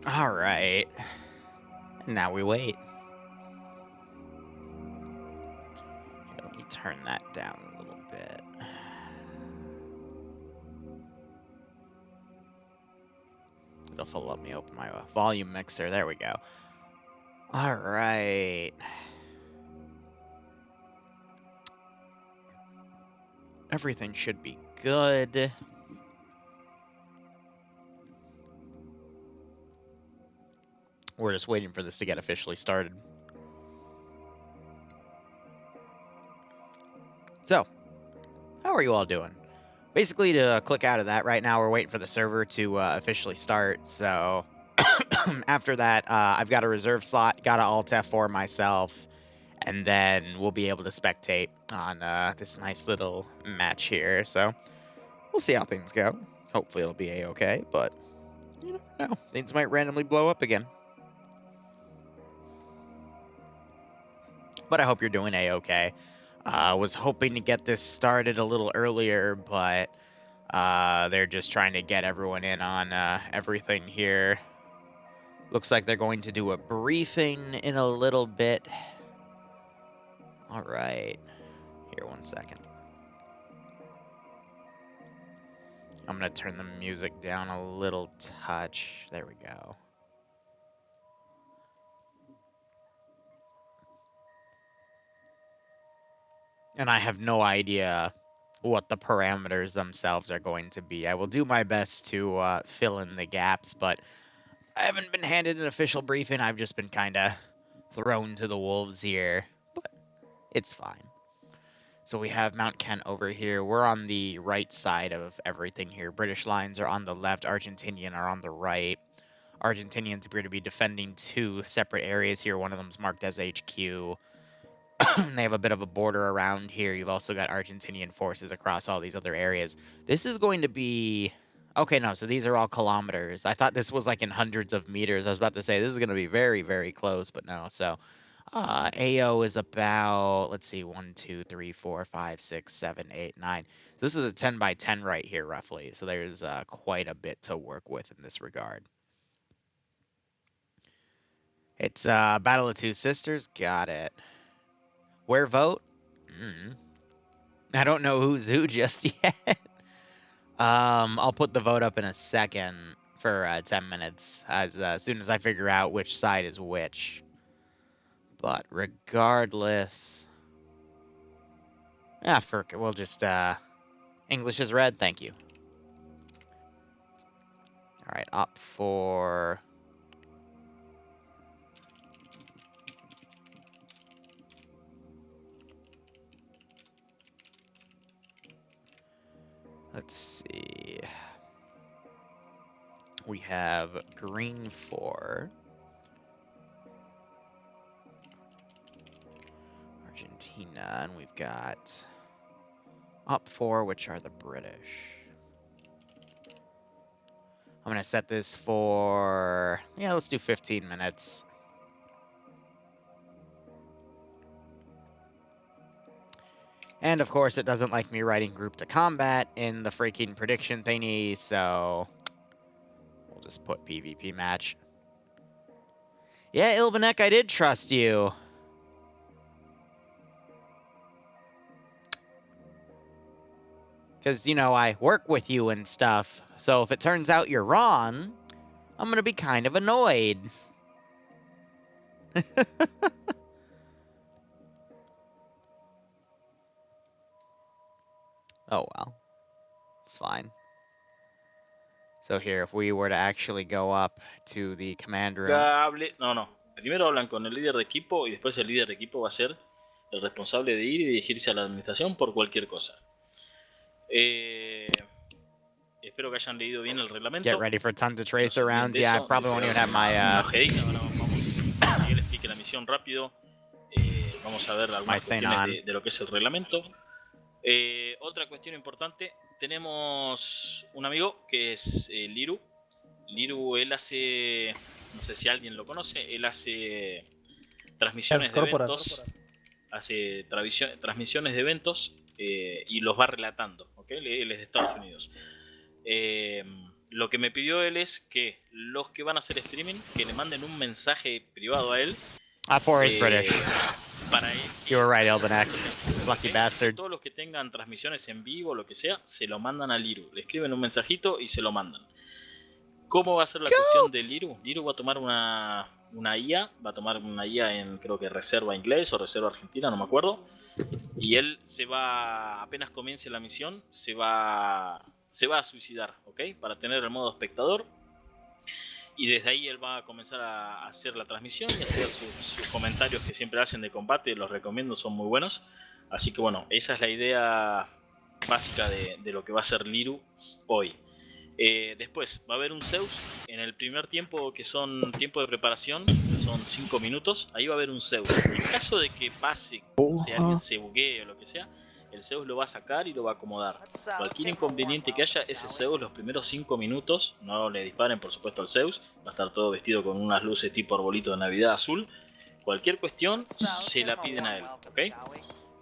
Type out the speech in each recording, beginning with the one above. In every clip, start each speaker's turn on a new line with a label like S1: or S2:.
S1: All right. Now we wait. Here, let me turn that down a little bit. It'll let me open my volume mixer. There we go. All right. Everything should be good. We're just waiting for this to get officially started. So, how are you all doing? Basically, to click out of that right now, we're waiting for the server to officially start. So, after that, I've got a reserve slot, got an Alt F4 myself, and then we'll be able to spectate on this nice little match here. So, we'll see how things go. Hopefully, it'll be a-okay, but you never know. Things might randomly blow up again. But I hope you're doing a-okay. Was hoping to get this started a little earlier, but they're just trying to get everyone in on everything here. Looks like they're going to do a briefing in a little bit. All right. Here, 1 second. I'm going to turn the music down a little touch. There we go. And I have no idea what the parameters themselves are going to be. I will do my best to fill in the gaps, but I haven't been handed an official briefing. I've just been kind of thrown to the wolves here, but it's fine. So we have Mount Kent over here. We're on the right side of everything here. British lines are on the left. Argentinian are on the right. Argentinians appear to be defending 2 separate areas here. One of them is marked as HQ. They have a bit of a border around here. You've also got Argentinian forces across all these other areas. This is going to be... Okay, no, so these are all kilometers. I thought this was like in hundreds of meters. I was about to say this is going to be very, very close, but no. So AO is about, let's see, 1, 2, 3, 4, 5, 6, 7, 8, 9. So this is a 10 by 10 right here, roughly. So there's quite a bit to work with in this regard. It's Battle of Two Sisters. Got it. Where vote? I don't know who's who just yet. I'll put the vote up in a second for 10 minutes as soon as I figure out which side is which. But regardless... Yeah, we'll just... English is red, thank you. Alright, up for... Let's see. We have green for Argentina, and we've got up for, which are the British. I'm going to set this for, yeah, let's do 15 minutes. And, of course, it doesn't like me writing group to combat in the freaking prediction thingy, so we'll just put PvP match. Yeah, Ilbanek, I did trust you. Because, you know, I work with you and stuff, so if it turns out you're wrong, I'm going to be kind of annoyed. Oh, well. It's fine. So here, if we were to actually go up to the command room...
S2: No. Primero hablan con el líder de equipo y después el líder de equipo va a ser el responsable de ir y dirigirse a la administración por cualquier cosa. Espero que hayan leído bien el reglamento.
S1: Get ready for tons of trace around. Yeah, I probably won't even have my...
S2: Vamos, que él explique la misión rápido. Vamos a ver algunas cuestiones de lo que es el reglamento. Otra cuestión importante, tenemos un amigo que es Liru. Liru, él hace, no sé si alguien lo conoce, él hace transmisiones de eventos. Hace transmisiones de eventos y los va relatando, ¿okay? Él es de Estados Unidos. Lo que me pidió él es que los que van a hacer streaming, que le manden un mensaje privado a él.
S1: He's British.
S2: Para él.
S1: You were right, Elbenek. Lucky bastard.
S2: Todos los que tengan transmisiones en vivo, lo que sea, se lo mandan a Liru. Le escriben un mensajito y se lo mandan. ¿Cómo va a ser la cuestión de Liru? Liru va a tomar una IA, va a tomar una IA en, creo que reserva inglés o reserva argentina, no me acuerdo. Y él se va, apenas comience la misión, se va a suicidar, ¿ok? Para tener el modo espectador. Y desde ahí él va a comenzar a hacer la transmisión y hacer sus comentarios que siempre hacen de combate, los recomiendo, son muy buenos. Así que bueno, esa es la idea básica de lo que va a ser Liru hoy. Después va a haber un Zeus en el primer tiempo, que son tiempo de preparación, que son 5 minutos. Ahí va a haber un Zeus. En caso de que pase, si alguien se buguee o lo que sea, el Zeus lo va a sacar y lo va a acomodar. Cualquier inconveniente que haya, ese Zeus los primeros 5 minutos, no le disparen por supuesto al Zeus, va a estar todo vestido con unas luces tipo arbolito de Navidad azul. Cualquier cuestión se la piden a él, ¿ok?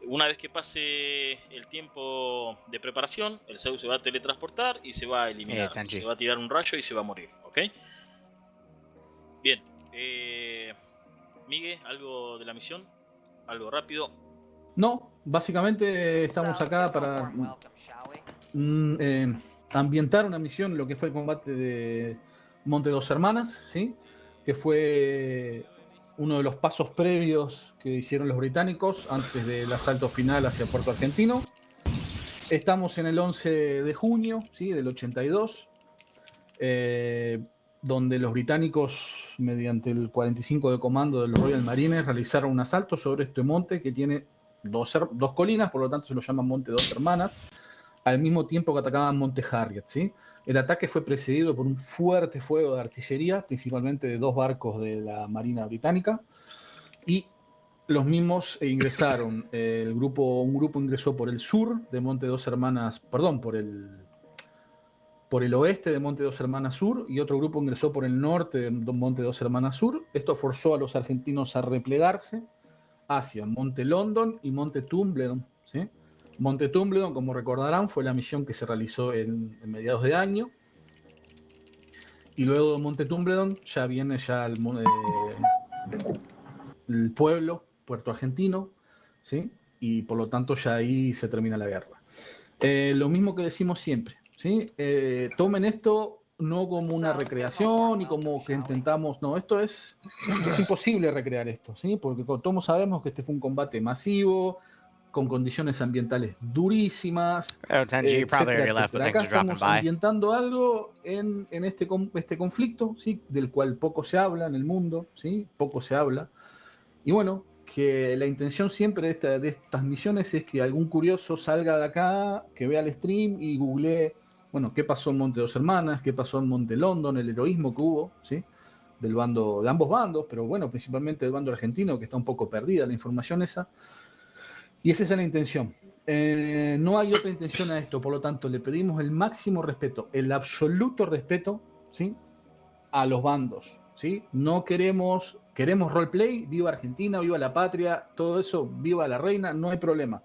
S2: Una vez que pase el tiempo de preparación, el Zeus se va a teletransportar y se va a eliminar. Se va a tirar un rayo y se va a morir, ¿ok? Bien. Miguel, ¿algo de la misión? ¿Algo rápido?
S3: No, básicamente estamos acá para ambientar una misión, lo que fue el combate de Monte Dos Hermanas, ¿sí? Que fue uno de los pasos previos que hicieron los británicos antes del asalto final hacia Puerto Argentino. Estamos en el 11 de junio, ¿sí? Del 82, donde los británicos, mediante el 45 de comando de los Royal Marines, realizaron un asalto sobre este monte que tiene dos colinas, por lo tanto se lo llama Monte Dos Hermanas, al mismo tiempo que atacaban Monte Harriet, ¿sí? El ataque fue precedido por un fuerte fuego de artillería, principalmente de 2 barcos de la Marina Británica, y los mismos ingresaron. Un grupo ingresó por el sur de Monte Dos Hermanas, perdón, por el oeste de Monte Dos Hermanas Sur, y otro grupo ingresó por el norte de Monte Dos Hermanas Sur. Esto forzó a los argentinos a replegarse hacia Monte London y Monte Tumbledon, ¿sí? Monte Tumbledon, como recordarán, fue la misión que se realizó en mediados de año. Y luego de Monte Tumbledon ya viene el pueblo, Puerto Argentino, ¿sí? Y por lo tanto ya ahí se termina la guerra. Lo mismo que decimos siempre, ¿sí? Tomen esto no como una recreación y como que intentamos, no, esto es imposible recrear esto, ¿sí? Porque todos sabemos que este fue un combate masivo, con condiciones ambientales durísimas, etcétera, etcétera. Acá estamos ambientando algo en este conflicto, ¿sí? Del cual poco se habla en el mundo, ¿sí? Poco se habla. Y bueno, que la intención siempre de estas misiones es que algún curioso salga de acá, que vea el stream y googlee, bueno, qué pasó en Monte Dos Hermanas, qué pasó en Monte London, el heroísmo que hubo, ¿sí? De ambos bandos, pero bueno, principalmente del bando argentino, que está un poco perdida la información esa. Y esa es la intención. No hay otra intención a esto, por lo tanto, le pedimos el máximo respeto, el absoluto respeto, ¿sí? A los bandos, ¿sí? No queremos roleplay, viva Argentina, viva la patria, todo eso, viva la reina, no hay problema.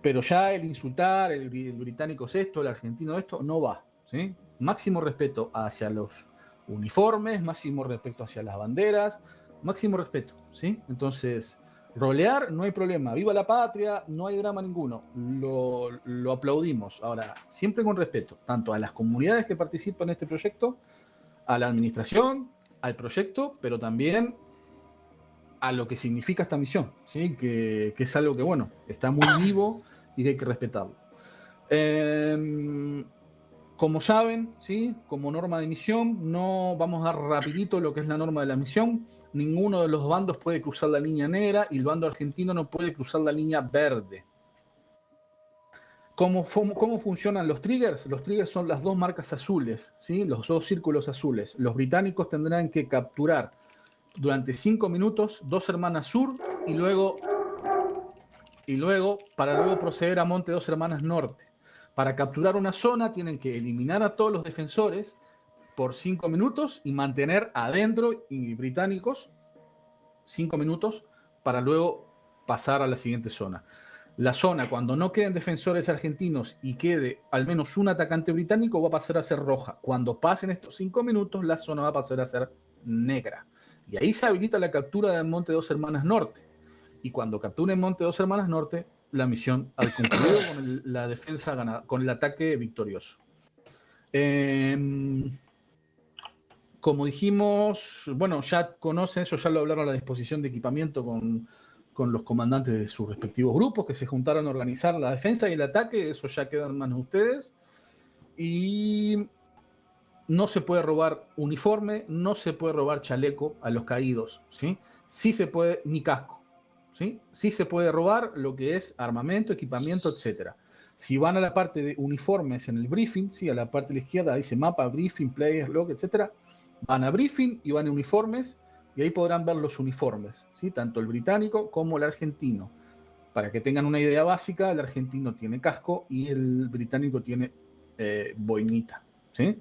S3: Pero ya el insultar, el británico es esto, el argentino esto, no va, ¿sí? Máximo respeto hacia los uniformes, máximo respeto hacia las banderas, máximo respeto, ¿sí? Entonces, rolear, no hay problema, viva la patria, no hay drama ninguno, lo aplaudimos. Ahora, siempre con respeto, tanto a las comunidades que participan en este proyecto, a la administración, al proyecto, pero también a lo que significa esta misión, ¿sí? Que es algo que, bueno, está muy vivo y que hay que respetarlo. Como saben, ¿sí? Como norma de misión, no vamos a dar rapidito lo que es la norma de la misión. Ninguno de los bandos puede cruzar la línea negra y el bando argentino no puede cruzar la línea verde. ¿Cómo funcionan los triggers? Los triggers son las 2 marcas azules, ¿sí? Los 2 círculos azules. Los británicos tendrán que capturar durante 5 minutos Dos Hermanas Sur y luego para luego proceder a Monte Dos Hermanas Norte. Para capturar una zona tienen que eliminar a todos los defensores por 5 minutos y mantener adentro y británicos 5 minutos para luego pasar a la siguiente zona. La zona, cuando no queden defensores argentinos y quede al menos un atacante británico, va a pasar a ser roja. Cuando pasen estos 5 minutos, la zona va a pasar a ser negra. Y ahí se habilita la captura del Monte Dos Hermanas Norte. Y cuando capturen Monte Dos Hermanas Norte, la misión ha concluido con la defensa ganada, con el ataque victorioso. Como dijimos, bueno, ya conocen eso, ya lo hablaron a la disposición de equipamiento con los comandantes de sus respectivos grupos que se juntaron a organizar la defensa y el ataque. Eso ya queda en manos de ustedes. Y no se puede robar uniforme, no se puede robar chaleco a los caídos, ¿sí? Sí se puede, ni casco, ¿sí? Sí se puede robar lo que es armamento, equipamiento, etc. Si van a la parte de uniformes en el briefing, ¿sí? A la parte de la izquierda dice mapa, briefing, players, log, etc. Van a briefing y van a uniformes y ahí podrán ver los uniformes, ¿sí? Tanto el británico como el argentino. Para que tengan una idea básica, el argentino tiene casco y el británico tiene boinita, ¿sí?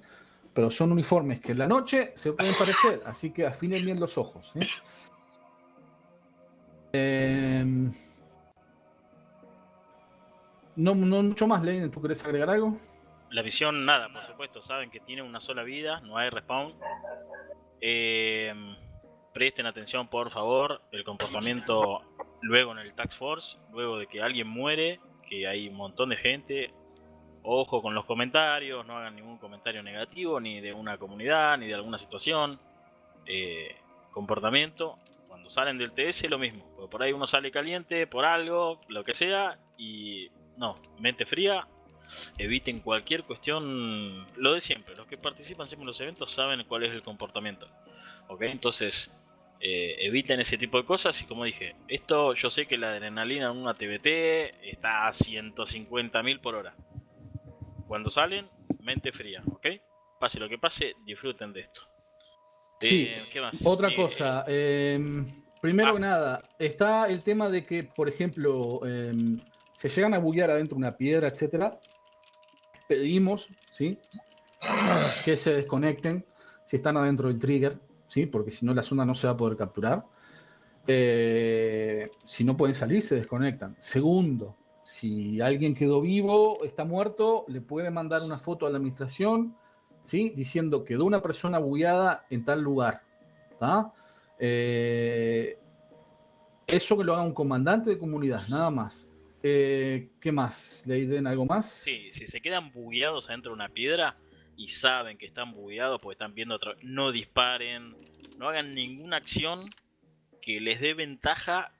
S3: Pero son uniformes que en la noche se pueden parecer, así que afinen bien los ojos, ¿sí? No mucho más, Leiden, ¿tú querés agregar algo?
S2: La misión, nada, por supuesto, saben que tiene una sola vida, no hay respawn. Presten atención, por favor, el comportamiento luego en el Task Force, luego de que alguien muere, que hay un montón de gente. Ojo con los comentarios, no hagan ningún comentario negativo, ni de una comunidad, ni de alguna situación. Comportamiento, cuando salen del TS lo mismo, porque por ahí uno sale caliente por algo, lo que sea, y no, mente fría. Eviten cualquier cuestión, lo de siempre, los que participan siempre en los eventos saben cuál es el comportamiento, ¿ok? Entonces, eviten ese tipo de cosas y como dije, esto yo sé que la adrenalina en una TBT está a 150.000 por hora. Cuando salen, mente fría, ¿ok? Pase lo que pase, disfruten de esto.
S3: Sí,
S2: ¿Qué más?
S3: otra cosa, primero que nada, está el tema de que, por ejemplo, se llegan a buguear adentro de una piedra, etcétera. Pedimos, ¿sí? Que se desconecten si están adentro del trigger, ¿sí? Porque si no la zona no se va a poder capturar. Si no pueden salir, se desconectan. Segundo, si alguien quedó vivo, está muerto, le puede mandar una foto a la administración, ¿sí? Diciendo quedó una persona bugueada en tal lugar. ¿Tá? Eso que lo haga un comandante de comunidad, nada más. ¿Qué más? ¿Leiden algo más?
S2: Sí, si se quedan bugueados adentro de una piedra y saben que están bugueados porque están viendo otra, no disparen, no hagan ninguna acción que les dé ventaja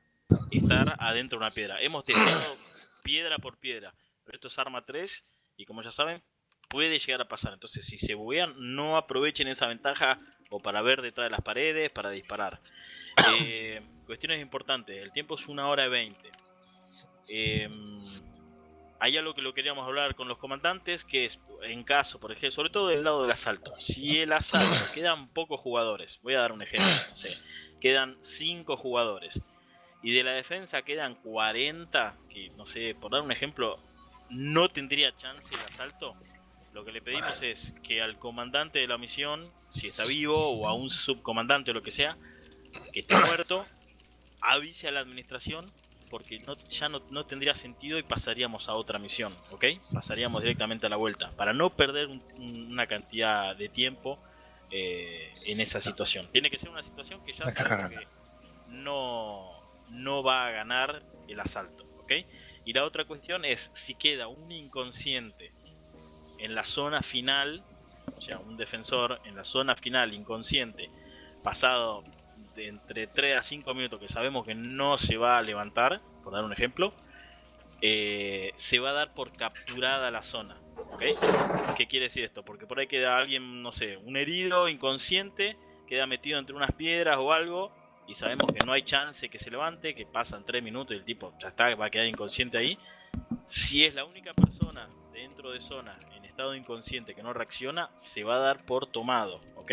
S2: estar adentro de una piedra. Hemos testeado piedra por piedra, pero esto es arma 3 y como ya saben, puede llegar a pasar. Entonces, si se buguean, no aprovechen esa ventaja o para ver detrás de las paredes, para disparar. Cuestiones importantes, el tiempo es 1:20. Hay algo que lo queríamos hablar con los comandantes, que es en caso, por ejemplo, sobre todo del lado del asalto. Si el asalto quedan pocos jugadores, voy a dar un ejemplo, no sé, quedan 5 jugadores y de la defensa quedan 40, que no sé, por dar un ejemplo, no tendría chance el asalto. Lo que le pedimos es que al comandante de la misión, si está vivo, o a un subcomandante o lo que sea, que esté muerto, avise a la administración, porque ya no tendría sentido y pasaríamos a otra misión, ¿ok? Pasaríamos directamente a la vuelta, para no perder una cantidad de tiempo en esa situación. Tiene que ser una situación que ya sabemos que no va a ganar el asalto, ¿ok? Y la otra cuestión es si queda un inconsciente en la zona final, o sea, un defensor en la zona final inconsciente, pasado de entre 3 a 5 minutos, que sabemos que no se va a levantar, por dar un ejemplo, se va a dar por capturada la zona, ¿ok? ¿Qué quiere decir esto? Porque por ahí queda alguien, no sé, un herido, inconsciente, queda metido entre unas piedras o algo, y sabemos que no hay chance que se levante, que pasan 3 minutos y el tipo ya está, va a quedar inconsciente ahí. Si es la única persona dentro de zona en estado inconsciente que no reacciona, se va a dar por tomado, ¿ok?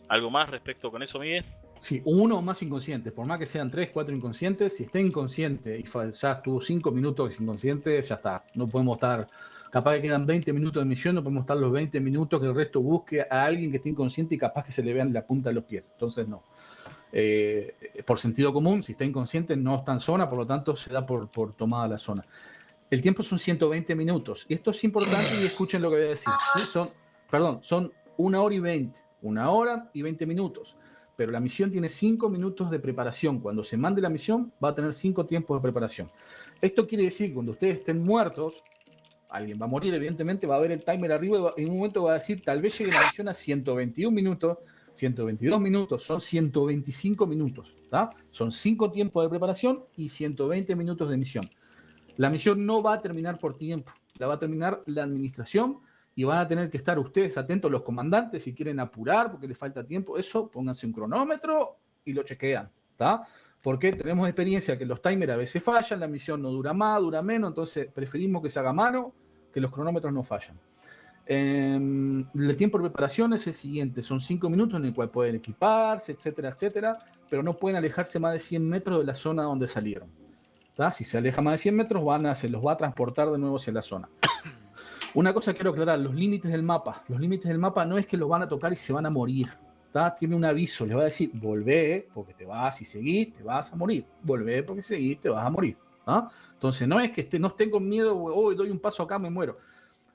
S2: ¿Algo más respecto con eso, Miguel?
S3: Sí, uno o más inconscientes, por más que sean 3, 4 inconscientes, si está inconsciente y ya estuvo 5 minutos inconsciente, ya está. No podemos estar, capaz que quedan 20 minutos de misión, no podemos estar los 20 minutos que el resto busque a alguien que esté inconsciente y capaz que se le vean la punta de los pies. Entonces, no. por sentido común, si está inconsciente no está en zona, por lo tanto se da por tomada la zona. El tiempo son 120 minutos. Y esto es importante y escuchen lo que voy a decir. ¿Sí? Son 1 hora y 20. 1 hora y 20 minutos. Pero la misión tiene 5 minutos de preparación. Cuando se mande la misión, va a tener 5 tiempos de preparación. Esto quiere decir que cuando ustedes estén muertos, alguien va a morir, evidentemente, va a ver el timer arriba y en un momento va a decir, tal vez llegue la misión a 121 minutos, 122 minutos, son 125 minutos. ¿tá? Son 5 tiempos de preparación y 120 minutos de misión. La misión no va a terminar por tiempo, la va a terminar la administración y van a tener que estar ustedes atentos, los comandantes, si quieren apurar porque les falta tiempo, eso, pónganse un cronómetro y lo chequean, ¿tá? Porque tenemos experiencia que los timers a veces fallan, la misión no dura más, dura menos, entonces preferimos que se haga a mano, que los cronómetros no fallan. El tiempo de preparación es el siguiente, son 5 minutos en el cual pueden equiparse, etcétera, etcétera, pero no pueden alejarse más de 100 metros de la zona donde salieron. ¿tá? Si se aleja más de 100 metros, se los va a transportar de nuevo hacia la zona. Una cosa quiero aclarar, los límites del mapa. Los límites del mapa no es que los van a tocar y se van a morir. ¿tá? Tiene un aviso, les va a decir, volvé porque te vas, si seguís, te vas a morir. Volvé porque seguís, te vas a morir. ¿tá? Entonces no es que no estén con miedo, hoy doy un paso acá, me muero.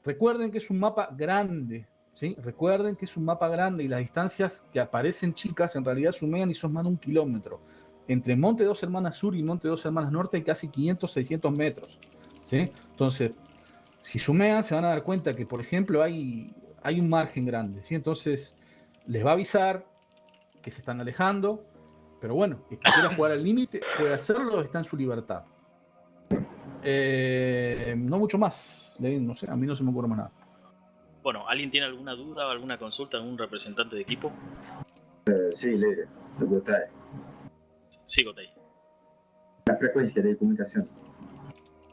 S3: Recuerden que es un mapa grande. ¿sí? Recuerden que es un mapa grande y las distancias que aparecen chicas en realidad sumean y son más de 1 kilómetro. Entre Monte Dos Hermanas Sur y Monte Dos Hermanas Norte hay casi 500, 600 metros. ¿sí? Entonces, si sumean, se van a dar cuenta que, por ejemplo, hay un margen grande. ¿sí? Entonces, les va a avisar que se están alejando. Pero bueno, el que quiera jugar al límite puede hacerlo, está en su libertad. No mucho más. No sé, a mí no se me ocurre más nada.
S2: Bueno, ¿alguien tiene alguna duda o alguna consulta? ¿Algún representante de equipo?
S4: Sí, Liru, lo que trae.
S2: Sí, Gotay.
S4: La frecuencia de comunicación.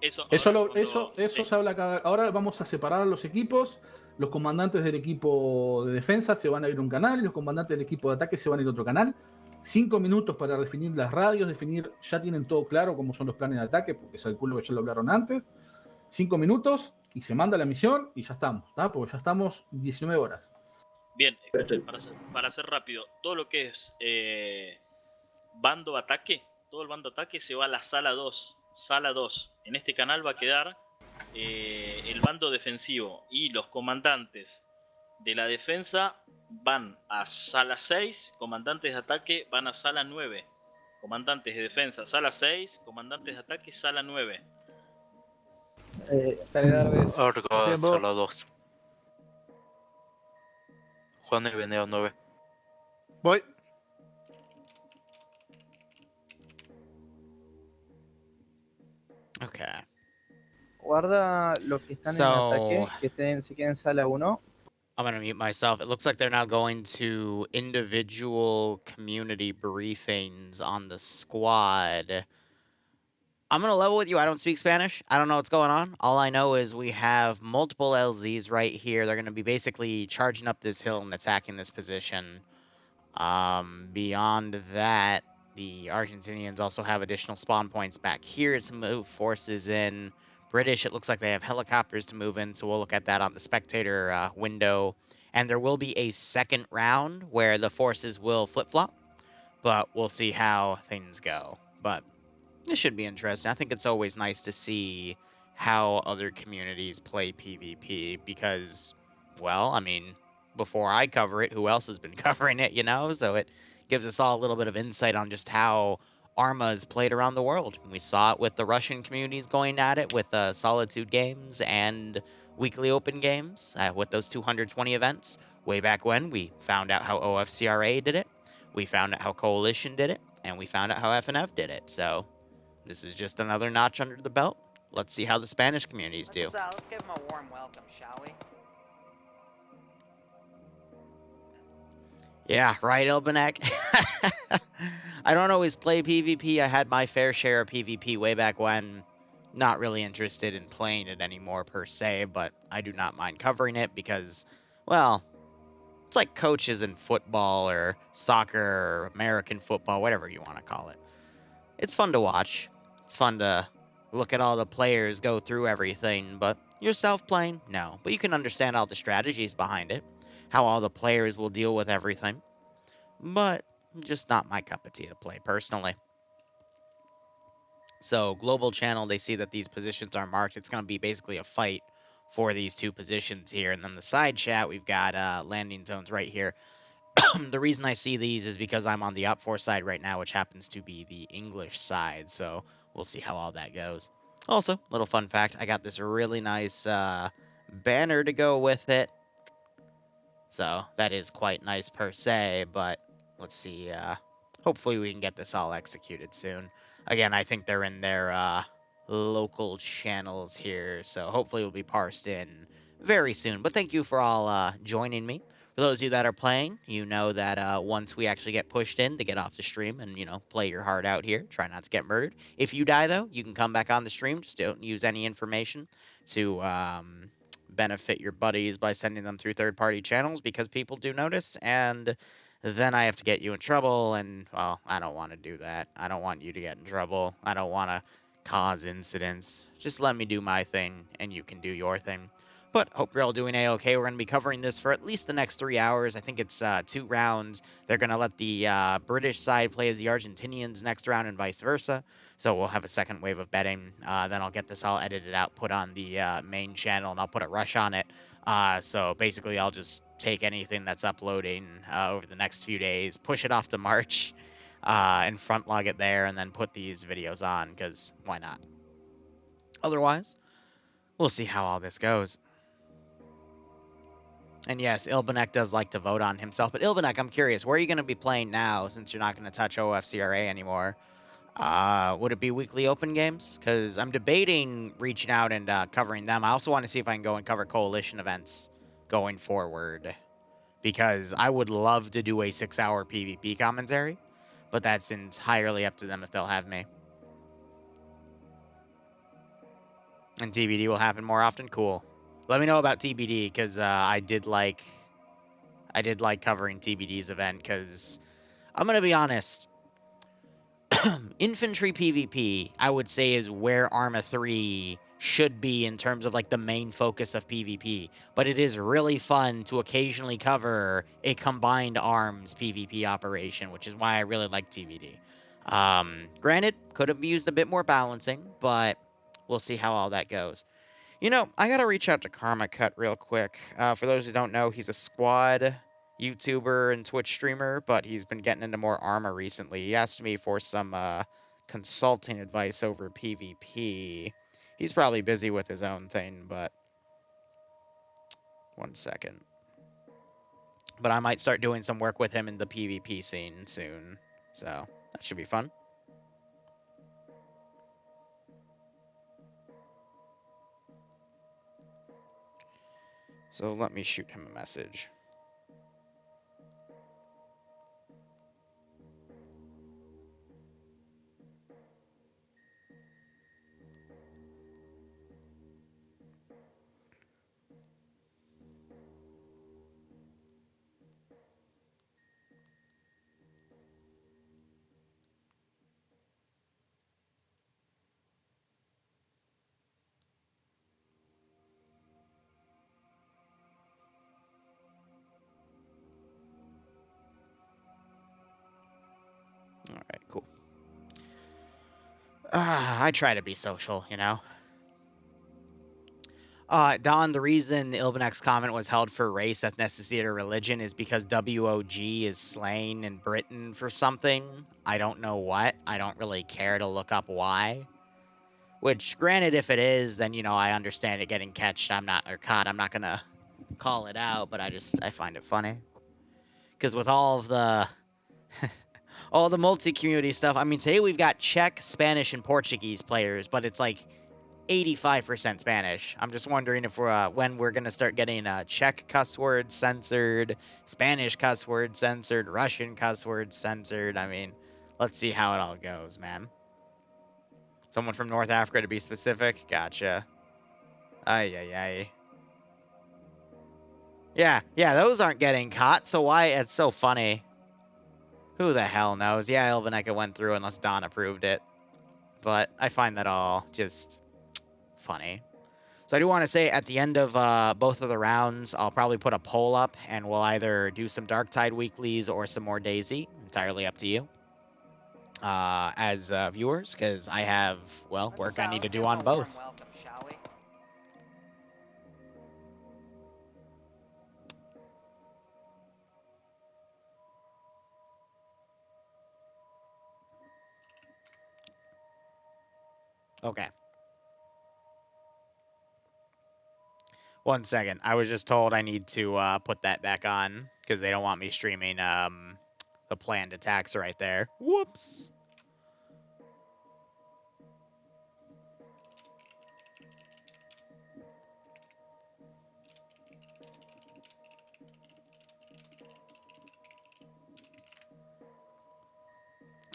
S2: Eso
S3: sí. Se habla cada. Ahora vamos a separar los equipos. Los comandantes del equipo de defensa se van a ir a un canal y los comandantes del equipo de ataque se van a ir a otro canal. 5 minutos para definir las radios, ya tienen todo claro cómo son los planes de ataque, porque calculo que ya lo hablaron antes. 5 minutos y se manda la misión y ya estamos, ¿tá? Porque ya estamos 19 horas.
S2: Bien, para ser rápido, todo lo que es bando ataque, todo el bando ataque se va a la sala 2. Sala 2. En este canal va a quedar el bando defensivo y los comandantes de la defensa van a sala 6, comandantes de ataque van a sala 9. Comandantes de defensa, sala 6, comandantes de ataque, sala 9.
S5: Orga, sala 2. Juan y Veneo 9.
S6: Voy.
S1: Okay.
S7: Guarda los que están en ataque, que se queden en sala 1.
S1: I'm going to mute myself. It looks like they're now going to individual community briefings on the squad. I'm going to level with you. I don't speak Spanish. I don't know what's going on. All I know is we have multiple LZs right here. They're going to be basically charging up this hill and attacking this position. Beyond that, the Argentinians also have additional spawn points back here to move forces in. British, it looks like they have helicopters to move in, so we'll look at that on the spectator window. And there will be a second round where the forces will flip-flop, but we'll see how things go. But this should be interesting. I think it's always nice to see how other communities play PvP because, well, I mean, before I cover it, who else has been covering it, you know? So it gives us all a little bit of insight on just how Arma is played around the world. We saw it with the Russian communities going at it with Solitude games and weekly open games with those 220 events. Way back when, we found out how OFCRA did it, we found out how Coalition did it, and we found out how FNF did it. So this is just another notch under the belt. Let's see how the Spanish communities do.
S8: Let's give them a warm welcome, shall we?
S1: Yeah, right, Ilbanek? I don't always play PvP. I had my fair share of PvP way back when. Not really interested in playing it anymore per se, but I do not mind covering it because, well, it's like coaches in football or soccer or American football, whatever you want to call it. It's fun to watch. It's fun to look at all the players go through everything, but yourself playing? No. But you can understand all the strategies behind it, how all the players will deal with everything. But just not my cup of tea to play, personally. So, global channel, they see that these positions are marked. It's going to be basically a fight for these two positions here. And then the side chat, we've got landing zones right here. The reason I see these is because I'm on the up 4 side right now, which happens to be the English side. So, we'll see how all that goes. Also, little fun fact, I got this really nice banner to go with it. So, that is quite nice per se, but let's see. Hopefully we can get this all executed soon. Again, I think they're in their local channels here, so hopefully it'll be parsed in very soon. But thank you for all joining me. For those of you that are playing, you know that once we actually get pushed in to get off the stream and, play your heart out here, try not to get murdered. If you die, though, you can come back on the stream. Just don't use any information to benefit your buddies by sending them through third-party channels, because people do notice, and then I have to get you in trouble, and, well, I don't want to do that. I don't want you to get in trouble. I don't want to cause incidents. Just let me do my thing, and you can do your thing. But hope you're all doing A-okay. We're going to be covering this for at least the next 3 hours. I think it's 2 rounds. They're going to let the British side play as the Argentinians next round and vice versa. So we'll have a second wave of betting. Then I'll get this all edited out, put on the main channel, and I'll put a rush on it. So basically, I'll just take anything that's uploading over the next few days, push it off to March, and front log it there, and then put these videos on, because why not? Otherwise, we'll see how all this goes. And yes, Ilbanek does like to vote on himself. But Ilbanek, I'm curious, where are you going to be playing now, since you're not going to touch OFCRA anymore? Would it be weekly open games? Because I'm debating reaching out and covering them. I also want to see if I can go and cover coalition events going forward, because I would love to do a 6-hour PvP commentary, but that's entirely up to them if they'll have me. And TBD will happen more often. Cool. Let me know about TBD, because I did like covering TBD's event, because I'm gonna be honest. Infantry PvP, I would say, is where Arma 3 should be in terms of, like, the main focus of PvP. But it is really fun to occasionally cover a combined arms PvP operation, which is why I really like TVD. Granted, could have used a bit more balancing, but we'll see how all that goes. I gotta reach out to Karma Cut real quick. For those who don't know, he's a squad YouTuber and Twitch streamer, but he's been getting into more Arma recently. He asked me for some consulting advice over PvP. He's probably busy with his own thing, but 1 second. But I might start doing some work with him in the PvP scene soon, so that should be fun. So let me shoot him a message. All right, cool. I try to be social, Don, the reason Ilbanek's comment was held for race, ethnicity, or religion is because WOG is slang in Britain for something. I don't know what. I don't really care to look up why. Which, granted, if it is, then, I understand it getting caught. I'm not going to call it out, but I find it funny. Because with all of the... all the multi-community stuff, I mean, today we've got Czech, Spanish, and Portuguese players, but it's like 85% Spanish. I'm just wondering if when we're going to start getting Czech cuss words censored, Spanish cuss words censored, Russian cuss words censored. I mean, let's see how it all goes, man. Someone from North Africa, to be specific. Gotcha. Ay. Yeah, those aren't getting caught, so why? It's so funny. Who the hell knows? Yeah, Ilvaneka went through unless Don approved it. But I find that all just funny. So I do want to say at the end of both of the rounds, I'll probably put a poll up, and we'll either do some Darktide weeklies or some more DayZ. Entirely up to you as viewers, because I have, well, work I need to do on both.
S8: Welcome, shall we?
S1: Okay. 1 second. I was just told I need to put that back on because they don't want me streaming the planned attacks right there. Whoops.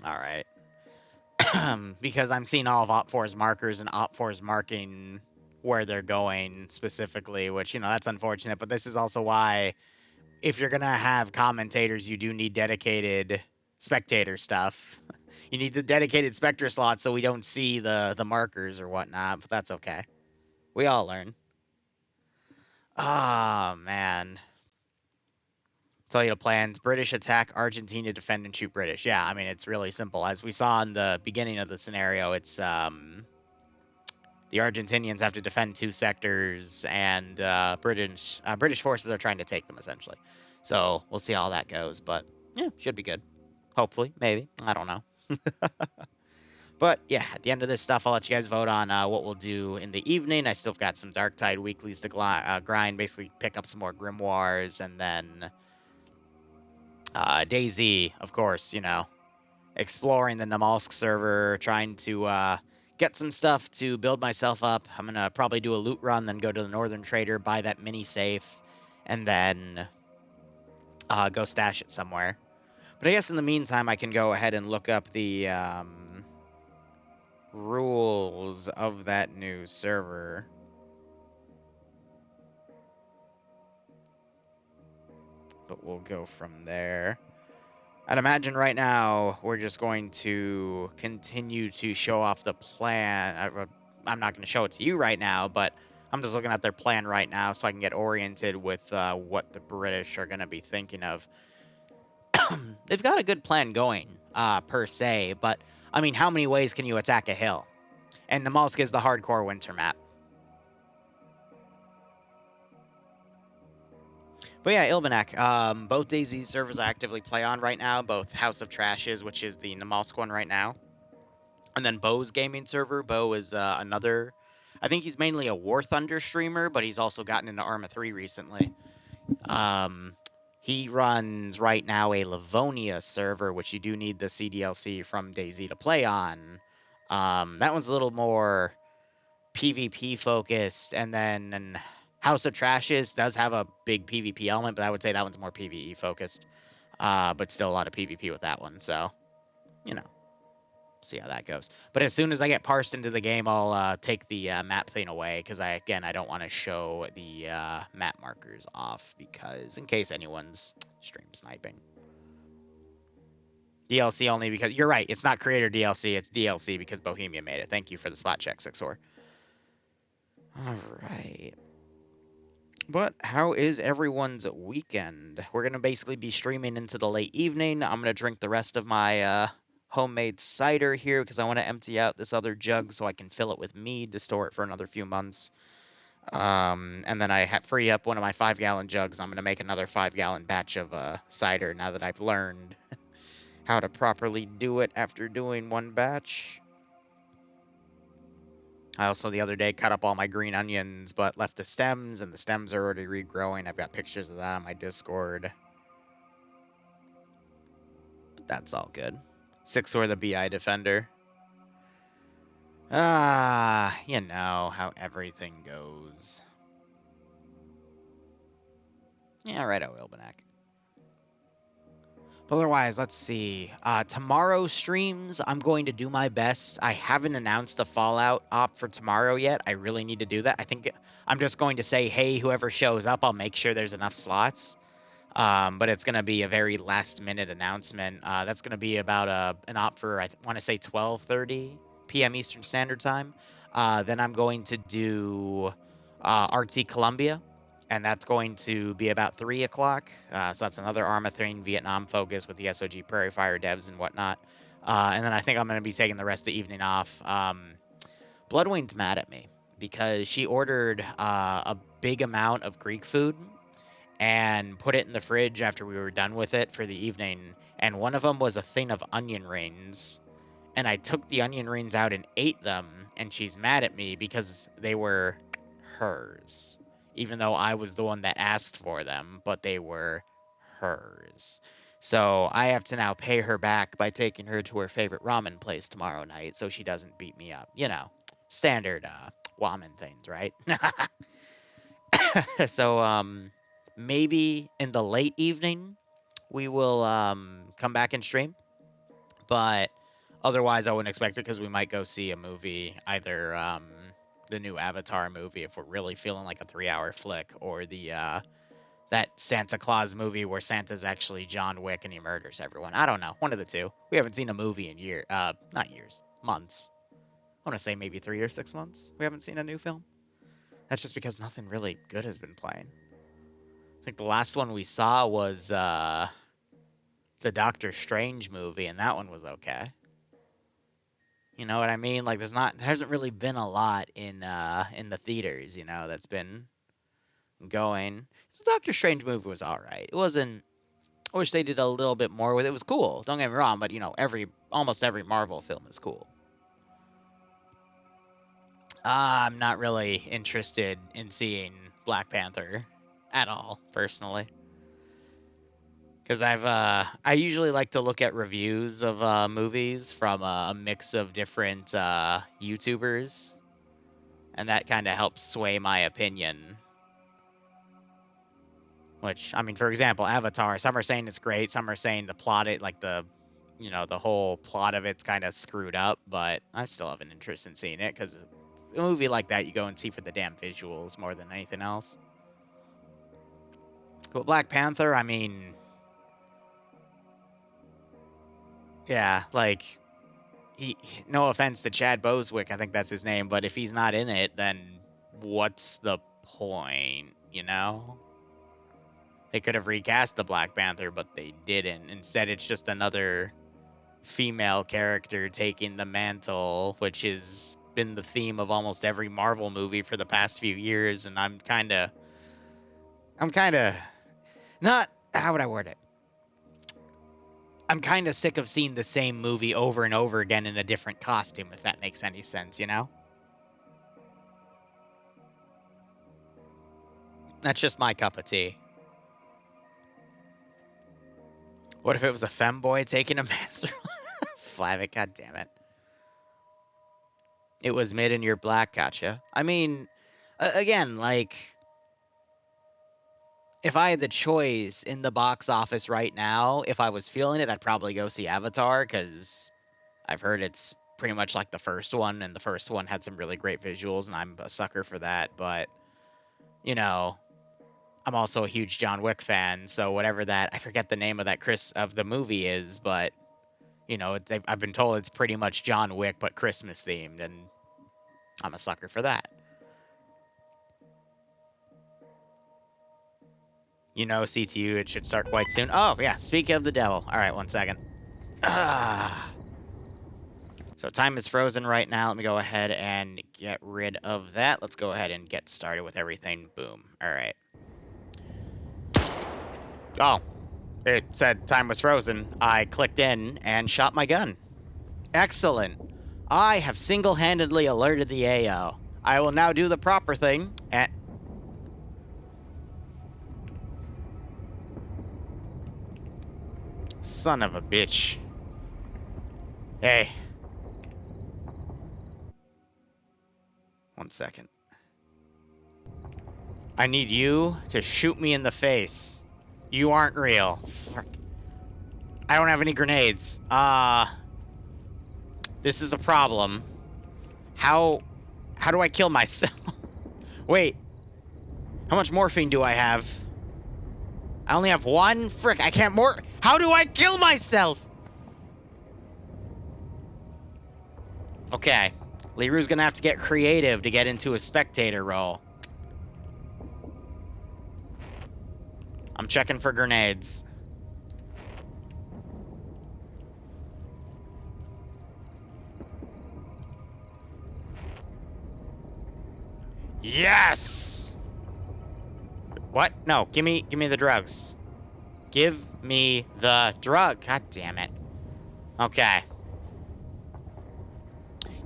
S1: All right. Because I'm seeing all of Op4's markers and Op4's marking where they're going specifically, which, you know, that's unfortunate. But this is also why, if you're going to have commentators, you do need dedicated spectator stuff. You need the dedicated specter slots so we don't see the markers or whatnot, but that's okay. We all learn. Oh, man. Tell you the plans. British attack Argentina, defend and shoot British. Yeah, I mean, it's really simple. As we saw in the beginning of the scenario, it's the Argentinians have to defend 2 sectors, and British forces are trying to take them, essentially. So we'll see how that goes, but yeah, should be good. Hopefully, maybe. I don't know. But yeah, at the end of this stuff, I'll let you guys vote on what we'll do in the evening. I still got some Darktide weeklies to grind, basically pick up some more Grimoires, and then DayZ, of course, you know, exploring the Namalsk server, trying to get some stuff to build myself up. I'm going to probably do a loot run, then go to the Northern Trader, buy that mini safe, and then go stash it somewhere. But I guess in the meantime, I can go ahead and look up the rules of that new server. But we'll go from there. I'd imagine right now we're just going to continue to show off the plan. I'm not going to show it to you right now, but I'm just looking at their plan right now so I can get oriented with what the British are going to be thinking of. They've got a good plan going, per se, but, I mean, how many ways can you attack a hill? And Namalsk is the hardcore winter map. But yeah, Ilbanak, both DayZ servers I actively play on right now, both House of Trashes, which is the Namalsk one right now, and then Bo's gaming server. Bo is another, I think he's mainly a War Thunder streamer, but he's also gotten into Arma 3 recently. He runs right now a Livonia server, which you do need the CDLC from DayZ to play on. That one's a little more PvP focused, and then House of Trashes does have a big PvP element, but I would say that one's more PvE focused. But still a lot of PvP with that one, so, you know, see how that goes. But as soon as I get parsed into the game, I'll take the map thing away, because I don't want to show the map markers off, because in case anyone's stream sniping. DLC only because, you're right, it's not creator DLC, it's DLC because Bohemia made it. Thank you for the spot check, Sixor. All right. But how is everyone's weekend? We're going to basically be streaming into the late evening. I'm going to drink the rest of my homemade cider here because I want to empty out this other jug so I can fill it with mead to store it for another few months. And then I free up one of my 5-gallon jugs. I'm going to make another 5-gallon batch of cider now that I've learned how to properly do it after doing one batch. I also, the other day, cut up all my green onions, but left the stems, and the stems are already regrowing. I've got pictures of that on my Discord. But that's all good. Sixor the BI defender. You know how everything goes. Yeah, right, Ilbanak. But otherwise, let's see. Tomorrow streams, I'm going to do my best. I haven't announced the Fallout op for tomorrow yet. I really need to do that. I think I'm just going to say, hey, whoever shows up, I'll make sure there's enough slots. But it's going to be a very last-minute announcement. That's going to be about an op for, I want to say, 12:30 p.m. Eastern Standard Time. Then I'm going to do Artsy Columbia, and that's going to be about 3 o'clock. So that's another Arma 3 Vietnam focus with the SOG Prairie Fire devs and whatnot. And then I think I'm going to be taking the rest of the evening off. Bloodwing's mad at me because she ordered a big amount of Greek food and put it in the fridge after we were done with it for the evening. And one of them was a thing of onion rings. And I took the onion rings out and ate them. And she's mad at me because they were hers. Even though I was the one that asked for them, but they were hers. So I have to now pay her back by taking her to her favorite ramen place tomorrow night so she doesn't beat me up. You know, standard ramen things, right? So, maybe in the late evening, we will come back and stream. But otherwise, I wouldn't expect it because we might go see a movie, either the new Avatar movie if we're really feeling like a 3-hour flick, or the that Santa Claus movie where Santa's actually John Wick and he murders everyone. I don't know. One of the two. We haven't seen a movie in not years, months. I want to say maybe 3 or 6 months. We haven't seen a new film. That's just because nothing really good has been playing. I think the last one we saw was the Doctor Strange movie, and that one was okay. You know what I mean? Like, there hasn't really been a lot in the theaters, you know, that's been going. The Doctor Strange movie was all right. It wasn't. I wish they did a little bit more with it. It was cool. Don't get me wrong, but you know, almost every Marvel film is cool. I'm not really interested in seeing Black Panther at all, personally. Because I usually like to look at reviews of movies from a mix of different YouTubers, and that kind of helps sway my opinion. Which, I mean, for example, Avatar, some are saying it's great, some are saying the plot, the whole plot of it's kind of screwed up, but I still have an interest in seeing it, because a movie like that you go and see for the damn visuals more than anything else. But Black Panther, I mean, yeah, like, no offense to Chad Boswick, I think that's his name, but if he's not in it, then what's the point, you know? They could have recast the Black Panther, but they didn't. Instead, it's just another female character taking the mantle, which has been the theme of almost every Marvel movie for the past few years, and I'm kind of not, how would I word it? I'm kind of sick of seeing the same movie over and over again in a different costume, if that makes any sense, you know? That's just my cup of tea. What if it was a femboy taking a man's Flavic, god damn it. It was mid and you're black, gotcha. I mean, again, like, if I had the choice in the box office right now, if I was feeling it, I'd probably go see Avatar, because I've heard it's pretty much like the first one, and the first one had some really great visuals, and I'm a sucker for that, but, you know, I'm also a huge John Wick fan, so whatever that, I forget the name of the movie is, but, you know, I've been told it's pretty much John Wick, but Christmas themed, and I'm a sucker for that. You know, CTU, it should start quite soon. Oh, yeah, speaking of the devil. All right, 1 second. So time is frozen right now. Let me go ahead and get rid of that. Let's go ahead and get started with everything. Boom. All right. Oh, it said time was frozen. I clicked in and shot my gun. Excellent. I have single-handedly alerted the AO. I will now do the proper thing and... Son of a bitch. Hey. 1 second. I need you to shoot me in the face. You aren't real. Frick. I don't have any grenades. This is a problem. How do I kill myself? Wait. How much morphine do I have? I only have 1? Frick, I can't How do I kill myself? Okay. Liru's gonna have to get creative to get into a spectator role. I'm checking for grenades. Yes! What? No, give me the drugs. Give me the drug. God damn it. Okay.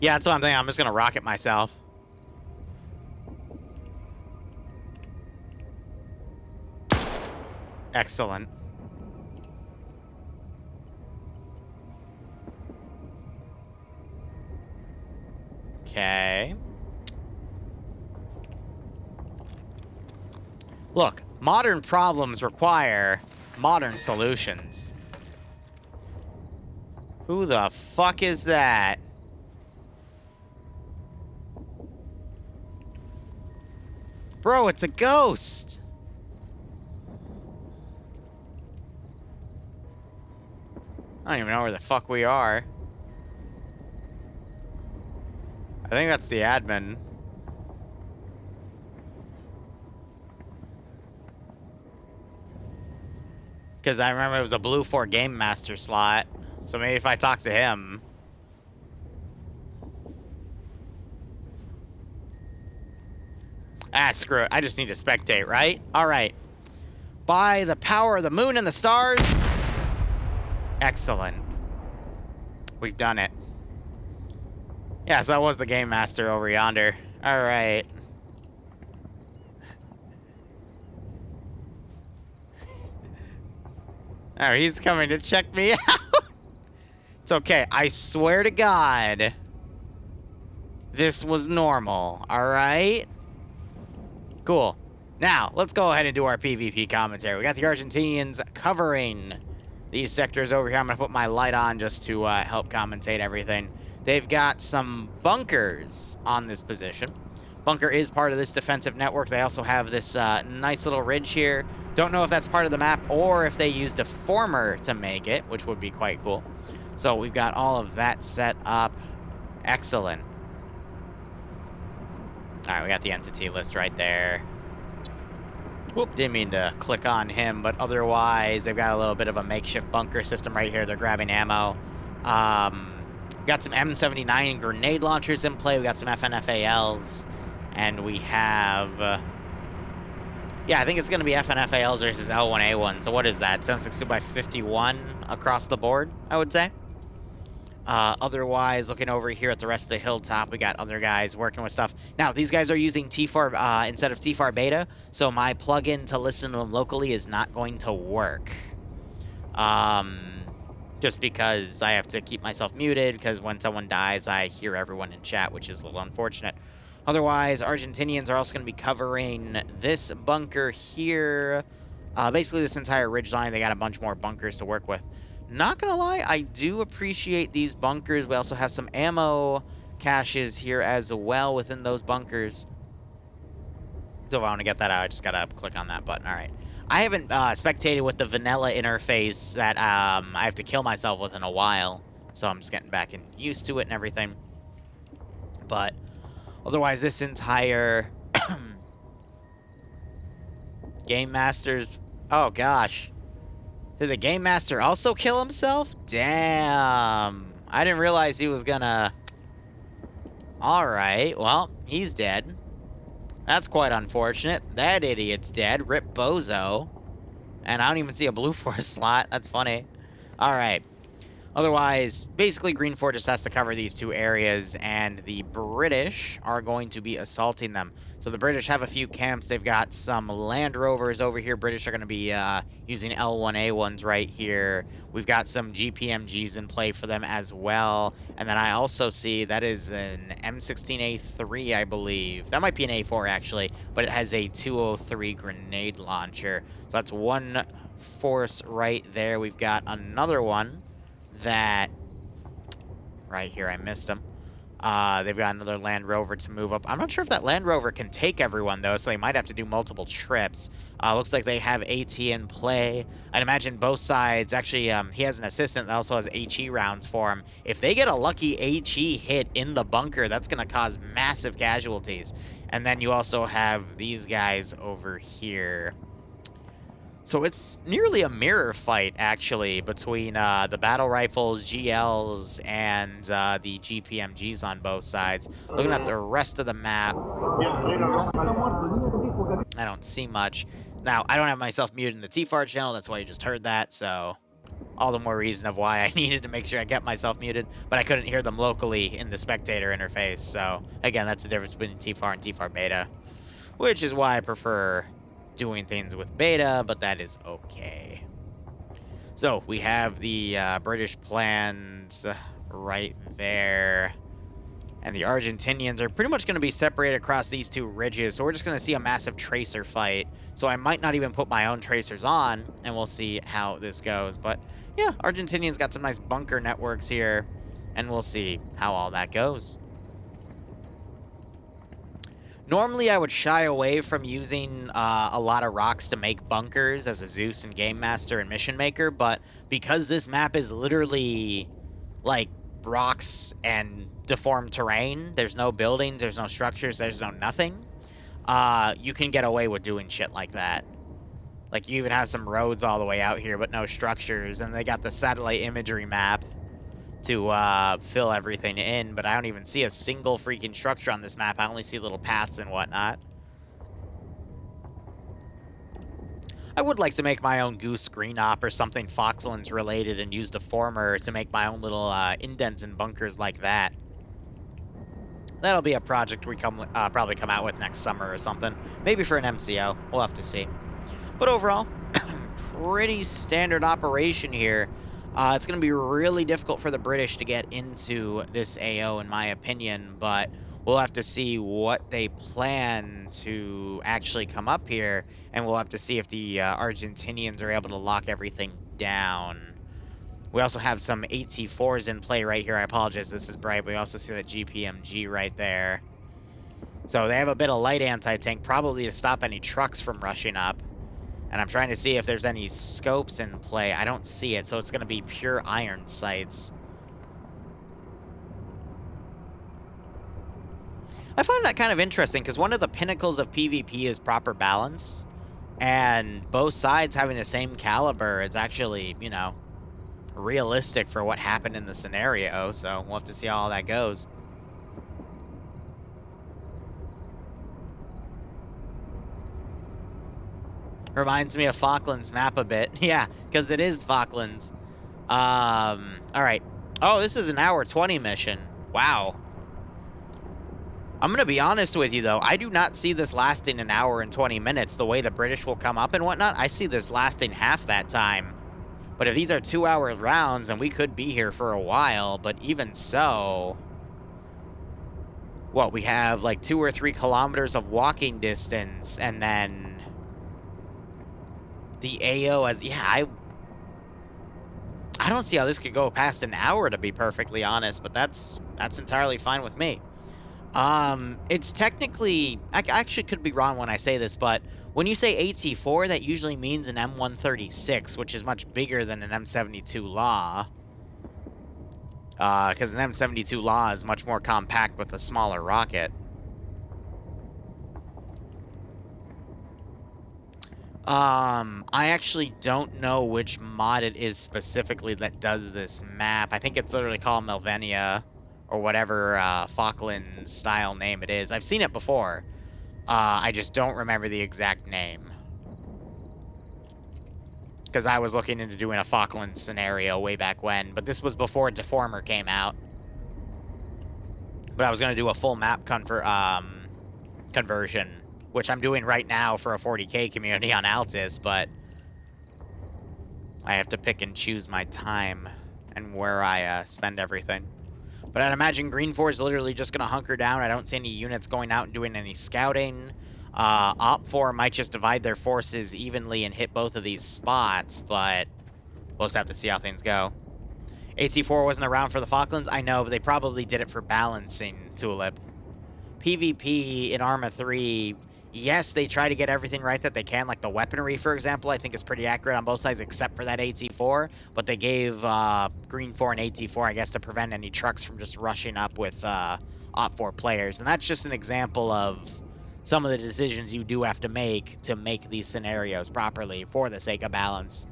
S1: Yeah, that's what I'm thinking. I'm just gonna rocket myself. Excellent. Okay. Look, modern problems require modern solutions. Who the fuck is that? Bro, it's a ghost! I don't even know where the fuck we are. I think that's the admin. Because I remember it was a Blue 4 Game Master slot. So maybe if I talk to him. Ah, screw it. I just need to spectate, right? Alright. By the power of the moon and the stars. Excellent. We've done it. Yes, that was the Game Master over yonder. Alright. Oh, he's coming to check me out. It's okay. I swear to God, this was normal. All right? Cool. Now, let's go ahead and do our PvP commentary. We got the Argentinians covering these sectors over here. I'm going to put my light on just to help commentate everything. They've got some bunkers on this position. Bunker is part of this defensive network. They also have this nice little ridge here. Don't know if that's part of the map or if they used a former to make it, which would be quite cool. So we've got all of that set up. Excellent. All right, we got the entity list right there. Whoop, didn't mean to click on him, but otherwise, they've got a little bit of a makeshift bunker system right here. They're grabbing ammo. Got some M79 grenade launchers in play. We got some FNFALs. And we have... yeah, I think it's going to be FNFALs versus L1A1. So what is that? 762 by 51 across the board, I would say. Otherwise, looking over here at the rest of the hilltop, we got other guys working with stuff. Now, these guys are using TFAR instead of TFAR beta, so my plugin to listen to them locally is not going to work. Just because I have to keep myself muted, because when someone dies, I hear everyone in chat, which is a little unfortunate. Otherwise, Argentinians are also going to be covering this bunker here. Basically, this entire ridgeline, they got a bunch more bunkers to work with. Not gonna lie, I do appreciate these bunkers. We also have some ammo caches here as well within those bunkers. So if I want to get that out, I just gotta click on that button. All right. I haven't spectated with the vanilla interface that I have to kill myself with in a while. So I'm just getting back and used to it and everything. But otherwise, this entire Game Master's... oh, gosh. Did the Game Master also kill himself? Damn. I didn't realize he was gonna... Alright, well, he's dead. That's quite unfortunate. That idiot's dead. Rip Bozo. And I don't even see a Blue Force slot. That's funny. Alright. Otherwise, basically, Green Fortress has to cover these two areas, and the British are going to be assaulting them. So the British have a few camps. They've got some Land Rovers over here. British are going to be using L1A1s right here. We've got some GPMGs in play for them as well. And then I also see that is an M16A3, I believe. That might be an A4, actually, but it has a 203 grenade launcher. So that's one force right there. We've got another one that... right here, I missed him. They've got another Land Rover to move up. I'm not sure if that Land Rover can take everyone, though, so they might have to do multiple trips. Looks like they have AT in play. I'd imagine both sides... actually, he has an assistant that also has HE rounds for him. If they get a lucky HE hit in the bunker, that's going to cause massive casualties. And then you also have these guys over here. So it's nearly a mirror fight, actually, between the battle rifles, GLs, and the GPMGs on both sides. Looking at the rest of the map, I don't see much. Now, I don't have myself muted in the TFAR channel, that's why you just heard that, so all the more reason of why I needed to make sure I kept myself muted, but I couldn't hear them locally in the spectator interface, so again, that's the difference between TFAR and TFAR beta, which is why I prefer doing things with beta, but that is okay. So, we have the British plans right there. And the Argentinians are pretty much going to be separated across these two ridges, so we're just going to see a massive tracer fight. So I might not even put my own tracers on, and we'll see how this goes. But yeah, Argentinians got some nice bunker networks here, and we'll see how all that goes. Normally, I would shy away from using a lot of rocks to make bunkers as a Zeus and Game Master and Mission Maker, but because this map is literally, like, rocks and deformed terrain, there's no buildings, there's no structures, there's no nothing, you can get away with doing shit like that. Like, you even have some roads all the way out here, but no structures, and they got the satellite imagery map to fill everything in, but I don't even see a single freaking structure on this map. I only see little paths and whatnot. I would like to make my own Goose Green Op or something Falklands related and use Deformer to make my own little indents and bunkers like that. That'll be a project we probably come out with next summer or something. Maybe for an MCO. We'll have to see. But overall, pretty standard operation here. It's going to be really difficult for the British to get into this AO, in my opinion, but we'll have to see what they plan to actually come up here, and we'll have to see if the Argentinians are able to lock everything down. We also have some AT-4s in play right here. I apologize, this is bright. We also see that GPMG right there. So they have a bit of light anti-tank, probably to stop any trucks from rushing up. And I'm trying to see if there's any scopes in play. I don't see it, so it's going to be pure iron sights. I find that kind of interesting, because one of the pinnacles of PvP is proper balance. And both sides having the same caliber, it's actually, you know, realistic for what happened in the scenario. So we'll have to see how all that goes. Reminds me of Falklands map a bit. Yeah, because it is Falklands. Alright. Oh, this is an hour 20 mission. Wow. I'm going to be honest with you, though. I do not see this lasting an hour and 20 minutes, the way the British will come up and whatnot. I see this lasting half that time. But if these are 2-hour rounds, then we could be here for a while. But even so... What, we have like 2 or 3 kilometers of walking distance, and then... The AO as... Yeah, I don't see how this could go past an hour, to be perfectly honest, but that's entirely fine with me. It's technically... I actually could be wrong when I say this, but when you say AT-4, that usually means an M136, which is much bigger than an M72 Law. Because an M72 Law is much more compact with a smaller rocket. I actually don't know which mod it is specifically that does this map. I think it's literally called Melvenia, or whatever Falklands style name it is. I've seen it before. I just don't remember the exact name. Because I was looking into doing a Falklands scenario way back when, but this was before Deformer came out. But I was going to do a full map conversion, which I'm doing right now for a 40K community on Altis, but I have to pick and choose my time and where I spend everything. But I'd imagine Green 4 is literally just going to hunker down. I don't see any units going out and doing any scouting. Op 4 might just divide their forces evenly and hit both of these spots, but we'll just have to see how things go. AT-4 wasn't around for the Falklands, I know, but they probably did it for balancing, Tulip. PvP in Arma 3, yes, they try to get everything right that they can, like the weaponry, for example, I think is pretty accurate on both sides except for that AT-4, but they gave Green 4 and AT-4, I guess, to prevent any trucks from just rushing up with Op 4 players, and that's just an example of some of the decisions you do have to make these scenarios properly for the sake of balance.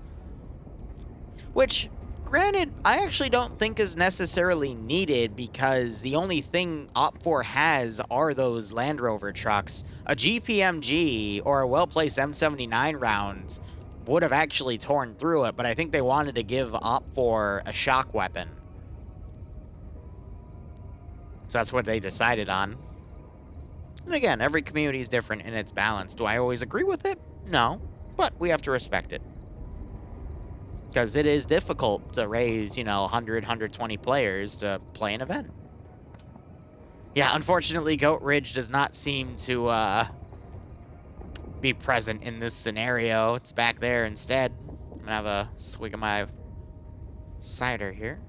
S1: Which, granted, I actually don't think is necessarily needed, because the only thing Op4 has are those Land Rover trucks. A GPMG or a well-placed M79 round would have actually torn through it, but I think they wanted to give Op4 a shock weapon. So that's what they decided on. And again, every community is different in its balance. Do I always agree with it? No, but we have to respect it. Because it is difficult to raise, 100, 120 players to play an event. Yeah, unfortunately, Goat Ridge does not seem to be present in this scenario. It's back there instead. I'm gonna have a swig of my cider here.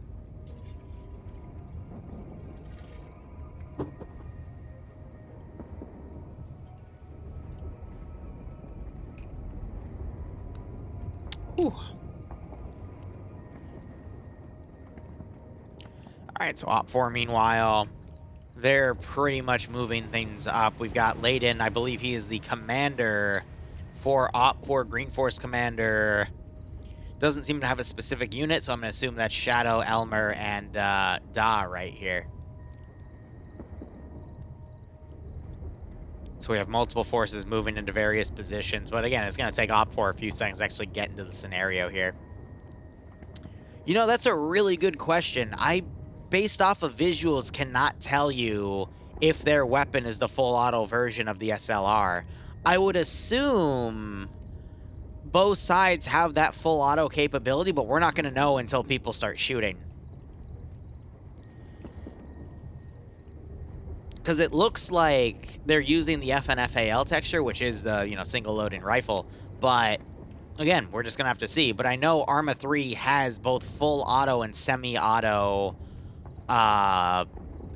S1: Whew. Alright, so Op4, meanwhile, they're pretty much moving things up. We've got Layden, I believe he is the commander for Op4, Green Force commander. Doesn't seem to have a specific unit, so I'm going to assume that's Shadow, Elmer, and Da right here. So we have multiple forces moving into various positions, but again, it's going to take Op4 a few seconds to actually get into the scenario here. That's a really good question. Based off of visuals, cannot tell you if their weapon is the full auto version of the SLR. I would assume both sides have that full auto capability, but we're not going to know until people start shooting. Because it looks like they're using the FNFAL texture, which is the, single loading rifle. But again, we're just going to have to see. But I know Arma 3 has both full auto and semi-auto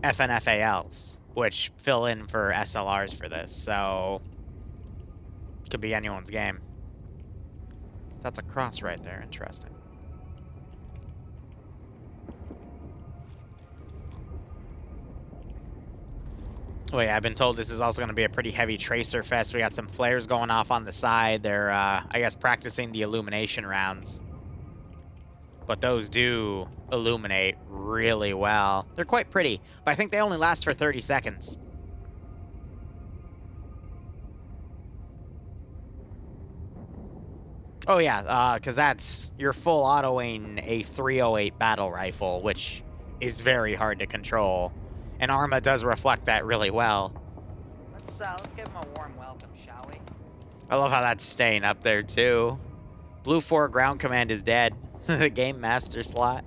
S1: FNFALs, which fill in for SLRs for this, so could be anyone's game. That's a cross right there. Interesting. Oh yeah, I've been told this is also going to be a pretty heavy tracer fest. We got some flares going off on the side. They're, I guess, practicing the illumination rounds. But those do illuminate really well. They're quite pretty, but I think they only last for 30 seconds. Oh yeah, because you're full autoing a 308 battle rifle, which is very hard to control. And Arma does reflect that really well.
S8: Let's give him a warm welcome, shall we?
S1: I love how that's staying up there too. Blue 4 ground command is dead. The game master slot.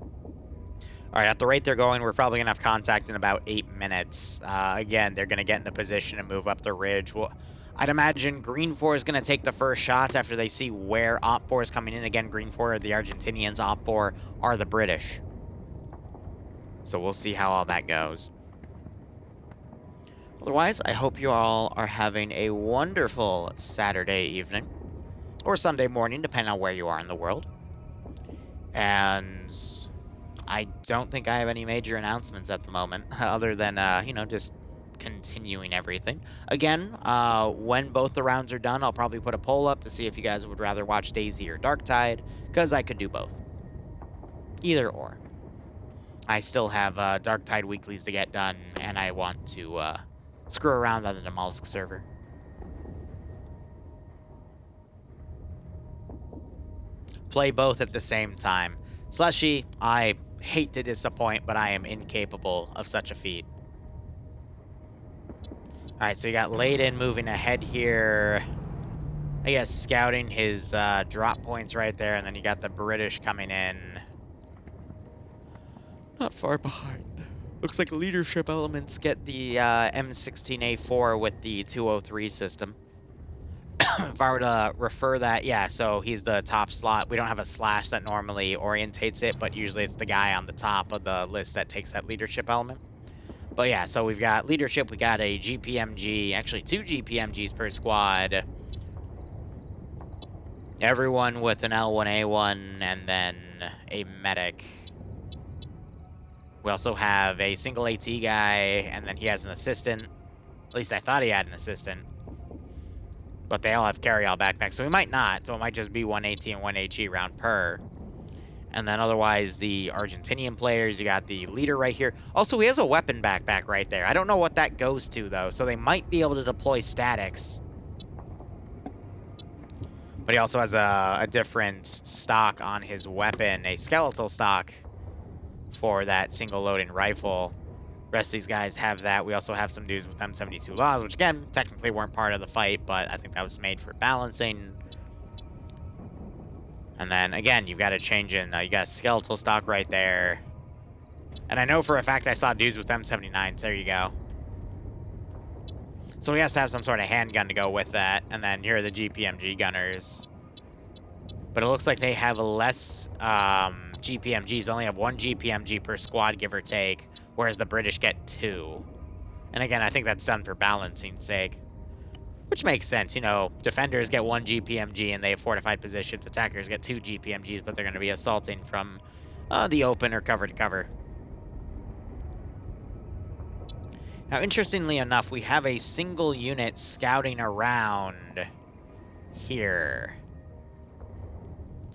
S1: All right, at the rate they're going, we're probably going to have contact in about 8 minutes. Again, they're going to get into position and move up the ridge. Well, I'd imagine Green 4 is going to take the first shots after they see where Op 4 is coming in. Again, Green 4 are the Argentinians, Op 4 are the British. So we'll see how all that goes. Otherwise, I hope you all are having a wonderful Saturday evening. Or Sunday morning, depending on where you are in the world. And I don't think I have any major announcements at the moment, other than, just continuing everything. Again, when both the rounds are done, I'll probably put a poll up to see if you guys would rather watch DayZ or Darktide, because I could do both. Either or. I still have Darktide weeklies to get done, and I want to screw around on the Namalsk server. Play both at the same time. Slushy, I hate to disappoint, but I am incapable of such a feat. Alright, so you got Layden moving ahead here. I guess scouting his drop points right there, and then you got the British coming in. Not far behind. Looks like leadership elements get the M16A4 with the 203 system. If I were to refer that, yeah, so he's the top slot. We don't have a slash that normally orientates it, but usually it's the guy on the top of the list that takes that leadership element. But yeah, so we've got leadership, we got a GPMG, actually 2 GPMGs per squad. Everyone with an L1A1 and then a medic. We also have a single AT guy, and then he has an assistant. At least I thought he had an assistant. But they all have carry-all backpacks, so we might not. So it might just be 1 AT and 1 HE round per. And then otherwise, the Argentinian players, you got the leader right here. Also, he has a weapon backpack right there. I don't know what that goes to, though. So they might be able to deploy statics. But he also has a different stock on his weapon, a skeletal stock for that single loading rifle. Rest of these guys have that. We also have some dudes with M72 laws, which again, technically weren't part of the fight, but I think that was made for balancing. And then again, you've got to change in, you got a skeletal stock right there. And I know for a fact I saw dudes with M79s. There you go. So he has to have some sort of handgun to go with that. And then here are the GPMG gunners. But it looks like they have less GPMGs. They only have 1 GPMG per squad, give or take, whereas the British get 2. And again, I think that's done for balancing's sake. Which makes sense, you know, defenders get 1 GPMG and they have fortified positions. Attackers get 2 GPMGs, but they're going to be assaulting from the open or cover to cover. Now, interestingly enough, we have a single unit scouting around here.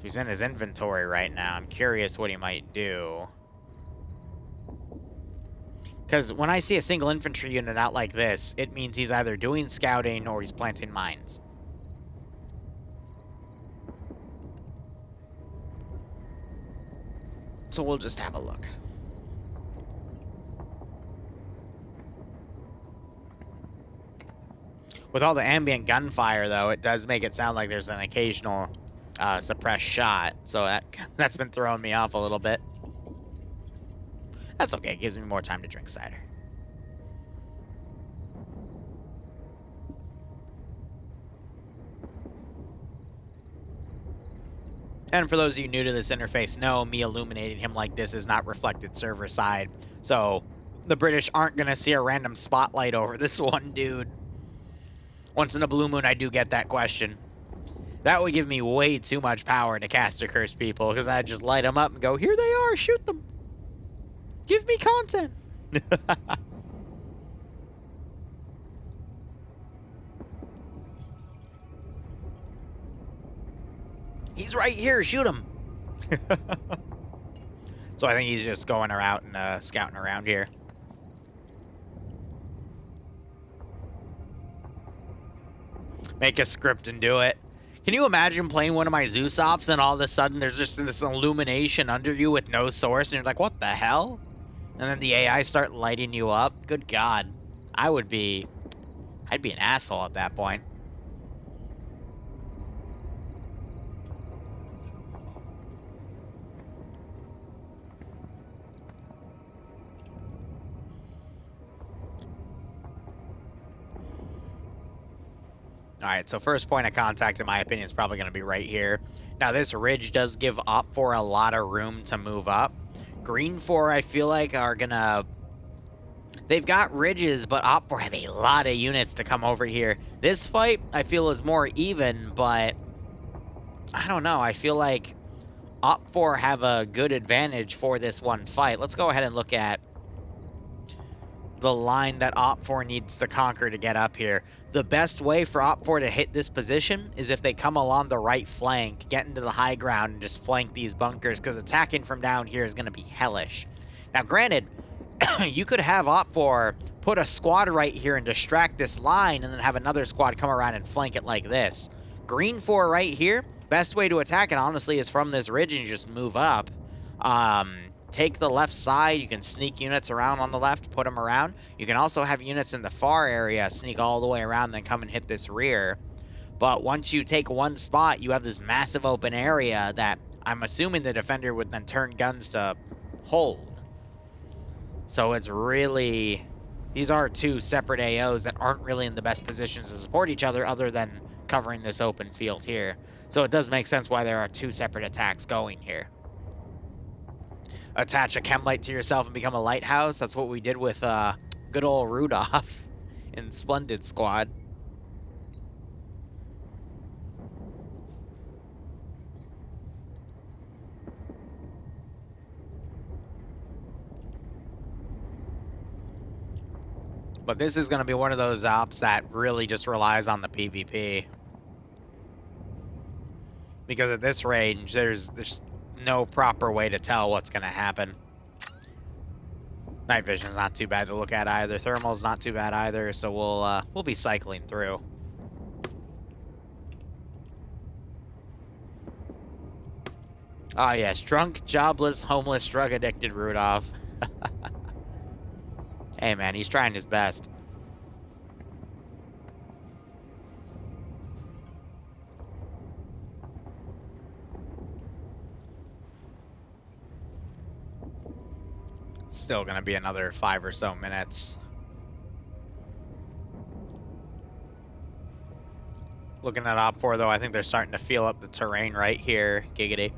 S1: He's in his inventory right now. I'm curious what he might do. Because when I see a single infantry unit out like this, it means he's either doing scouting or he's planting mines. So we'll just have a look. With all the ambient gunfire, though, it does make it sound like there's an occasional suppressed shot. So that's been throwing me off a little bit. That's okay. It gives me more time to drink cider. And for those of you new to this interface, no, me illuminating him like this is not reflected server side. So the British aren't going to see a random spotlight over this one dude. Once in a blue moon, I do get that question. That would give me way too much power to cast a curse people, because I'd just light them up and go, here they are, shoot them. Give me content. He's right here, shoot him. So I think he's just going around and scouting around here. Make a script and do it. Can you imagine playing one of my Zeus ops and all of a sudden there's just this illumination under you with no source and you're like, what the hell? And then the AI start lighting you up? Good God. I'd be an asshole at that point. Alright, so first point of contact, in my opinion, is probably going to be right here. Now, this ridge does give Op 4 a lot of room to move up. Green 4, I feel like, are going to... They've got ridges, but Op 4 have a lot of units to come over here. This fight, I feel, is more even, but... I don't know. I feel like Op 4 have a good advantage for this one fight. Let's go ahead and look at the line that Op 4 needs to conquer to get up here. The best way for Op 4 to hit this position is if they come along the right flank, get into the high ground, and just flank these bunkers, because attacking from down here is going to be hellish. Now, granted, you could have Op 4 put a squad right here and distract this line, and then have another squad come around and flank it like this. Green 4 right here, best way to attack it, honestly, is from this ridge and you just move up. Take the left side. You can sneak units around on the left, put them around. You can also have units in the far area sneak all the way around, then come and hit this rear. But once you take one spot, you have this massive open area that I'm assuming the defender would then turn guns to hold. So it's really... These are two separate AOs that aren't really in the best positions to support each other than covering this open field here. So it does make sense why there are two separate attacks going here. Attach a chem light to yourself and become a lighthouse. That's what we did with good old Rudolph in Splendid Squad. But this is going to be one of those ops that really just relies on the PvP. Because at this range, there's no proper way to tell what's going to happen. Night vision's not too bad to look at either. Thermal's not too bad either, so we'll be cycling through. Ah, yes, drunk, jobless, homeless, drug-addicted Rudolph. Hey, man, he's trying his best. Still gonna be another 5 or so minutes. Looking at Op 4, though, I think they're starting to feel up the terrain right here, giggity.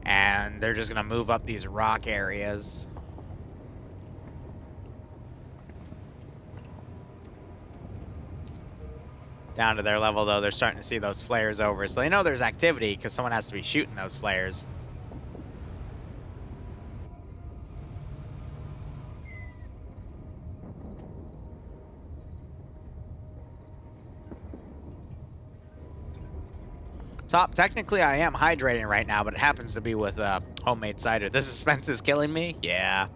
S1: And they're just gonna move up these rock areas. Down to their level, though, they're starting to see those flares over. So they know there's activity, because someone has to be shooting those flares. Top, technically I am hydrating right now, but it happens to be with homemade cider. The suspense is killing me? Yeah.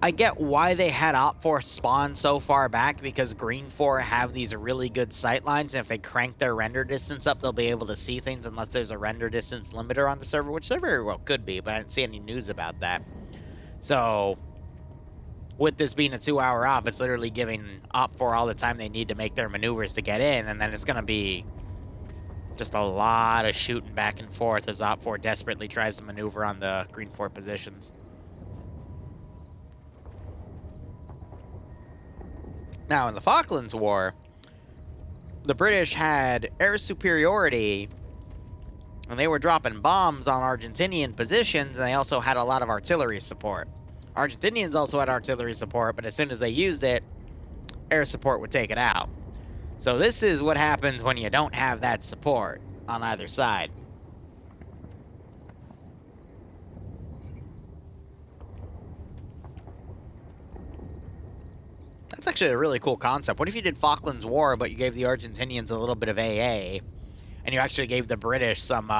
S1: I get why they had Op 4 spawn so far back, because Green 4 have these really good sight lines, and if they crank their render distance up, they'll be able to see things unless there's a render distance limiter on the server, which there very well could be, but I didn't see any news about that. So, with this being a 2-hour op, it's literally giving Op 4 all the time they need to make their maneuvers to get in, and then it's going to be just a lot of shooting back and forth as Op 4 desperately tries to maneuver on the Green 4 positions. Now, in the Falklands War, the British had air superiority, and they were dropping bombs on Argentinian positions, and they also had a lot of artillery support. Argentinians also had artillery support, but as soon as they used it, air support would take it out. So this is what happens when you don't have that support on either side. That's actually a really cool concept. What if you did Falklands War, but you gave the Argentinians a little bit of AA, and you actually gave the British some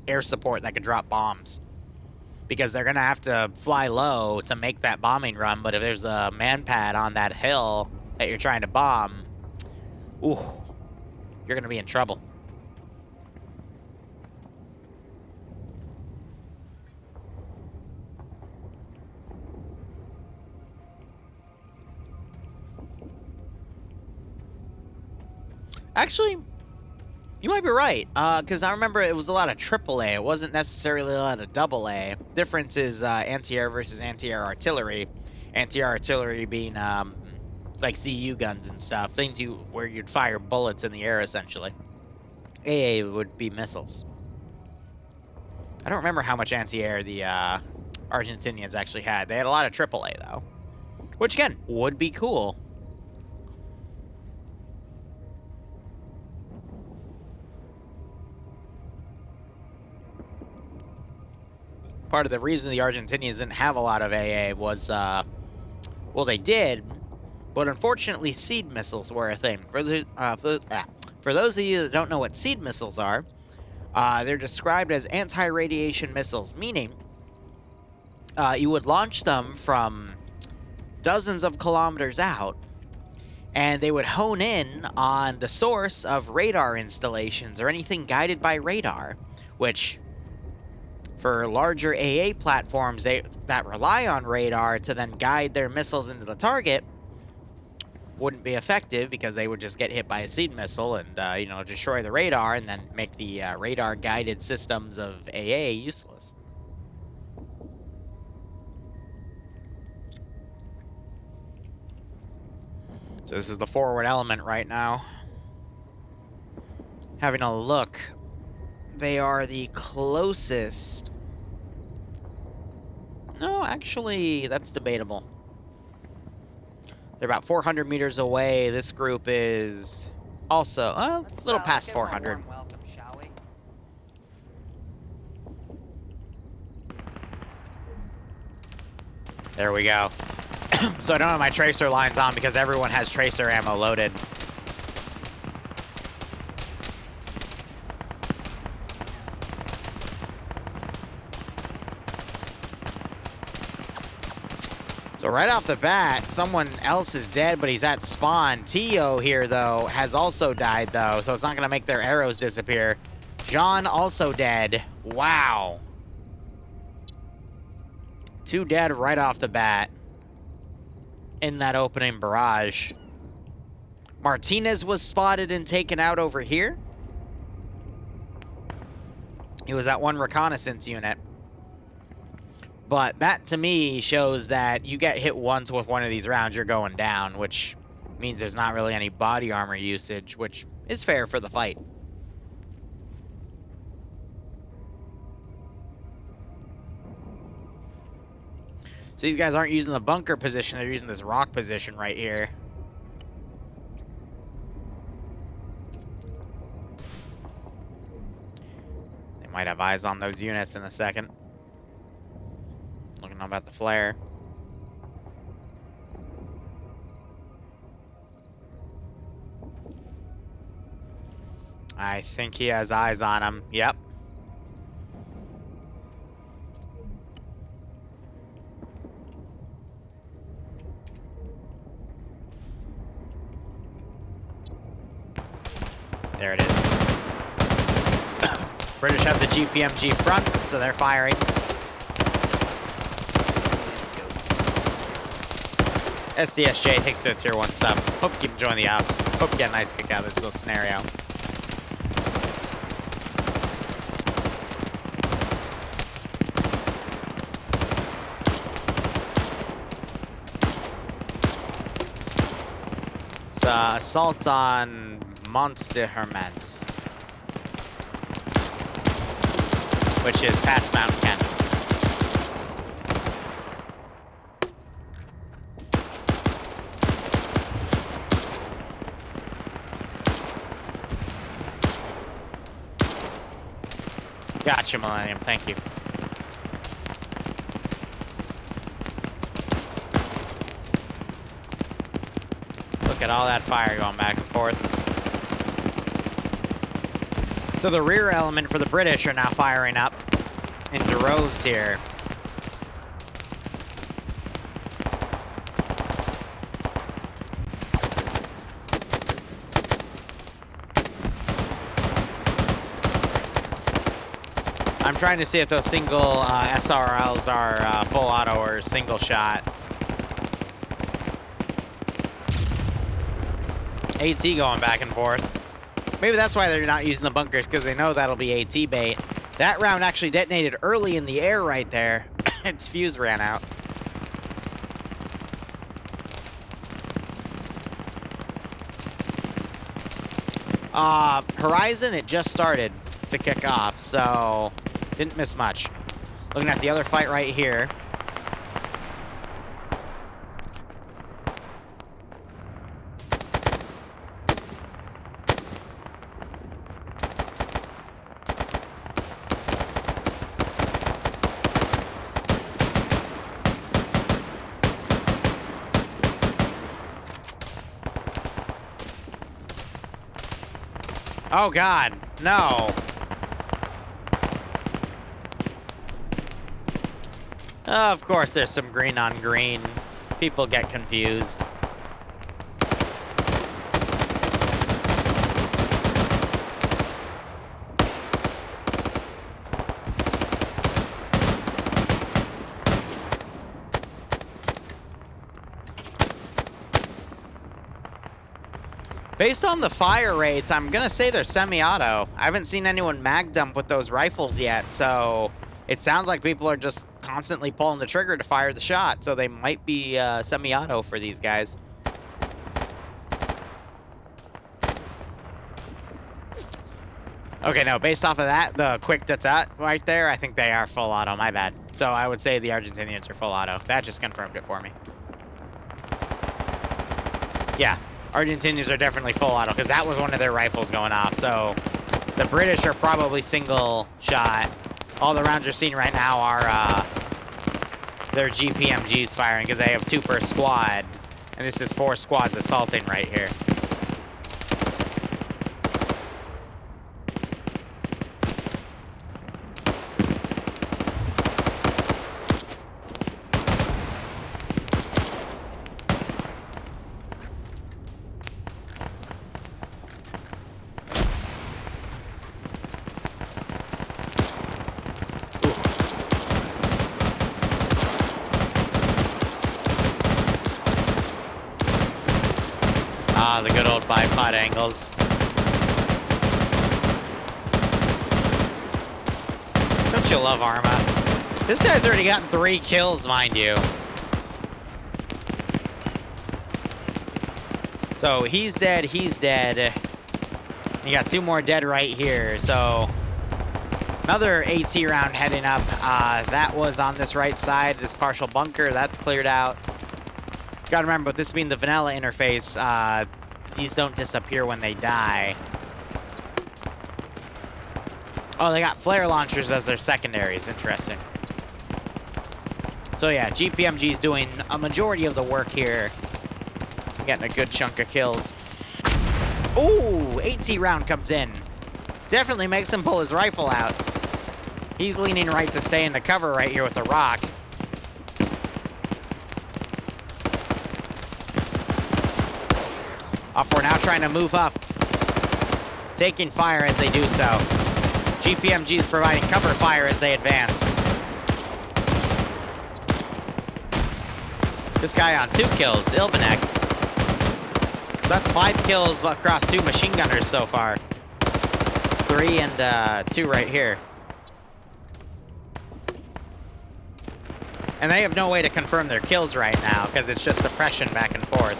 S1: air support that could drop bombs? Because they're going to have to fly low to make that bombing run, but if there's a man pad on that hill that you're trying to bomb, ooh, you're going to be in trouble. Actually, you might be right, because I remember it was a lot of AAA. It wasn't necessarily a lot of AA. Difference is anti-air versus anti-air artillery. Anti-air artillery being like CU guns and stuff, things where you'd fire bullets in the air essentially. AA would be missiles. I don't remember how much anti-air the Argentinians actually had. They had a lot of AAA though, which again would be cool. Part of the reason the Argentinians didn't have a lot of AA was, well, they did, but unfortunately seed missiles were a thing. For those of you that don't know what seed missiles are, they're described as anti-radiation missiles, meaning you would launch them from dozens of kilometers out, and they would hone in on the source of radar installations or anything guided by radar, which for larger AA platforms that rely on radar to then guide their missiles into the target wouldn't be effective, because they would just get hit by a seed missile and, you know, destroy the radar and then make the radar-guided systems of AA useless. So this is the forward element right now. Having a look, they are the closest. No, actually, that's debatable. They're about 400 meters away. This group is also a little past 400.
S8: Welcome, shall we?
S1: There we go. So I don't have my tracer lines on because everyone has tracer ammo loaded. So right off the bat, someone else is dead, but he's at spawn. Tio here, though, has also died, though, so it's not going to make their arrows disappear. John also dead. Wow. 2 dead right off the bat in that opening barrage. Martinez was spotted and taken out over here. He was at 1 reconnaissance unit. But that, to me, shows that you get hit once with one of these rounds, you're going down, which means there's not really any body armor usage, which is fair for the fight. So these guys aren't using the bunker position, they're using this rock position right here. They might have eyes on those units in a second. Looking about the flare. I think he has eyes on him. Yep. There it is. British have the GPMG front, so they're firing. SDSJ takes to a tier 1 sub. Hope you can join the ops. Hope you get a nice kick out of this little scenario. It's assault on Monster Hermans, which is past Mount Kent. Gotcha, Millennium. Thank you. Look at all that fire going back and forth. So the rear element for the British are now firing up in droves here. I'm trying to see if those single SRLs are full auto or single shot. AT going back and forth. Maybe that's why they're not using the bunkers, because they know that'll be AT bait. That round actually detonated early in the air right there. Its fuse ran out. Horizon, it just started to kick off, so didn't miss much. Looking at the other fight right here. Oh God, no. Of course, there's some green on green. People get confused. Based on the fire rates, I'm gonna say they're semi-auto. I haven't seen anyone mag dump with those rifles yet, so it sounds like people are just constantly pulling the trigger to fire the shot, so they might be semi-auto for these guys. Okay, no, based off of that, the quick that's at right there, I think they are full auto, my bad. So I would say the Argentinians are full auto. That just confirmed it for me. Yeah. Argentinians are definitely full auto, because that was one of their rifles going off. So the British are probably single shot. All the rounds you're seeing right now are their GPMGs firing because they have 2 per squad. And this is 4 squads assaulting right here. The good old bipod angles. Don't you love Arma? This guy's already gotten 3 kills, mind you. So he's dead, he's dead. You got 2 more dead right here, so another AT round heading up. That was on this right side, this partial bunker, that's cleared out. Gotta remember, with this being the vanilla interface, these don't disappear when they die. Oh, they got flare launchers as their secondaries. Interesting. So yeah, GPMG's doing a majority of the work here. Getting a good chunk of kills. Ooh, AT round comes in. Definitely makes him pull his rifle out. He's leaning right to stay in the cover right here with the rock. We're now trying to move up. Taking fire as they do so. GPMG's providing cover fire as they advance. This guy on 2 kills, Ilvanek. So that's 5 kills across 2 machine gunners so far. 3 and 2 right here. And they have no way to confirm their kills right now because it's just suppression back and forth.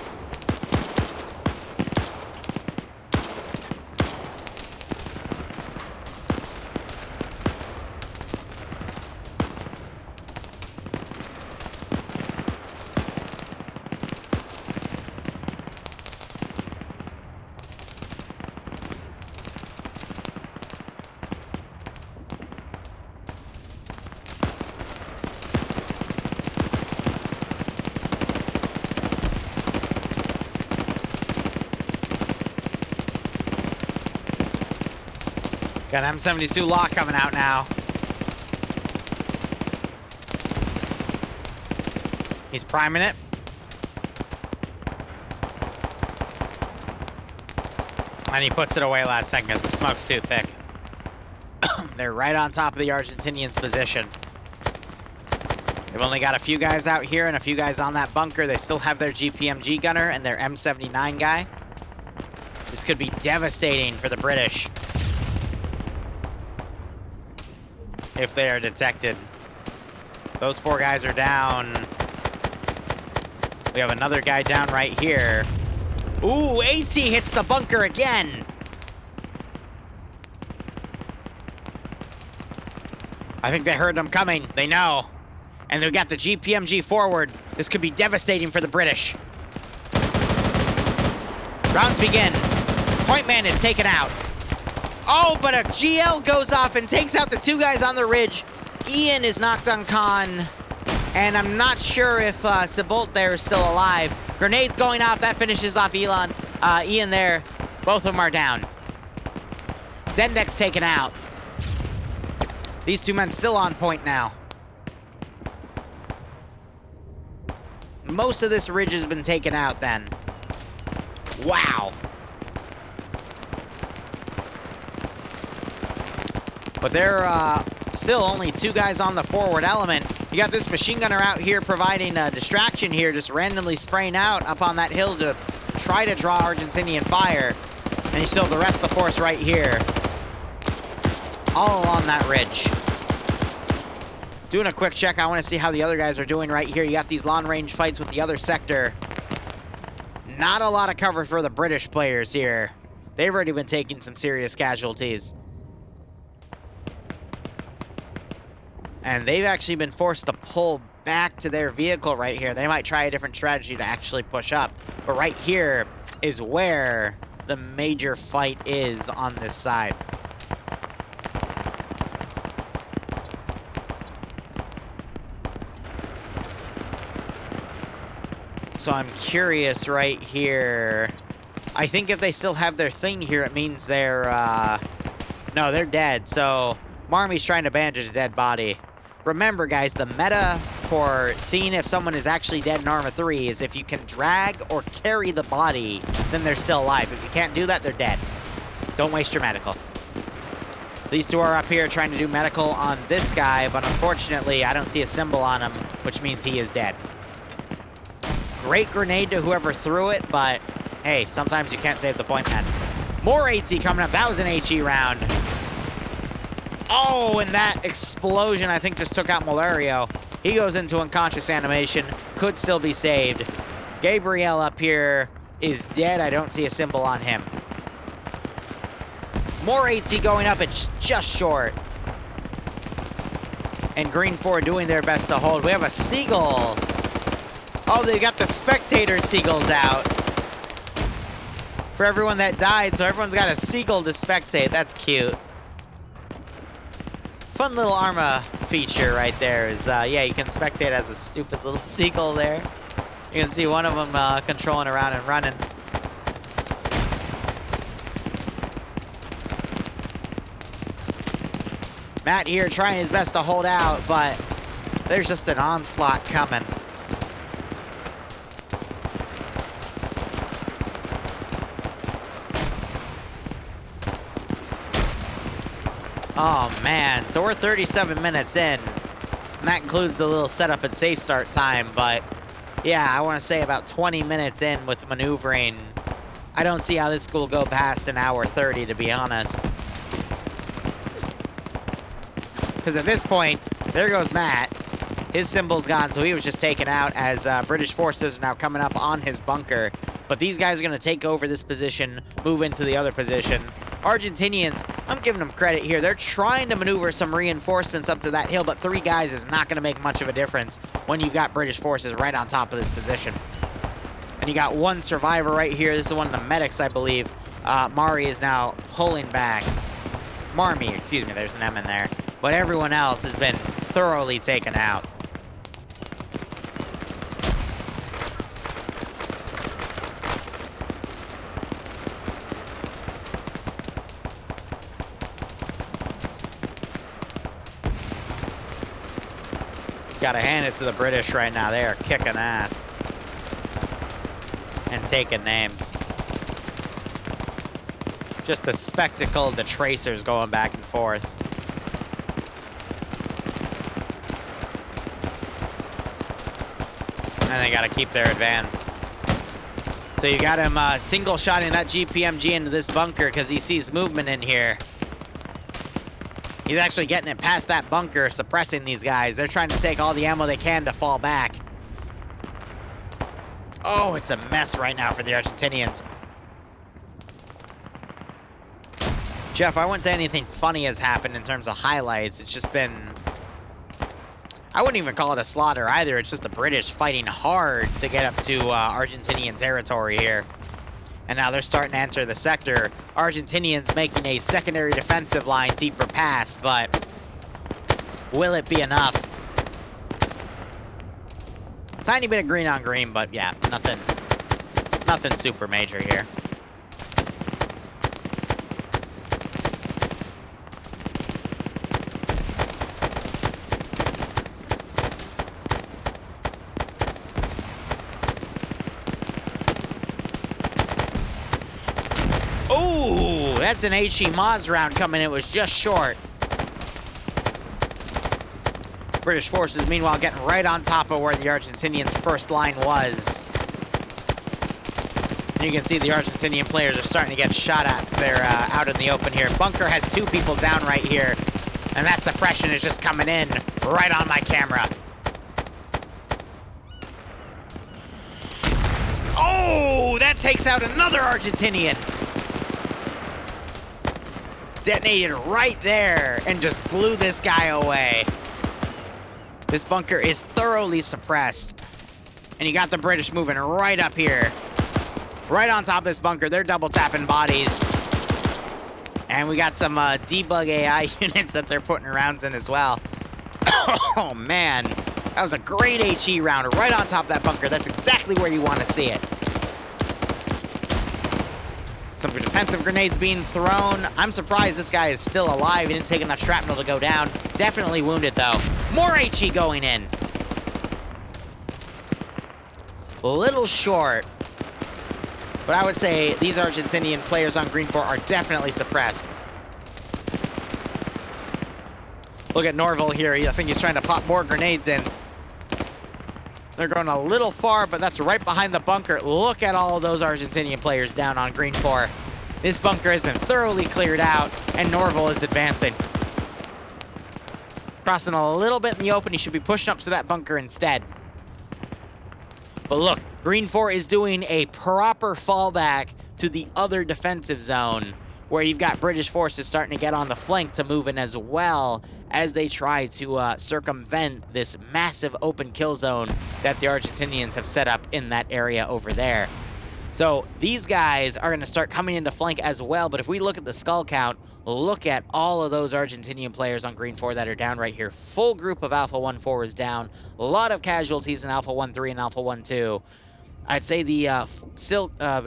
S1: Got M72 lock coming out now. He's priming it. And he puts it away last second because the smoke's too thick. They're right on top of the Argentinians' position. They've only got a few guys out here and a few guys on that bunker. They still have their GPMG gunner and their M79 guy. This could be devastating for the British if they are detected. Those 4 guys are down. We have another guy down right here. Ooh, AT hits the bunker again. I think they heard them coming. They know. And they've got the GPMG forward. This could be devastating for the British. Rounds begin. Point man is taken out. Oh, but a GL goes off and takes out the 2 guys on the ridge. Ian is knocked on con. And I'm not sure if Sabolt there is still alive. Grenades going off. That finishes off Ian there. Both of them are down. Zendex taken out. These 2 men still on point now. Most of this ridge has been taken out then. Wow. But there are still only 2 guys on the forward element. You got this machine gunner out here providing a distraction here, just randomly spraying out up on that hill to try to draw Argentinian fire. And you still have the rest of the force right here. All along that ridge. Doing a quick check, I want to see how the other guys are doing right here. You got these long-range fights with the other sector. Not a lot of cover for the British players here. They've already been taking some serious casualties. And they've actually been forced to pull back to their vehicle right here. They might try a different strategy to actually push up. But right here is where the major fight is on this side. So I'm curious right here. I think if they still have their thing here, it means they're, no, they're dead. So Marmy's trying to bandage a dead body. Remember, guys, the meta for seeing if someone is actually dead in Arma 3 is if you can drag or carry the body, then they're still alive. If you can't do that, they're dead. Don't waste your medical. These two are up here trying to do medical on this guy, but unfortunately, I don't see a symbol on him, which means he is dead. Great grenade to whoever threw it, but hey, sometimes you can't save the point, man. More AT coming up. That was an HE round. Oh, and that explosion, I think, just took out Malario. He goes into unconscious animation. Could still be saved. Gabriel up here is dead. I don't see a symbol on him. More AT going up. It's just short. And Green 4 doing their best to hold. We have a Seagull. Oh, they got the spectator Seagulls out. For everyone that died, so everyone's got a Seagull to spectate. That's cute. Fun little Arma feature right there is, yeah, you can spectate as a stupid little Seagull there. You can see one of them controlling around and running. Matt here trying his best to hold out, but there's just an onslaught coming. Oh, man. So we're 37 minutes in. And that includes a little setup and safe start time. But, yeah, I want to say about 20 minutes in with maneuvering. I don't see how this will go past an hour 30, to be honest. Because at this point, there goes Matt. His symbol's gone, so he was just taken out as British forces are now coming up on his bunker. But these guys are going to take over this position, move into the other position. Argentinians, I'm giving them credit here. They're trying to maneuver some reinforcements up to that hill, but 3 guys is not going to make much of a difference when you've got British forces right on top of this position. And you got 1 survivor right here. This is one of the medics, I believe. Mari is now pulling back. Marmy, excuse me, there's an M in there. But everyone else has been thoroughly taken out. Gotta hand it to the British right now. They are kicking ass. And taking names. Just the spectacle of the tracers going back and forth. And they gotta keep their advance. So you got him single-shotting that GPMG into this bunker because he sees movement in here. He's actually getting it past that bunker, suppressing these guys. They're trying to take all the ammo they can to fall back. Oh, it's a mess right now for the Argentinians. Jeff, I wouldn't say anything funny has happened in terms of highlights. It's just been... I wouldn't even call it a slaughter either. It's just the British fighting hard to get up to Argentinian territory here. And now they're starting to enter the sector. Argentinians making a secondary defensive line deeper past, but will it be enough? Tiny bit of green on green, but yeah, nothing super major here. Ooh, that's an HE Moz round coming. It was just short. British forces, meanwhile, getting right on top of where the Argentinians' first line was. And you can see the Argentinian players are starting to get shot at. They're out in the open here. Bunker has 2 people down right here. And that suppression is just coming in right on my camera. Oh, that takes out another Argentinian. Detonated right there and just blew this guy away. This bunker is thoroughly suppressed. And you got the British moving right up here. Right on top of this bunker. They're double tapping bodies. And we got some debug AI units that they're putting rounds in as well. Oh, man. That was a great HE round right on top of that bunker. That's exactly where you want to see it. Some defensive grenades being thrown. I'm surprised this guy is still alive. He didn't take enough shrapnel to go down. Definitely wounded, though. More HE going in. A little short. But I would say these Argentinian players on Green 4 are definitely suppressed. Look at Norville here. I think he's trying to pop more grenades in. They're going a little far, but that's right behind the bunker. Look at all of those Argentinian players down on Green 4. This bunker has been thoroughly cleared out, and Norville is advancing. Crossing a little bit in the open. He should be pushing up to that bunker instead. But look, Green 4 is doing a proper fallback to the other defensive zone, where you've got British forces starting to get on the flank to move in as well as they try to circumvent this massive open kill zone that the Argentinians have set up in that area over there. So these guys are going to start coming into flank as well, but if we look at the skull count, look at all of those Argentinian players on Green 4 that are down right here. Full group of Alpha 1-4 is down. A lot of casualties in Alpha 1-3 and Alpha 1-2. I'd say the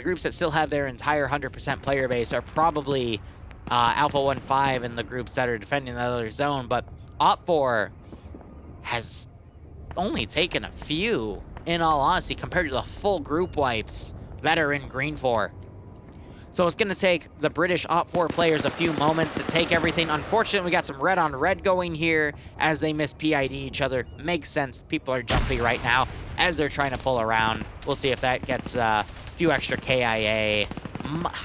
S1: groups that still have their entire 100% player base are probably Alpha 1-5 and the groups that are defending the other zone, but Op4 has only taken a few, in all honesty, compared to the full group wipes that are in Green 4. So it's going to take the British Op4 players a few moments to take everything. Unfortunately, we got some red on red going here as they miss PID each other. Makes sense. People are jumpy right now as they're trying to pull around. We'll see if that gets a few extra KIA.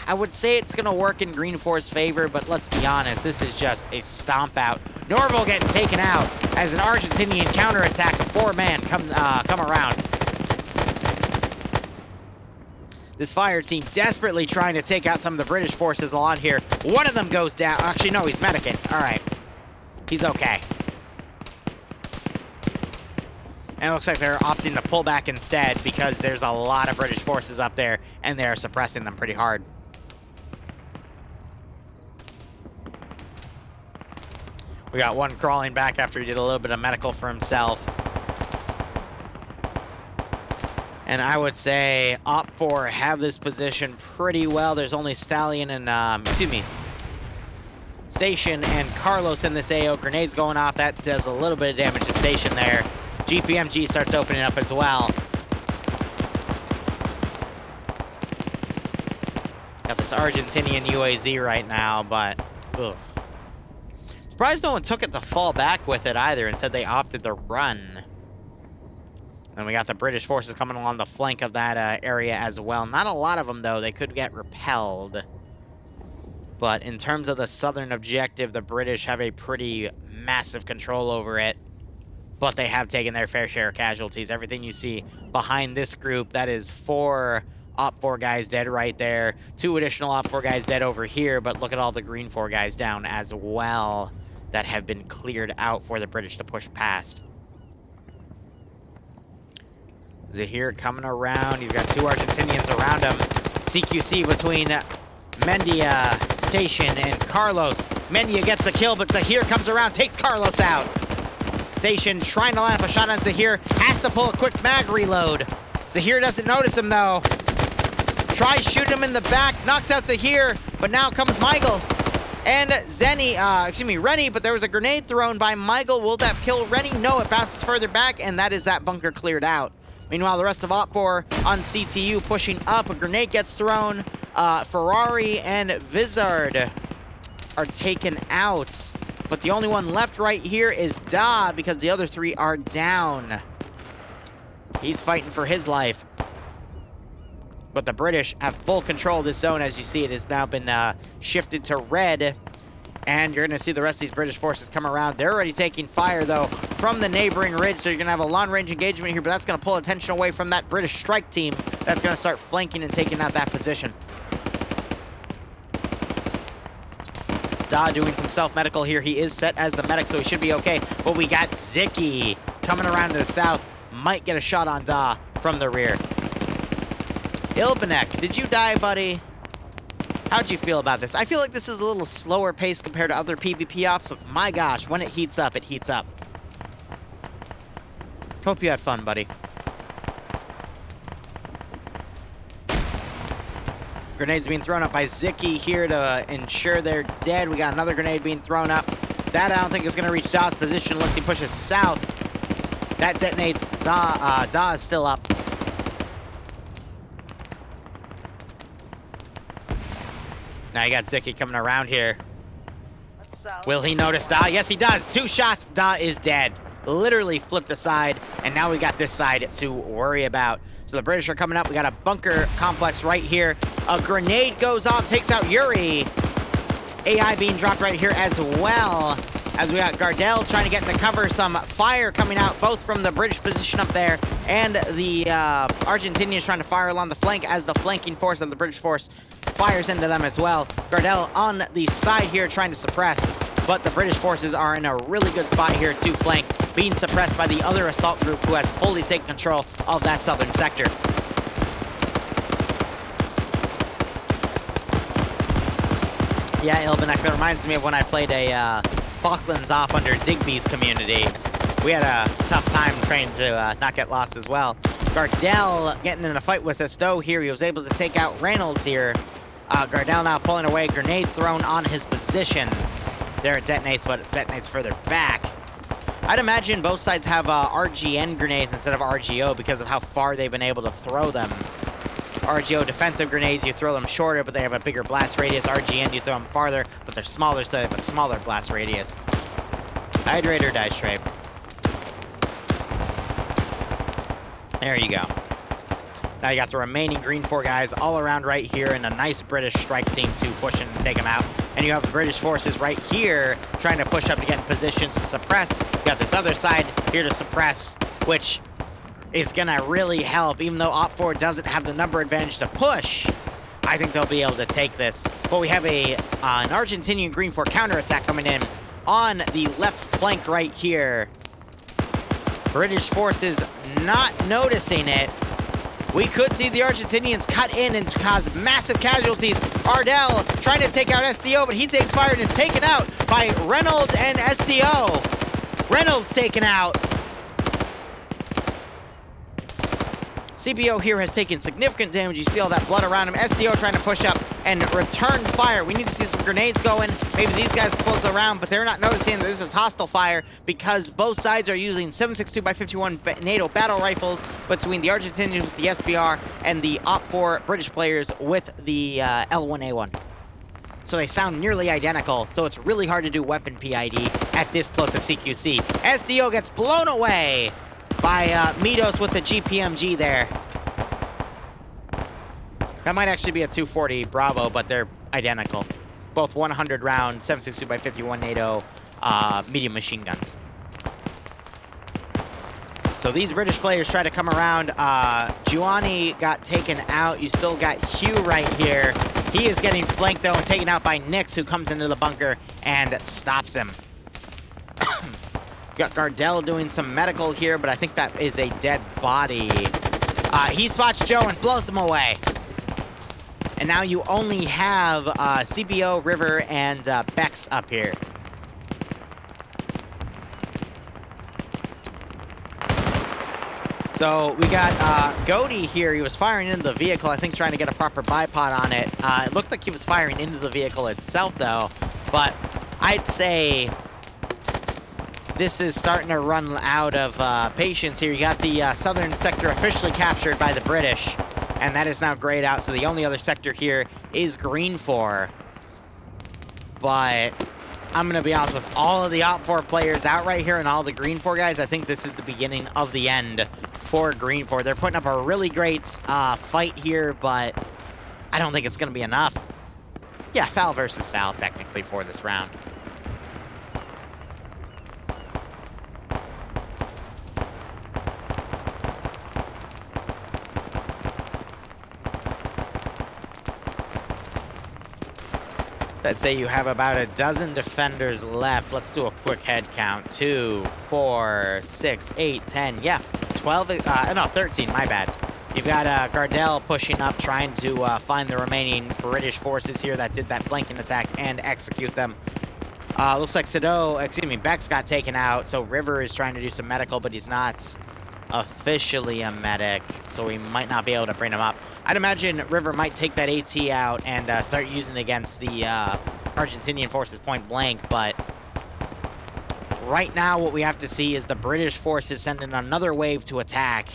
S1: I would say it's going to work in Green 4's favor, but let's be honest, this is just a stomp out. Norville getting taken out as an Argentinian counterattack of 4-man come around. This fire team desperately trying to take out some of the British forces along here. One of them goes down. Actually, no, he's medicing. All right. He's okay. And it looks like they're opting to pull back instead because there's a lot of British forces up there, and they are suppressing them pretty hard. We got one crawling back after he did a little bit of medical for himself. And I would say Op4 have this position pretty well. There's only Stallion and, Station and Carlos in this AO. Grenades going off. That does a little bit of damage to Station there. GPMG starts opening up as well. Got this Argentinian UAZ right now, but ugh. Surprised no one took it to fall back with it either. Instead, they opted to run. And we got the British forces coming along the flank of that area as well. Not a lot of them, though. They could get repelled. But in terms of the southern objective, the British have a pretty massive control over it. But they have taken their fair share of casualties. Everything you see behind this group, that is 4 Op4 guys dead right there. 2 additional Op4 guys dead over here. But look at all the Green 4 guys down as well that have been cleared out for the British to push past. Zahir coming around. He's got 2 Argentinians around him. CQC between Mendia, Station, and Carlos. Mendia gets the kill, but Zahir comes around, takes Carlos out. Station trying to line up a shot on Zahir. Has to pull a quick mag reload. Zahir doesn't notice him, though. Tries shooting him in the back. Knocks out Zahir, but now comes Michael. And Rennie, but there was a grenade thrown by Michael. Will that kill Rennie? No, it bounces further back, and that is that bunker cleared out. Meanwhile, the rest of Op4 on CTU pushing up. A grenade gets thrown. Ferrari and Vizard are taken out. But the only one left right here is Da, because the other 3 are down. He's fighting for his life. But the British have full control of this zone. As you see, it has now been shifted to red. And you're going to see the rest of these British forces come around. They're already taking fire, though, from the neighboring ridge. So you're going to have a long-range engagement here, but that's going to pull attention away from that British strike team that's going to start flanking and taking out that position. Da doing some self-medical here. He is set as the medic, so he should be okay. But we got Ziki coming around to the south. Might get a shot on Da from the rear. Ilbanek, did you die, buddy? How'd you feel about this? I feel like this is a little slower pace compared to other PvP ops, but my gosh, when it heats up, it heats up. Hope you had fun, buddy. Grenades being thrown up by Zicky here to ensure they're dead. We got another grenade being thrown up. That I don't think is going to reach Daw's position unless he pushes south. That detonates. Daw is still up. Now you got Zicky coming around here. Will he notice Daw? Yes, he does. 2 shots. Daw is dead. Literally flipped aside, and now we got this side to worry about. So the British are coming up. We got a bunker complex right here. A grenade goes off, takes out Yuri. AI being dropped right here as well. As we got Gardel trying to get into cover. Some fire coming out both from the British position up there and the Argentinians trying to fire along the flank as the flanking force of the British force fires into them as well. Gardel on the side here trying to suppress, but the British forces are in a really good spot here to flank, being suppressed by the other assault group who has fully taken control of that southern sector. Yeah, Ilvanek, that reminds me of when I played a Falklands op under Digby's community. We had a tough time trying to not get lost as well. Gardel getting in a fight with Esto here. He was able to take out Reynolds here. Gardel now pulling away. Grenade thrown on his position. There it detonates, but it detonates further back. I'd imagine both sides have RGN grenades instead of RGO because of how far they've been able to throw them. RGO defensive grenades, you throw them shorter, but they have a bigger blast radius. RGN, you throw them farther, but they're smaller, so they have a smaller blast radius. Hydrate or die stripe. There you go. Now you got the remaining Green 4 guys all around right here and a nice British strike team to push in and take them out. And you have the British forces right here trying to push up to get in positions to suppress. You got this other side here to suppress, which is going to really help. Even though Op 4 doesn't have the number advantage to push, I think they'll be able to take this. But we have an Argentinian Green 4 counterattack coming in on the left flank right here. British forces not noticing it. We could see the Argentinians cut in and cause massive casualties. Ardell trying to take out SDO, but he takes fire and is taken out by Reynolds and SDO. Reynolds taken out. CBO here has taken significant damage. You see all that blood around him. SDO trying to push up and return fire. We need to see some grenades going. Maybe these guys close around, but they're not noticing that this is hostile fire because both sides are using 7.62x51 NATO battle rifles between the Argentinians with the SBR and the Op 4 British players with the L1A1. So they sound nearly identical, so it's really hard to do weapon PID at this close to CQC. SDO gets blown away by Mitos with the GPMG there. That might actually be a 240 Bravo, but they're identical. Both 100 round 7.62x51 NATO medium machine guns. So these British players try to come around. Giovanni got taken out. You still got Hugh right here. He is getting flanked though and taken out by Nix, who comes into the bunker and stops him. Got Gardel doing some medical here, but I think that is a dead body. He spots Joe and blows him away. And now you only have CBO, River, and Bex up here. So we got Goaty here. He was firing into the vehicle, I think trying to get a proper bipod on it. It looked like he was firing into the vehicle itself, though. But I'd say this is starting to run out of patience here. You got the southern sector officially captured by the British, and that is now grayed out. So the only other sector here is Green 4. But I'm going to be honest, with all of the Op 4 players out right here and all the Green 4 guys, I think this is the beginning of the end for Green 4. They're putting up a really great fight here, but I don't think it's going to be enough. Yeah, foul versus foul, technically, for this round. I'd say you have about a dozen defenders left. Let's do a quick head count. 2, 4, 6, 8, 10. Yeah, 12. No, 13. My bad. You've got Gardel pushing up, trying to find the remaining British forces here that did that flanking attack and execute them. Looks like Bex got taken out, so River is trying to do some medical, but he's not officially a medic, so we might not be able to bring him up. I'd imagine River might take that AT out and start using it against the Argentinian forces point blank, but right now what we have to see is the British forces sending another wave to attack,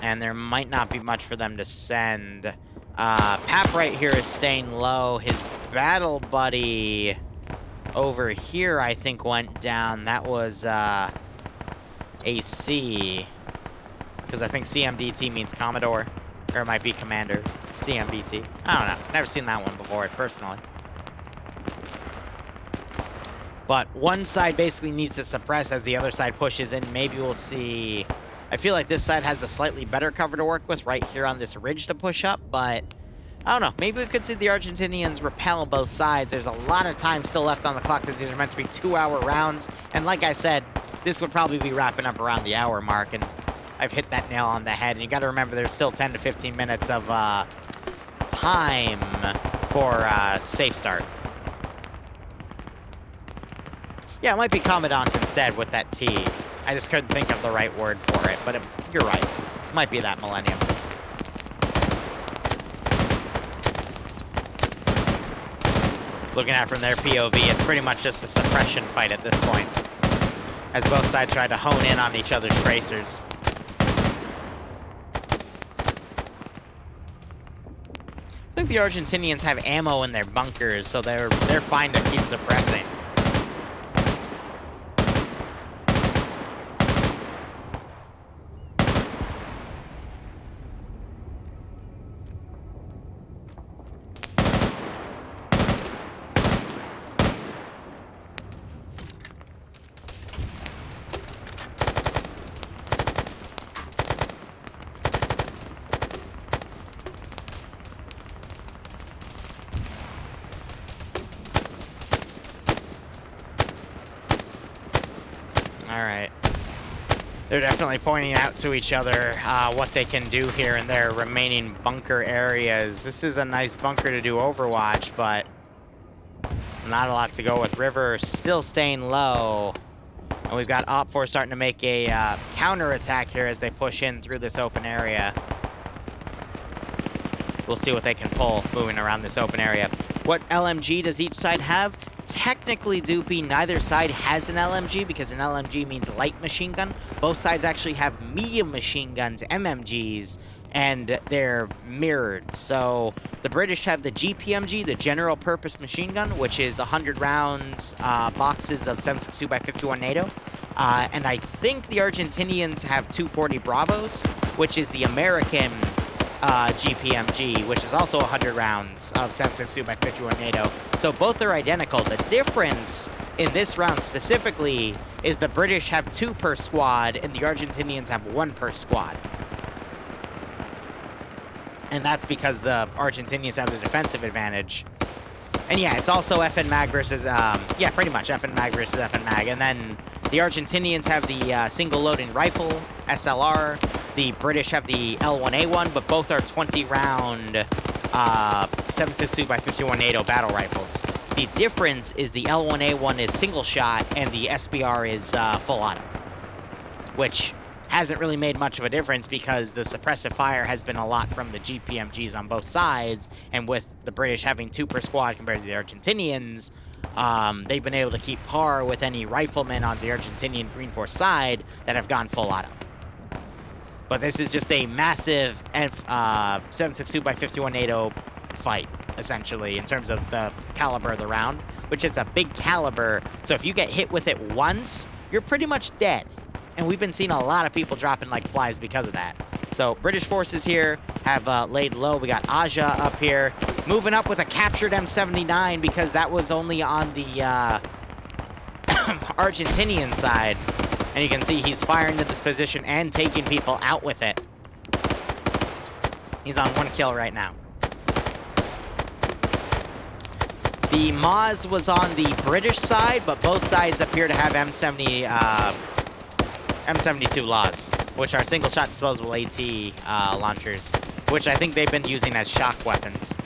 S1: and there might not be much for them to send. Pap right here is staying low. His battle buddy over here, I think, went down. That was AC, because I think CMDT means Commodore, or it might be Commander. CMDT. I don't know. Never seen that one before, personally. But one side basically needs to suppress as the other side pushes in. Maybe we'll see. I feel like this side has a slightly better cover to work with right here on this ridge to push up, but I don't know. Maybe we could see the Argentinians repel both sides. There's a lot of time still left on the clock because these are meant to be 2-hour rounds. And like I said, this would probably be wrapping up around the hour mark, and I've hit that nail on the head. And you got to remember, there's still 10 to 15 minutes of time for safe start. Yeah, it might be Commandant instead with that T. I just couldn't think of the right word for it, but you're right. It might be that Millennium. Looking at it from their POV, it's pretty much just a suppression fight at this point, as both sides try to hone in on each other's tracers. I think the Argentinians have ammo in their bunkers, so they're fine to keep suppressing. Alright. They're definitely pointing out to each other what they can do here in their remaining bunker areas. This is a nice bunker to do Overwatch, but not a lot to go with. River still staying low. And we've got Op4 starting to make a counter-attack here as they push in through this open area. We'll see what they can pull moving around this open area. What LMG does each side have? Technically, Doopy, neither side has an LMG because an LMG means light machine gun. Both sides actually have medium machine guns, MMGs, and they're mirrored. So the British have the GPMG, the General Purpose Machine Gun, which is 100 rounds, boxes of 7.62 by 51 NATO. And I think the Argentinians have 240 Bravos, which is the American GPMG, which is also 100 rounds of 7.62 by 51 NATO. So both are identical. The difference in this round specifically is the British have 2 per squad and the Argentinians have 1 per squad. And that's because the Argentinians have the defensive advantage. And yeah, it's also FN Mag versus, yeah, pretty much FN Mag versus FN Mag. And then the Argentinians have the single loading rifle, SLR. The British have the L1A1, but both are 20-round 7.62 by 51 NATO battle rifles. The difference is the L1A1 is single shot and the SBR is full auto, which hasn't really made much of a difference because the suppressive fire has been a lot from the GPMGs on both sides, and with the British having 2 per squad compared to the Argentinians, they've been able to keep par with any riflemen on the Argentinian Green Force side that have gone full auto. But this is just a massive 7.62 by 51 NATO fight, essentially, in terms of the caliber of the round, which is a big caliber. So if you get hit with it once, you're pretty much dead. And we've been seeing a lot of people dropping like flies because of that. So British forces here have laid low. We got Aja up here, moving up with a captured M79 because that was only on the Argentinian side. And you can see he's firing to this position and taking people out with it. He's on 1 kill right now. The Maz was on the British side, but both sides appear to have M72 Laws, which are single-shot disposable AT launchers, which I think they've been using as shock weapons.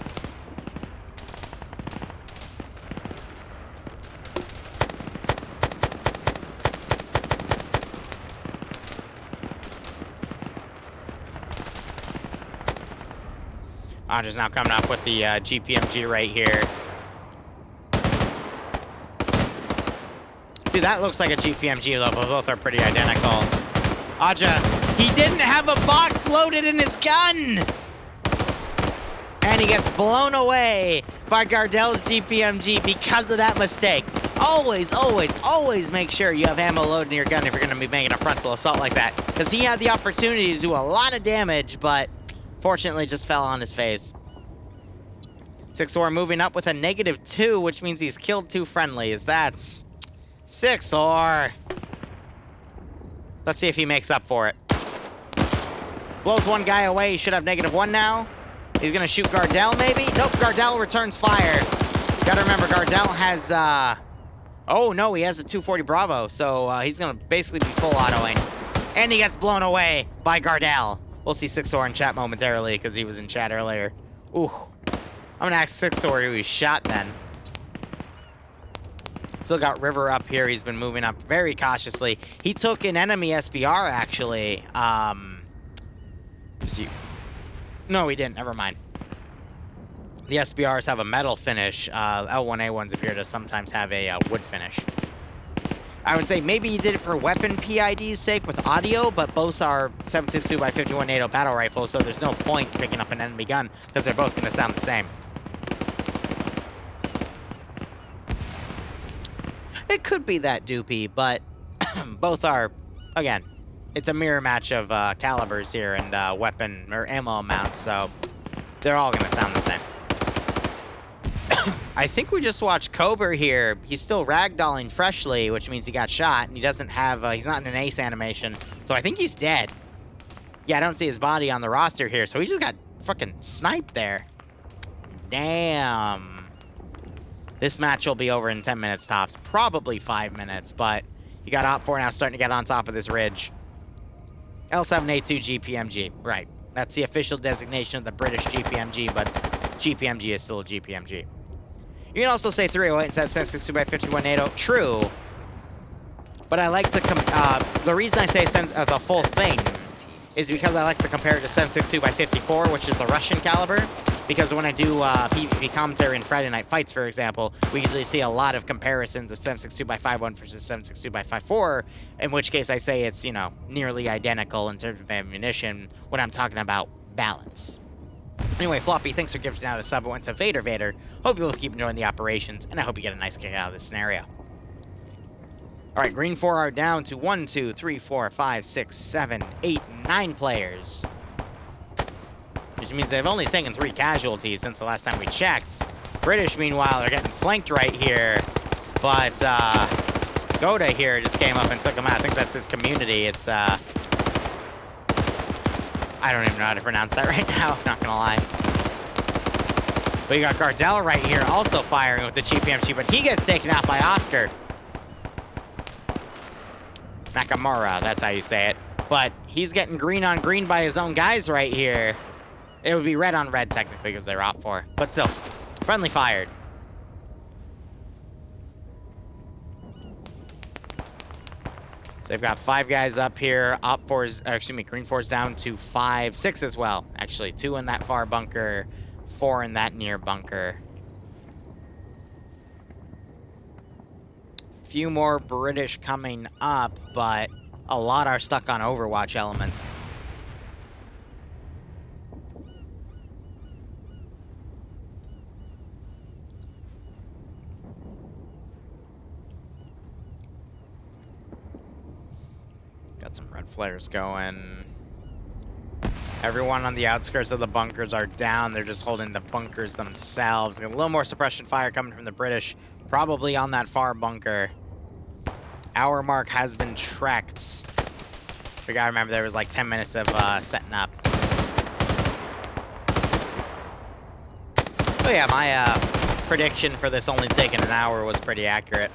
S1: Aja's now coming up with the GPMG right here. See, that looks like a GPMG, though, but both are pretty identical. Aja, he didn't have a box loaded in his gun! And he gets blown away by Gardell's GPMG because of that mistake. Always, always, always make sure you have ammo loaded in your gun if you're going to be making a frontal assault like that. Because he had the opportunity to do a lot of damage, but fortunately just fell on his face. 6-4 moving up with a -2, which means he's killed 2 friendlies. That's 6-4. Let's see if he makes up for it. Blows one guy away. He should have -1 now. He's going to shoot Gardell, maybe? Nope, Gardell returns fire. Gotta remember, Gardell has, oh, no, he has a 240 Bravo, so he's going to basically be full autoing. And he gets blown away by Gardell. We'll see 6-4 in chat momentarily, because he was in chat earlier. Ooh. I'm going to ask 6-4 who he shot then. Still got River up here. He's been moving up very cautiously. He took an enemy SBR, actually. No, he didn't. Never mind. The SBRs have a metal finish. L1A1s appear to sometimes have a wood finish. I would say maybe he did it for weapon PID's sake with audio, but both are 7.62 by 51 NATO battle rifles, so there's no point picking up an enemy gun because they're both going to sound the same. It could be that doopy, but both are, again, it's a mirror match of calibers here and weapon or ammo amounts, so they're all going to sound the same. I think we just watched Cobra here. He's still ragdolling freshly, which means he got shot, and he doesn't have, he's not in an ace animation, so I think he's dead. Yeah, I don't see his body on the roster here, so he just got fucking sniped there. Damn. This match will be over in 10 minutes tops, probably 5 minutes, but you got Op 4 now starting to get on top of this ridge. L7A2 GPMG, right. That's the official designation of the British GPMG, but GPMG is still a GPMG. You can also say 308 instead of 7.62 by 51 NATO. True. But I like to, the reason I say the full thing is because I like to compare it to 7.62 by 54, which is the Russian caliber. Because when I do PvP commentary in Friday Night Fights, for example, we usually see a lot of comparisons of 7.62 by 5.1 versus 7.62 by 5.4, in which case I say it's, you know, nearly identical in terms of ammunition when I'm talking about balance. Anyway, Floppy, thanks for gifting out a sub. It went to Vader. Hope you will keep enjoying the operations, and I hope you get a nice kick out of this scenario. All right, Green 4 are down to 1, 2, 3, 4, 5, 6, 7, 8, 9 players. Which means they've only taken 3 casualties since the last time we checked. British, meanwhile, are getting flanked right here. But Goda here just came up and took him out. I think that's his community. It's, I don't even know how to pronounce that right now, not gonna lie. But you got Gardell right here also firing with the GPMG, but he gets taken out by Oscar. Nakamura, that's how you say it. But he's getting green on green by his own guys right here. It would be red on red, technically, because they're Op 4. But still, friendly fired. So they've got 5 guys up here. Op 4's, Green 4's down to 5, 6 as well. Actually, 2 in that far bunker, 4 in that near bunker. Few more British coming up, but a lot are stuck on Overwatch elements. Got some red flares going. Everyone on the outskirts of the bunkers are down. They're just holding the bunkers themselves. Got a little more suppression fire coming from the British, probably on that far bunker. Hour mark has been trekked. We gotta remember there was like 10 minutes of setting up. Oh yeah, my prediction for this only taking an hour was pretty accurate.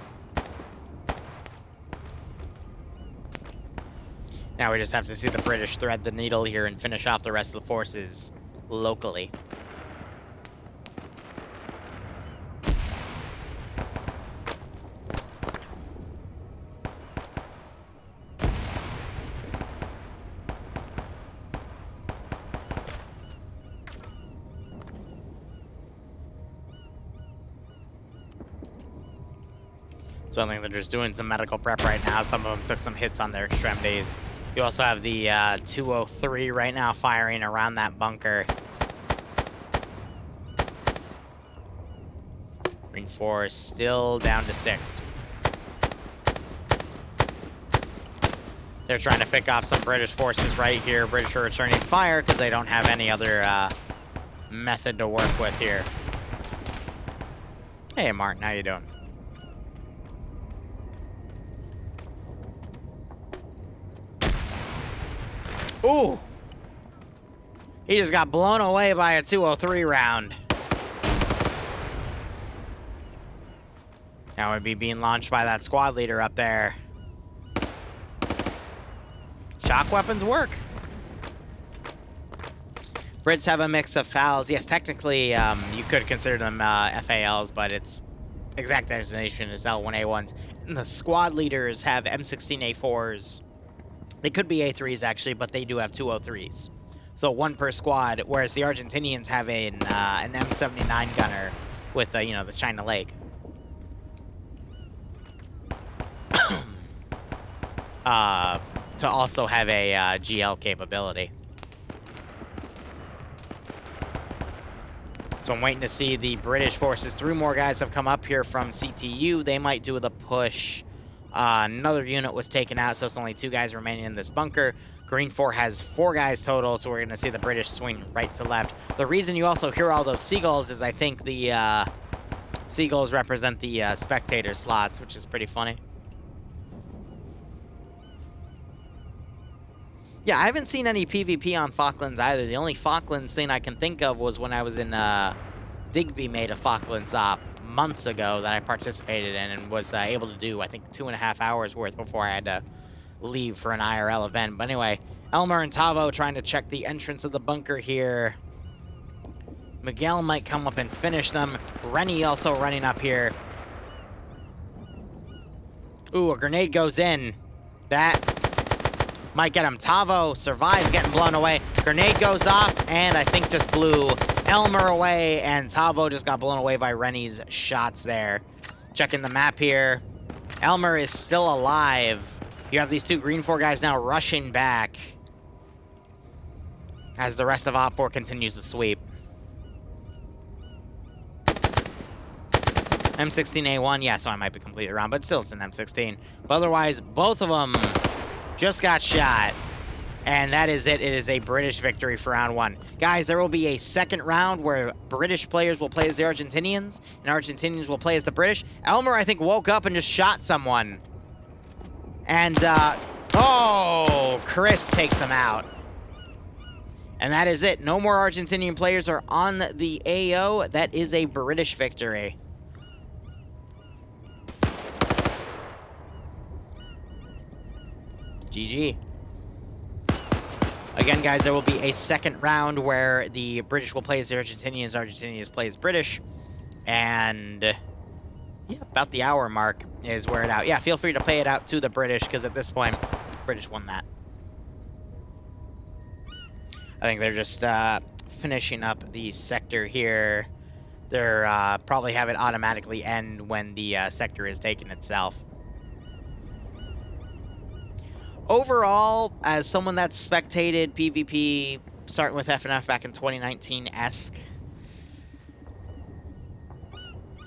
S1: Now we just have to see the British thread the needle here and finish off the rest of the forces locally. So I think they're just doing some medical prep right now. Some of them took some hits on their extremities. You also have the 203 right now firing around that bunker. Green 4 still down to 6. They're trying to pick off some British forces right here. British are returning fire because they don't have any other method to work with here. Hey, Martin, how you doing? Ooh! He just got blown away by a 203 round. That would be being launched by that squad leader up there. Shock weapons work. Brits have a mix of FALs. Yes, technically, you could consider them FALs, but its exact designation is L1A1s. And the squad leaders have M16A4s. They could be A3s, actually, but they do have 203s. So 1 per squad, whereas the Argentinians have an M79 gunner with, you know, the China Lake. To also have a GL capability. So I'm waiting to see the British forces. 3 more guys have come up here from CTU. They might do the push. Another unit was taken out, so it's only 2 guys remaining in this bunker. Green 4 has 4 guys total, so we're going to see the British swing right to left. The reason you also hear all those seagulls is I think the seagulls represent the spectator slots, which is pretty funny. Yeah, I haven't seen any PvP on Falklands either. The only Falklands thing I can think of was when I was in Digby made a Falklands op months ago that I participated in and was able to do, I think, 2.5 hours worth before I had to leave for an IRL event. But anyway, Elmer and Tavo trying to check the entrance of the bunker here. Miguel might come up and finish them. Rennie also running up here. Ooh, a grenade goes in. That might get him. Tavo survives getting blown away. Grenade goes off, and I think just blew Elmer away, and Tavo just got blown away by Rennie's shots there. Checking the map here. Elmer is still alive. You have these 2 Green 4 guys now rushing back as the rest of Op 4 continues to sweep. M16A1, yeah, so I might be completely wrong, but still it's an M16. But otherwise, both of them just got shot. And that is it. It is a British victory for round 1. Guys, there will be a second round where British players will play as the Argentinians, and Argentinians will play as the British. Elmer, I think, woke up and just shot someone. And, oh, Chris takes him out. And that is it. No more Argentinian players are on the AO. That is a British victory. GG. Again, guys, there will be a second round where the British will play as the Argentinians, Argentinians play as British. And yeah, about the hour mark is where it out. Yeah, feel free to pay it out to the British, because at this point, British won that. I think they're just finishing up the sector here. They're probably have it automatically end when the sector is taken itself. Overall, as someone that's spectated PvP, starting with FNF back in 2019-esque,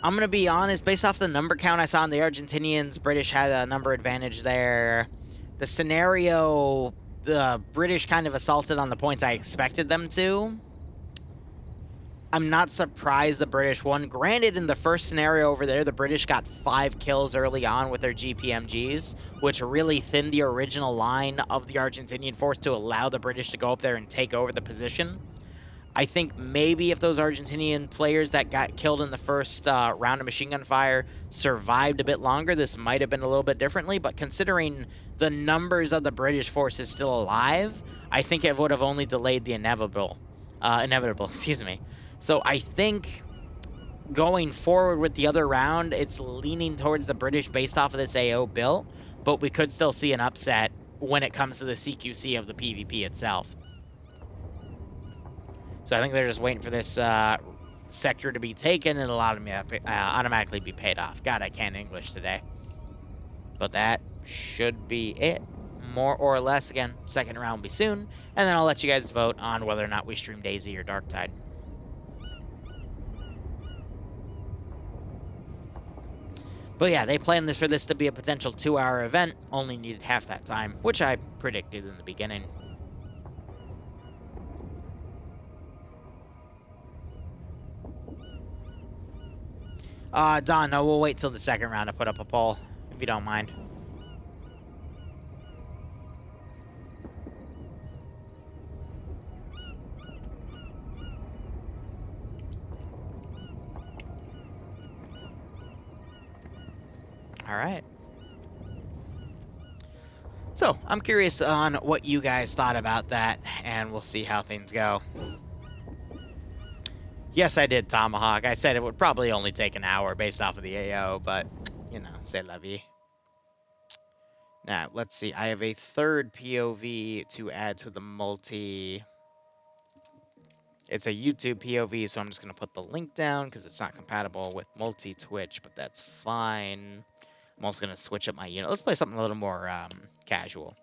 S1: I'm going to be honest, based off the number count I saw on the Argentinians, British had a number advantage there. The scenario, the British kind of assaulted on the points I expected them to. I'm not surprised the British won. Granted, in the first scenario over there, the British got 5 kills early on with their GPMGs, which really thinned the original line of the Argentinian force to allow the British to go up there and take over the position. I think maybe if those Argentinian players that got killed in the first round of machine gun fire survived a bit longer, this might have been a little bit differently, but considering the numbers of the British forces still alive, I think it would have only delayed the inevitable, excuse me. So I think going forward with the other round, it's leaning towards the British based off of this AO build, but we could still see an upset when it comes to the CQC of the PvP itself. So I think they're just waiting for this sector to be taken and it'll automatically be paid off. God, I can't English today. But that should be it. More or less. Again, second round will be soon. And then I'll let you guys vote on whether or not we stream Daisy or Darktide. But yeah, they planned for this to be a potential 2-hour event. Only needed half that time, which I predicted in the beginning. Don, no, we'll wait till the second round to put up a poll, if you don't mind. All right. So, I'm curious on what you guys thought about that, and we'll see how things go. Yes, I did Tomahawk. I said it would probably only take an hour based off of the AO, but, you know, c'est la vie. Now, let's see. I have a third POV to add to the multi. It's a YouTube POV, so I'm just going to put the link down because it's not compatible with multi-Twitch, but that's fine. I'm also going to switch up my unit. Let's play something a little more casual.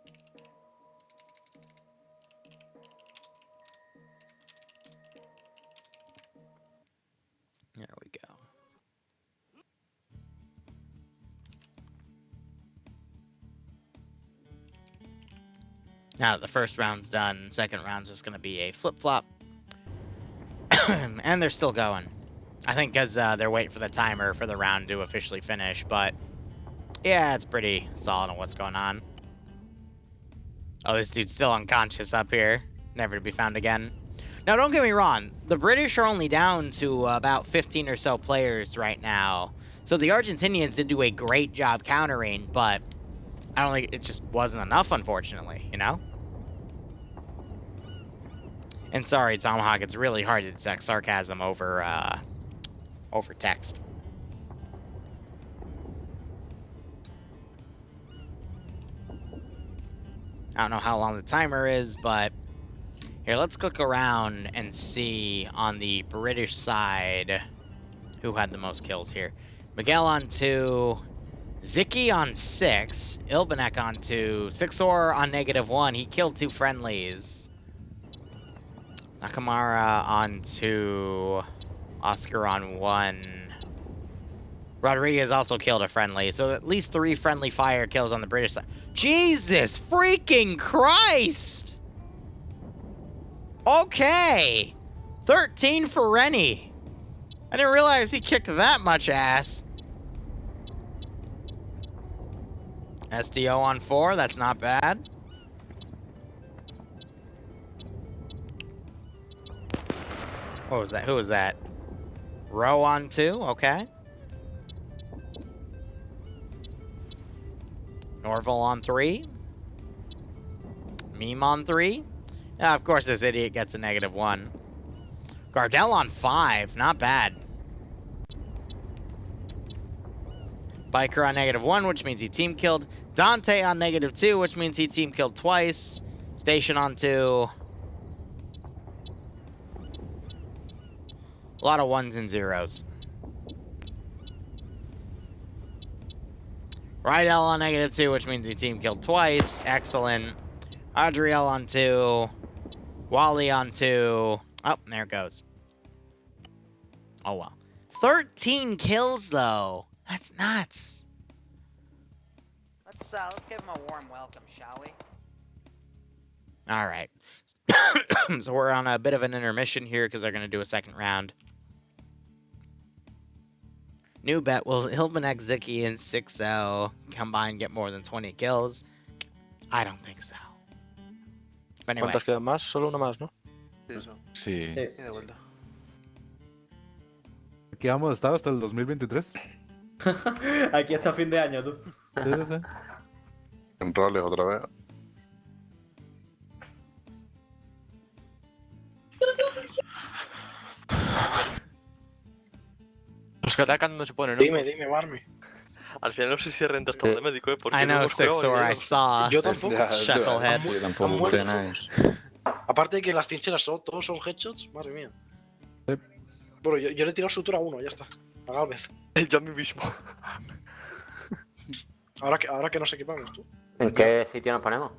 S1: There we go. Now that the first round's done, second round's just going to be a flip-flop. And they're still going. I think because they're waiting for the timer for the round to officially finish, but yeah, it's pretty solid on what's going on. Oh, this dude's still unconscious up here. Never to be found again. Now, don't get me wrong. The British are only down to about 15 or so players right now. So the Argentinians did do a great job countering, but I don't think it just wasn't enough, unfortunately, you know? And sorry, Tomahawk, it's really hard to detect sarcasm over text. I don't know how long the timer is, but here, let's click around and see on the British side who had the most kills here. Miguel on 2, Ziki on 6, Ilbanek on 2, Sixor on -1. He killed 2 friendlies. Nakamura on 2, Oscar on 1. Rodriguez also killed a friendly, so at least 3 friendly fire kills on the British side. Jesus freaking Christ! Okay! 13 for Rennie. I didn't realize he kicked that much ass. SDO on 4, that's not bad. What was that? Who was that? Row on 2, okay. Norval on 3. Meme on 3. Yeah, of course this idiot gets a -1. Gardell on 5, not bad. Biker on -1, which means he team killed. Dante on -2, which means he team killed twice. Station on 2. A lot of 1s and 0s. Rydell on -2, which means he team killed twice. Excellent. Adriel on 2. Wally on 2. Oh, there it goes. Oh, well. 13 kills, though. That's nuts.
S8: Let's give him a warm welcome, shall we?
S1: All right. So we're on a bit of an intermission here because they're going to do a second round. New bet, will Hilbanek, Ziki, and 6-0 combined get more than 20 kills? I don't think so. But anyway.
S5: ¿Cuántas quedan más? Solo una más, ¿no?
S6: Sí.
S5: De vuelta.
S6: Aquí vamos a estar hasta el 2023.
S9: Aquí hasta fin de año, tú.
S6: Sí.
S10: En roles otra vez.
S5: Los que atacan no se ponen, ¿no?
S9: Dime, Barney.
S5: Al final no sé si renta hasta de médico, ¿eh? Porque
S1: I know, Sixor, I saw.
S9: Yo tampoco.
S1: Chucklehead.
S4: Yo tampoco tengo nada.
S9: Aparte de que las trincheras todos son headshots, madre mía.
S6: Sí.
S9: Bueno, yo le he tirado sutura a uno, ya está. A Galvez.
S5: Yo a mí mismo.
S9: Ahora que nos equipamos, tú.
S11: ¿En qué sitio nos ponemos?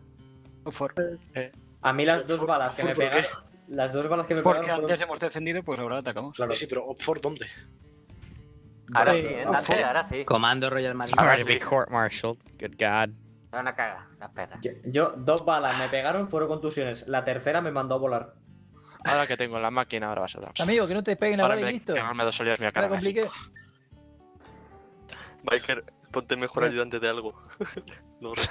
S12: A mí las dos balas que me pegaron. Las dos balas que me pegaron.
S13: Porque antes hemos defendido, pues ahora atacamos.
S9: Claro. Sí, pero ¿Op-for dónde?
S11: Ahora sí, Dante, ahora sí.
S7: Comando Royal Marine.
S1: Already be court-martialed. Good God.
S11: Da una caga, las perras.
S12: Yo, dos balas me pegaron, fueron contusiones. La tercera me mandó a volar.
S5: Ahora que tengo la máquina, ahora vas a dar.
S13: Amigo, que no te peguen la bala y listo.
S5: Pegarme 2 sólidas, mira,
S13: No la complique.
S5: Biker, ponte mejor ayudante de algo. No, que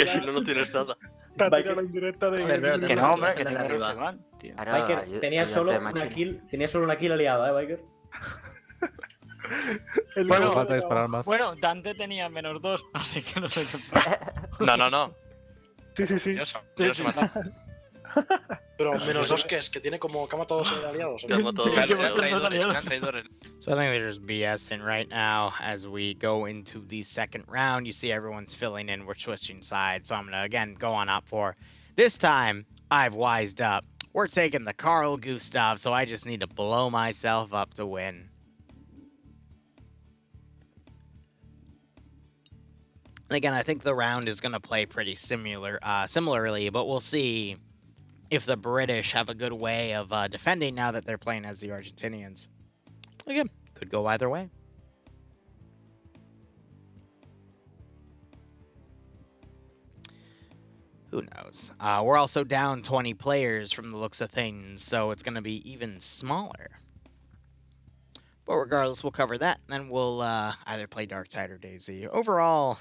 S5: si no, no tienes nada.
S9: Te ha tirado la indirecta de...
S13: Que no, hombre, que te arriba.
S12: Biker, tenía solo una kill aliada, Biker.
S6: Bueno, falta disparar más.
S13: Bueno, Dante tenía -2, así que no sé qué.
S5: No.
S9: Sí.
S5: Yo se mata.
S9: Pero -2 ¿qué es? Que tiene como que ha matado a 2 aliados.
S5: Que ha matado a 2 aliados.
S1: So I think they're just BSing right now as we go into the second round. You see everyone's filling in. We're switching sides. So I'm going to, again, go on up for. This time, I've wised up. We're taking the Carl Gustav, so I just need to blow myself up to win. And again, I think the round is going to play pretty similarly, but we'll see if the British have a good way of defending now that they're playing as the Argentinians. Again, could go either way. Who knows? We're also down 20 players from the looks of things, so it's going to be even smaller. But regardless, we'll cover that, and then we'll either play Darktide or DayZ. Overall,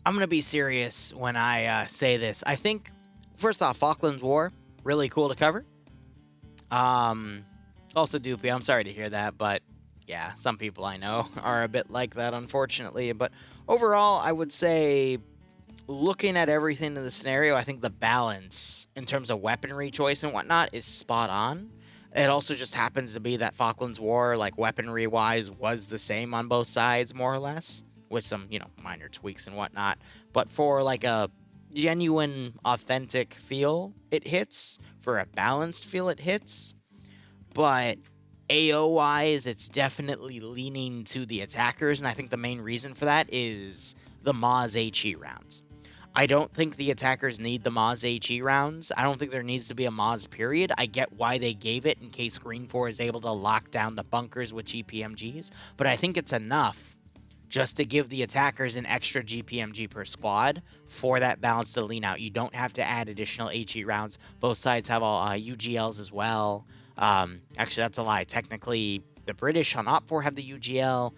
S1: I'm going to be serious when I say this. I think, first off, Falklands War, really cool to cover. Also, Doopy, I'm sorry to hear that, but yeah, some people I know are a bit like that, unfortunately. But overall, I would say, looking at everything in the scenario, I think the balance in terms of weaponry choice and whatnot is spot on. It also just happens to be that Falklands War, like weaponry-wise, was the same on both sides, more or less, with some, minor tweaks and whatnot. But for like a genuine, authentic feel, it hits. For a balanced feel, it hits. But AO-wise, it's definitely leaning to the attackers, and I think the main reason for that is the Maz HE rounds. I don't think the attackers need the Maz HE rounds. I don't think there needs to be a Maz period. I get why they gave it in case Green 4 is able to lock down the bunkers with GPMGs, but I think it's enough just to give the attackers an extra GPMG per squad for that balance to lean out. You don't have to add additional HE rounds. Both sides have all UGLs as well. Actually, that's a lie. Technically, the British on Op4 have the UGL,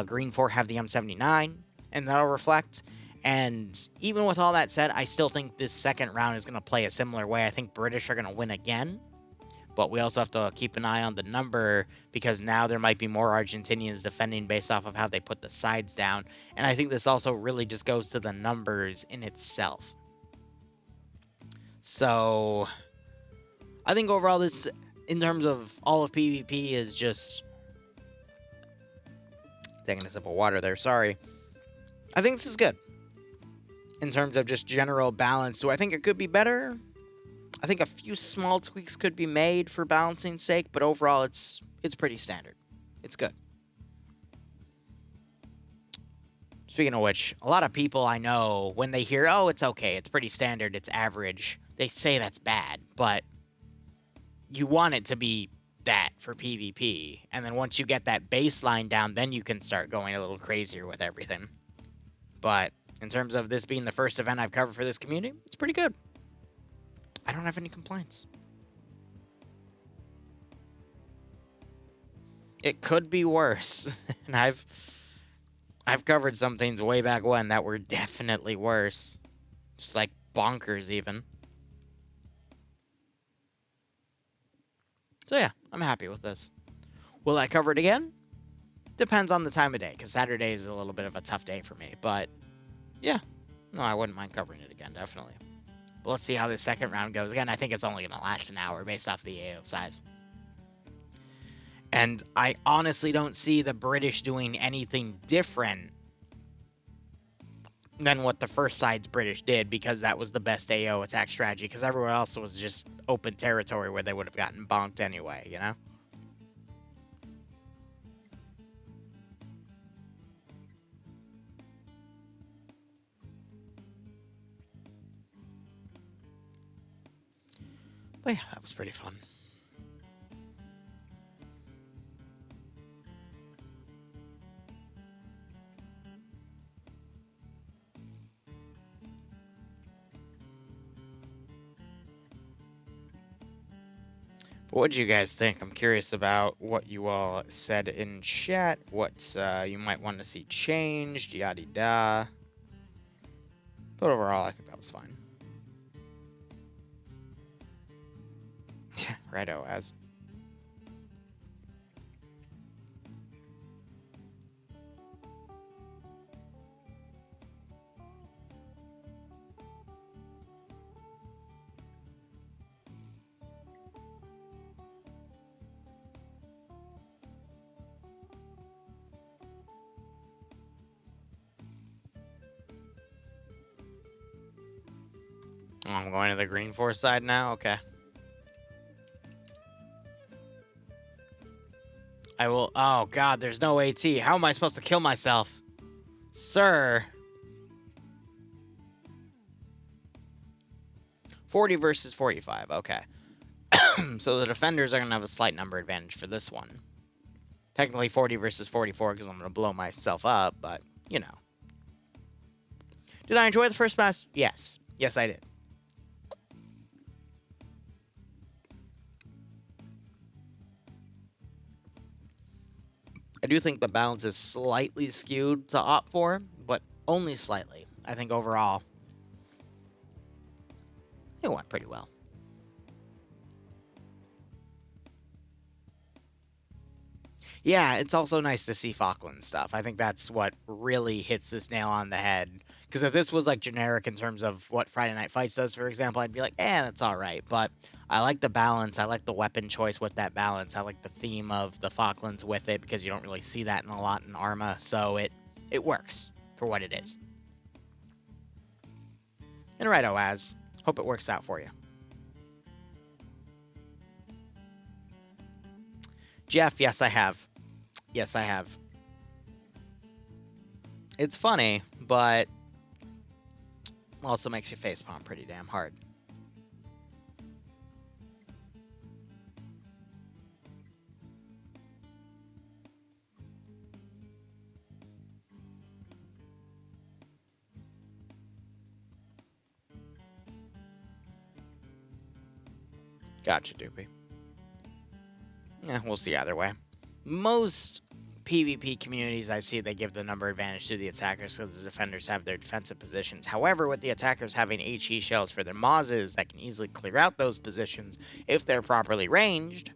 S1: Green 4 have the M79, and that'll reflect. And even with all that said, I still think this second round is going to play a similar way. I think British are going to win again. But we also have to keep an eye on the number because now there might be more Argentinians defending based off of how they put the sides down. And I think this also really just goes to the numbers in itself. So I think overall this, in terms of all of PvP, is just... Taking a sip of water there, sorry. I think this is good. In terms of just general balance, do I think it could be better? I think a few small tweaks could be made for balancing's sake, but overall it's pretty standard. It's good. Speaking of which, a lot of people I know, when they hear, oh, it's okay, it's pretty standard, it's average, they say that's bad, but you want it to be that for PvP, and then once you get that baseline down, then you can start going a little crazier with everything. But in terms of this being the first event I've covered for this community, it's pretty good. I don't have any complaints. It could be worse. And I've covered some things way back when that were definitely worse. Just like bonkers even. So yeah, I'm happy with this. Will I cover it again? Depends on the time of day, because Saturday is a little bit of a tough day for me. But yeah, no, I wouldn't mind covering it again, definitely. But let's see how the second round goes. Again, I think it's only going to last an hour based off the AO size. And I honestly don't see the British doing anything different than what the first side's British did, because that was the best AO attack strategy, because everywhere else was just open territory where they would have gotten bonked anyway, you know? But yeah, that was pretty fun. But what did you guys think? I'm curious about what you all said in chat, what you might want to see changed, yada da. But overall, I think that was fine. Yeah, righto, as. Oh, I'm going to the green force side now? Okay. I will... Oh, God, there's no AT. How am I supposed to kill myself? Sir. 40 versus 45. Okay. So the defenders are going to have a slight number advantage for this one. Technically 40 versus 44 because I'm going to blow myself up, but, you know. Did I enjoy the first match? Yes. Yes, I did. I do think the balance is slightly skewed to Op4, but only slightly. I think overall, it went pretty well. Yeah, it's also nice to see Falklands stuff. I think that's what really hits this nail on the head. Because if this was like generic in terms of what Friday Night Fights does, for example, I'd be like, that's all right. But I like the balance. I like the weapon choice with that balance. I like the theme of the Falklands with it because you don't really see that in a lot in Arma. So it works for what it is. And righto, Az. Hope it works out for you. Jeff, yes, I have. Yes, I have. It's funny, but also makes you facepalm pretty damn hard. Gotcha, Doopy. Yeah, we'll see either way. Most PvP communities I see, they give the number advantage to the attackers because the defenders have their defensive positions. However, with the attackers having HE shells for their Mazes that can easily clear out those positions if they're properly ranged,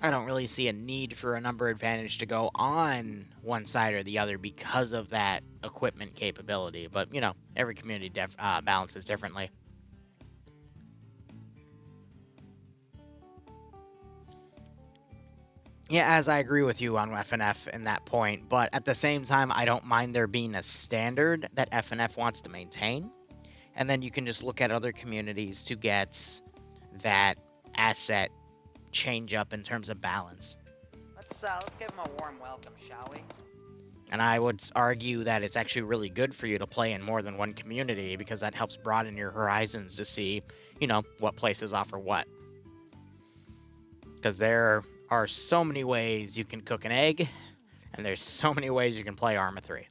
S1: I don't really see a need for a number advantage to go on one side or the other because of that equipment capability. But, you know, every community balances differently. Yeah, as I agree with you on FNF in that point, but at the same time, I don't mind there being a standard that FNF wants to maintain. And then you can just look at other communities to get that asset change up in terms of balance.
S8: Let's give him a warm welcome, shall we?
S1: And I would argue that it's actually really good for you to play in more than one community because that helps broaden your horizons to see, you know, what places offer what. Because there are so many ways you can cook an egg, and there's so many ways you can play Arma 3.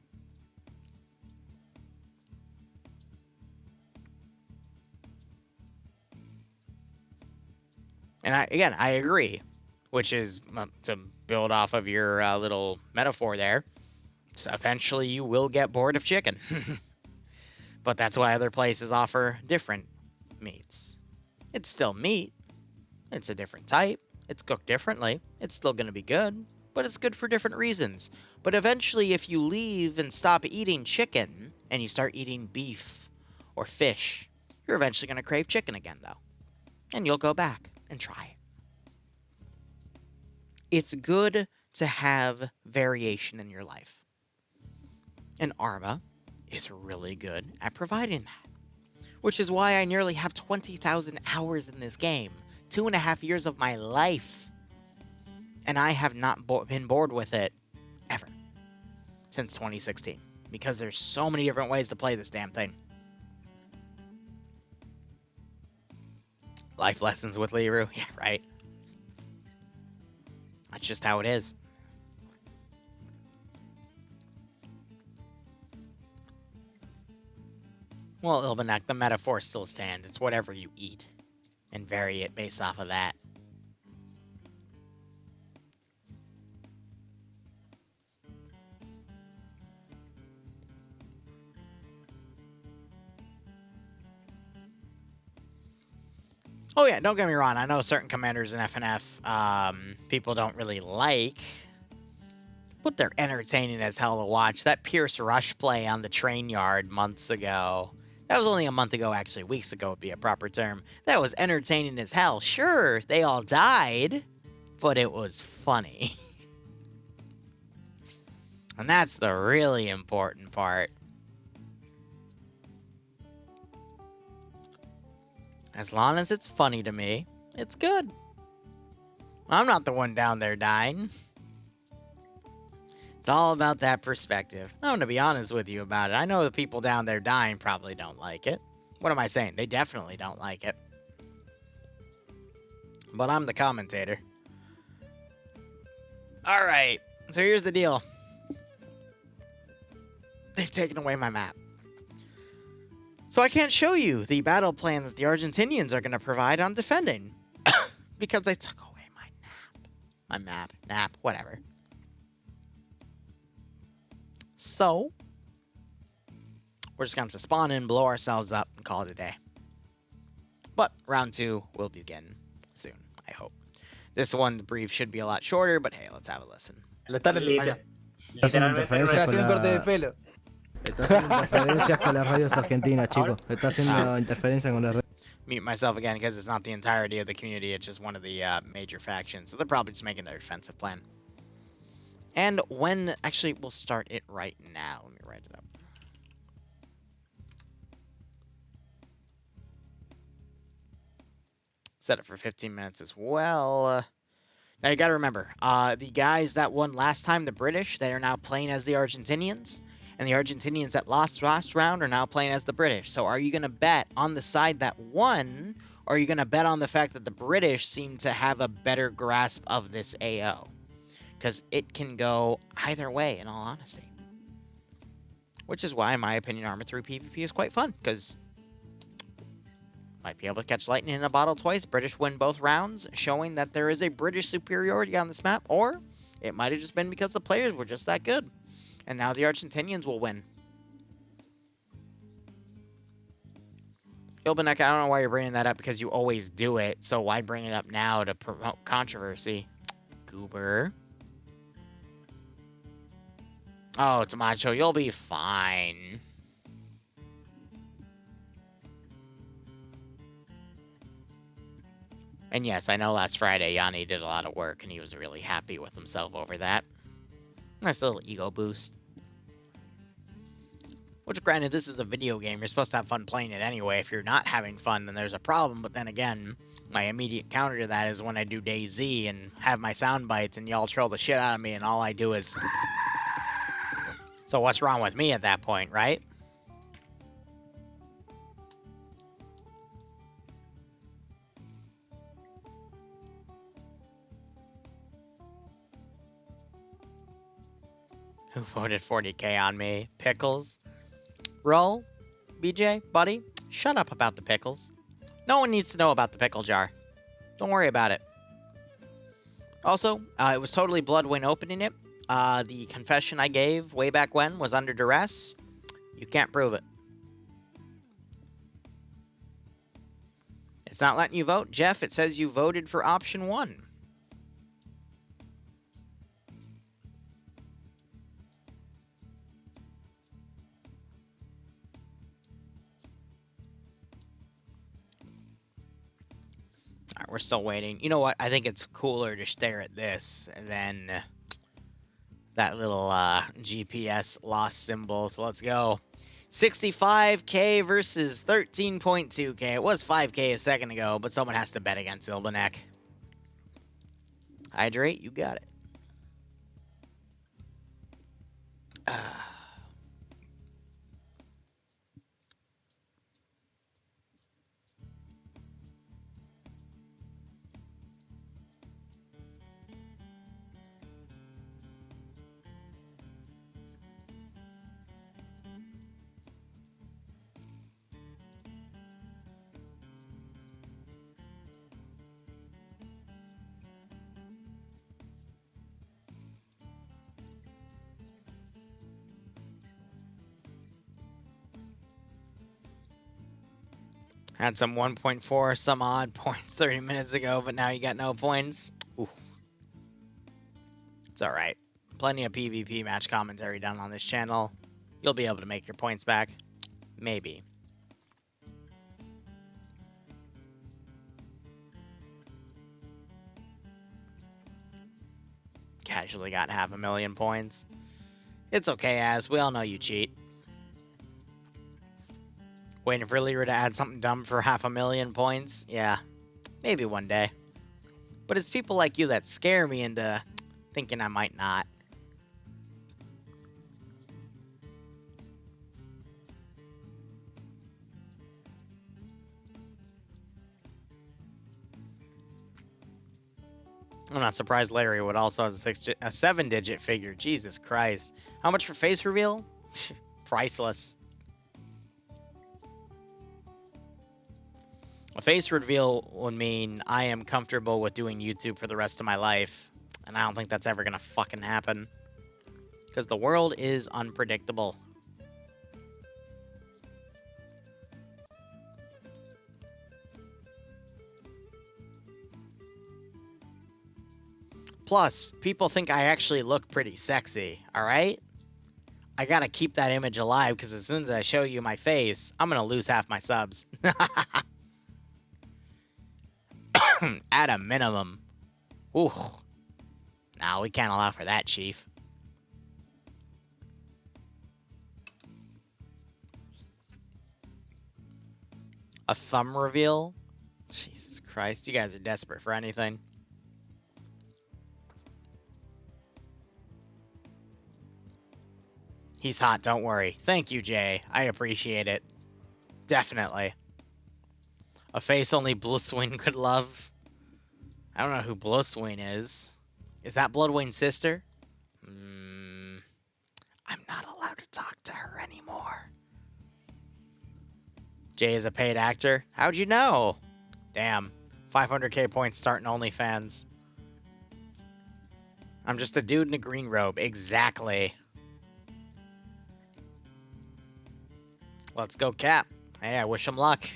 S1: And I agree, which is to build off of your little metaphor there. So eventually you will get bored of chicken. But that's why other places offer different meats. It's still meat. It's a different type. It's cooked differently. It's still going to be good, but it's good for different reasons. But eventually, if you leave and stop eating chicken and you start eating beef or fish, you're eventually going to crave chicken again, though. And you'll go back and try it. It's good to have variation in your life. And Arma is really good at providing that. Which is why I nearly have 20,000 hours in this game. 2.5 years of my life. And I have not been bored with it ever. Since 2016. Because there's so many different ways to play this damn thing. Life lessons with Liru. Yeah, right. That's just how it is. Well, Ilbanek, the metaphor still stands. It's whatever you eat, and vary it based off of that. Oh yeah, don't get me wrong. I know certain commanders in FNF people don't really like, but they're entertaining as hell to watch. That Pierce Rush play on the train yard months ago. That was only a month ago, actually. Weeks ago would be a proper term. That was entertaining as hell. Sure, they all died, but it was funny. And that's the really important part. As long as it's funny to me, it's good. I'm not the one down there dying. It's all about that perspective. I'm going to be honest with you about it. I know the people down there dying probably don't like it. What am I saying? They definitely don't like it. But I'm the commentator. Alright, so here's the deal. They've taken away my map. So I can't show you the battle plan that the Argentinians are going to provide on defending. Because they took away my map, whatever. So, we're just going to have to spawn in, blow ourselves up, and call it a day. But round 2 will begin soon, I hope. This one, the brief should be a lot shorter, but hey, let's have a listen.
S12: Estás
S7: haciendo un corte de pelo.
S14: Está haciendo interferencias con las radios argentinas, chicos. Está haciendo interferencia con las radios.
S1: Mute myself again because it's not the entirety of the community, it's just one of the major factions. So they're probably just making their defensive plan. And when... Actually, we'll start it right now. Let me write it up. Set it for 15 minutes as well. Now, you got to remember, the guys that won last time, the British, they are now playing as the Argentinians. And the Argentinians that lost last round are now playing as the British. So are you going to bet on the side that won, or are you going to bet on the fact that the British seem to have a better grasp of this AO? Because it can go either way, in all honesty. Which is why, in my opinion, Armor 3 PvP is quite fun, because might be able to catch lightning in a bottle twice. British win both rounds, showing that there is a British superiority on this map, or it might have just been because the players were just that good. And now the Argentinians will win. Ilbanek, I don't know why you're bringing that up, because you always do it, so why bring it up now to promote controversy? Goober. Oh, it's Macho. You'll be fine. And yes, I know last Friday Yanni did a lot of work, and he was really happy with himself over that. Nice little ego boost. Which, granted, this is a video game. You're supposed to have fun playing it anyway. If you're not having fun, then there's a problem. But then again, my immediate counter to that is when I do DayZ and have my sound bites and y'all troll the shit out of me and all I do is... So what's wrong with me at that point, right? Who voted 40k on me? Pickles? Roll? BJ? Buddy? Shut up about the pickles. No one needs to know about the pickle jar. Don't worry about it. Also, it was totally Bloodwind opening it. The confession I gave way back when was under duress. You can't prove it. It's not letting you vote. Jeff, it says you voted for option 1. We're still waiting. You know what? I think it's cooler to stare at this than that little GPS lost symbol. So let's go. 65k versus 13.2k. It was 5k a second ago, but someone has to bet against Ilbanek. Hydrate, you got it. Had some 1.4 some odd points 30 minutes ago, but now you got no points. Ooh. It's alright. Plenty of PvP match commentary done on this channel. You'll be able to make your points back. Maybe. Casually got 500,000 points. It's okay, Az. We all know you cheat. Waiting for Liru to add something dumb for 500,000 points? Yeah, maybe one day. But it's people like you that scare me into thinking I might not. I'm not surprised Larry would also has a 7-digit figure. Jesus Christ. How much for face reveal? Priceless. A face reveal would mean I am comfortable with doing YouTube for the rest of my life. And I don't think that's ever gonna fucking happen. Because the world is unpredictable. Plus, people think I actually look pretty sexy, alright? I gotta keep that image alive, because as soon as I show you my face, I'm gonna lose half my subs. At a minimum. Ooh. Nah, we can't allow for that, Chief. A thumb reveal? Jesus Christ, you guys are desperate for anything. He's hot, don't worry. Thank you, Jay. I appreciate it. Definitely. A face only Blueswing could love. I don't know who Blueswing is. Is that Bloodwing's sister? I'm not allowed to talk to her anymore. Jay is a paid actor? How'd you know? Damn. 500k points starting OnlyFans. I'm just a dude in a green robe. Exactly. Let's go, Cap. Hey, I wish him luck.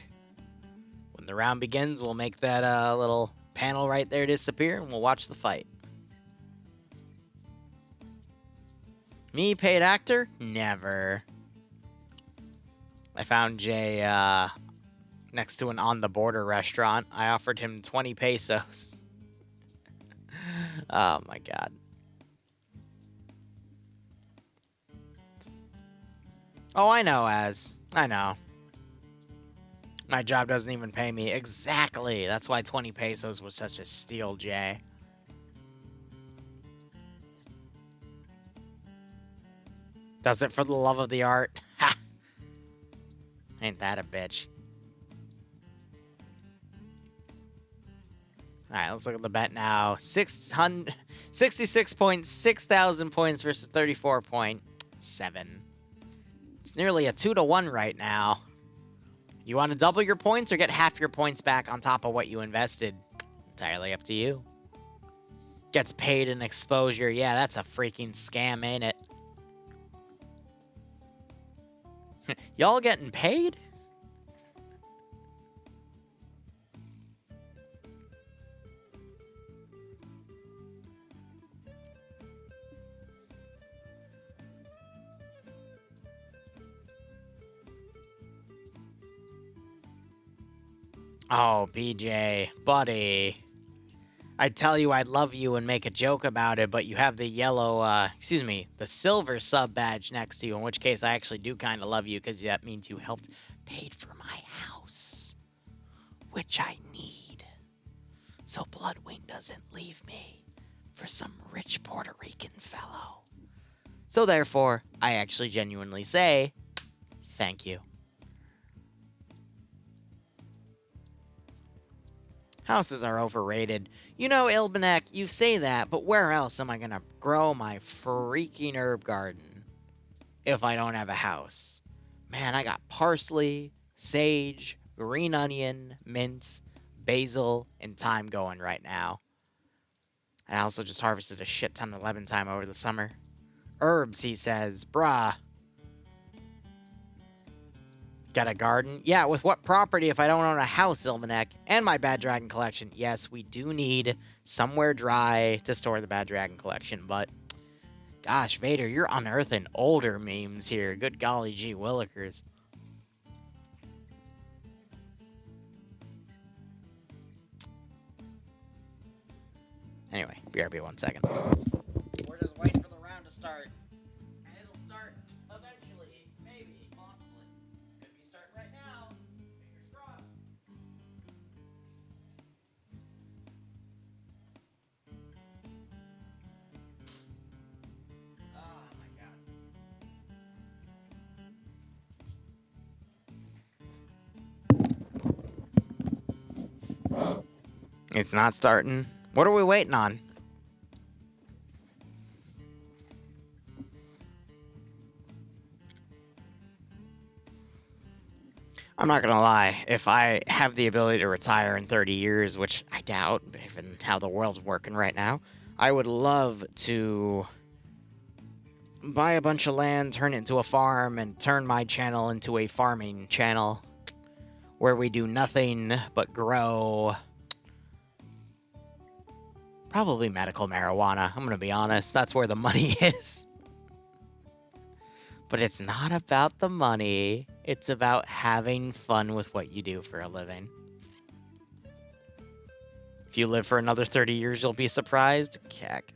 S1: When the round begins, we'll make that little panel right there disappear, and we'll watch the fight. Me, paid actor? Never. I found Jay next to an On the Border restaurant. I offered him 20 pesos. Oh, my God. Oh, I know, Az. I know. My job doesn't even pay me. Exactly. That's why 20 pesos was such a steal, Jay. Does it for the love of the art? Ha! Ain't that a bitch. Alright, let's look at the bet now. 66,600 points versus 34.7. It's nearly a 2-to-1 right now. You want to double your points or get half your points back on top of what you invested? Entirely up to you. Gets paid in exposure. Yeah, that's a freaking scam, ain't it? Y'all getting paid? Oh, BJ, buddy. I'd tell you I'd love you and make a joke about it, but you have the yellow, the silver sub badge next to you, in which case I actually do kind of love you, because that means you helped paid for my house, which I need, so Bloodwing doesn't leave me for some rich Puerto Rican fellow. So therefore, I actually genuinely say, thank you. Houses are overrated. You know, Ilbenek, you say that, but where else am I gonna grow my freaking herb garden if I don't have a house? Man, I got parsley, sage, green onion, mint, basil, and thyme going right now. I also just harvested a shit ton of lemon thyme over the summer. Herbs, he says. Bruh. Get a garden? Yeah, with what property if I don't own a house, Ilmanek? And my Bad Dragon collection. Yes, we do need somewhere dry to store the Bad Dragon collection, but... Gosh, Vader, you're unearthing older memes here. Good golly gee willikers. Anyway, BRB 1 second. We're just waiting for the round to start. And it'll start eventually. Maybe. Possibly. Could be starting right now. Fingers crossed. Oh my god. It's not starting. What are we waiting on? I'm not gonna lie, if I have the ability to retire in 30 years, which I doubt, given how the world's working right now, I would love to buy a bunch of land, turn it into a farm, and turn my channel into a farming channel where we do nothing but grow. Probably medical marijuana, I'm gonna be honest. That's where the money is. But it's not about the money. It's about having fun with what you do for a living. If you live for another 30 years, you'll be surprised. Keck.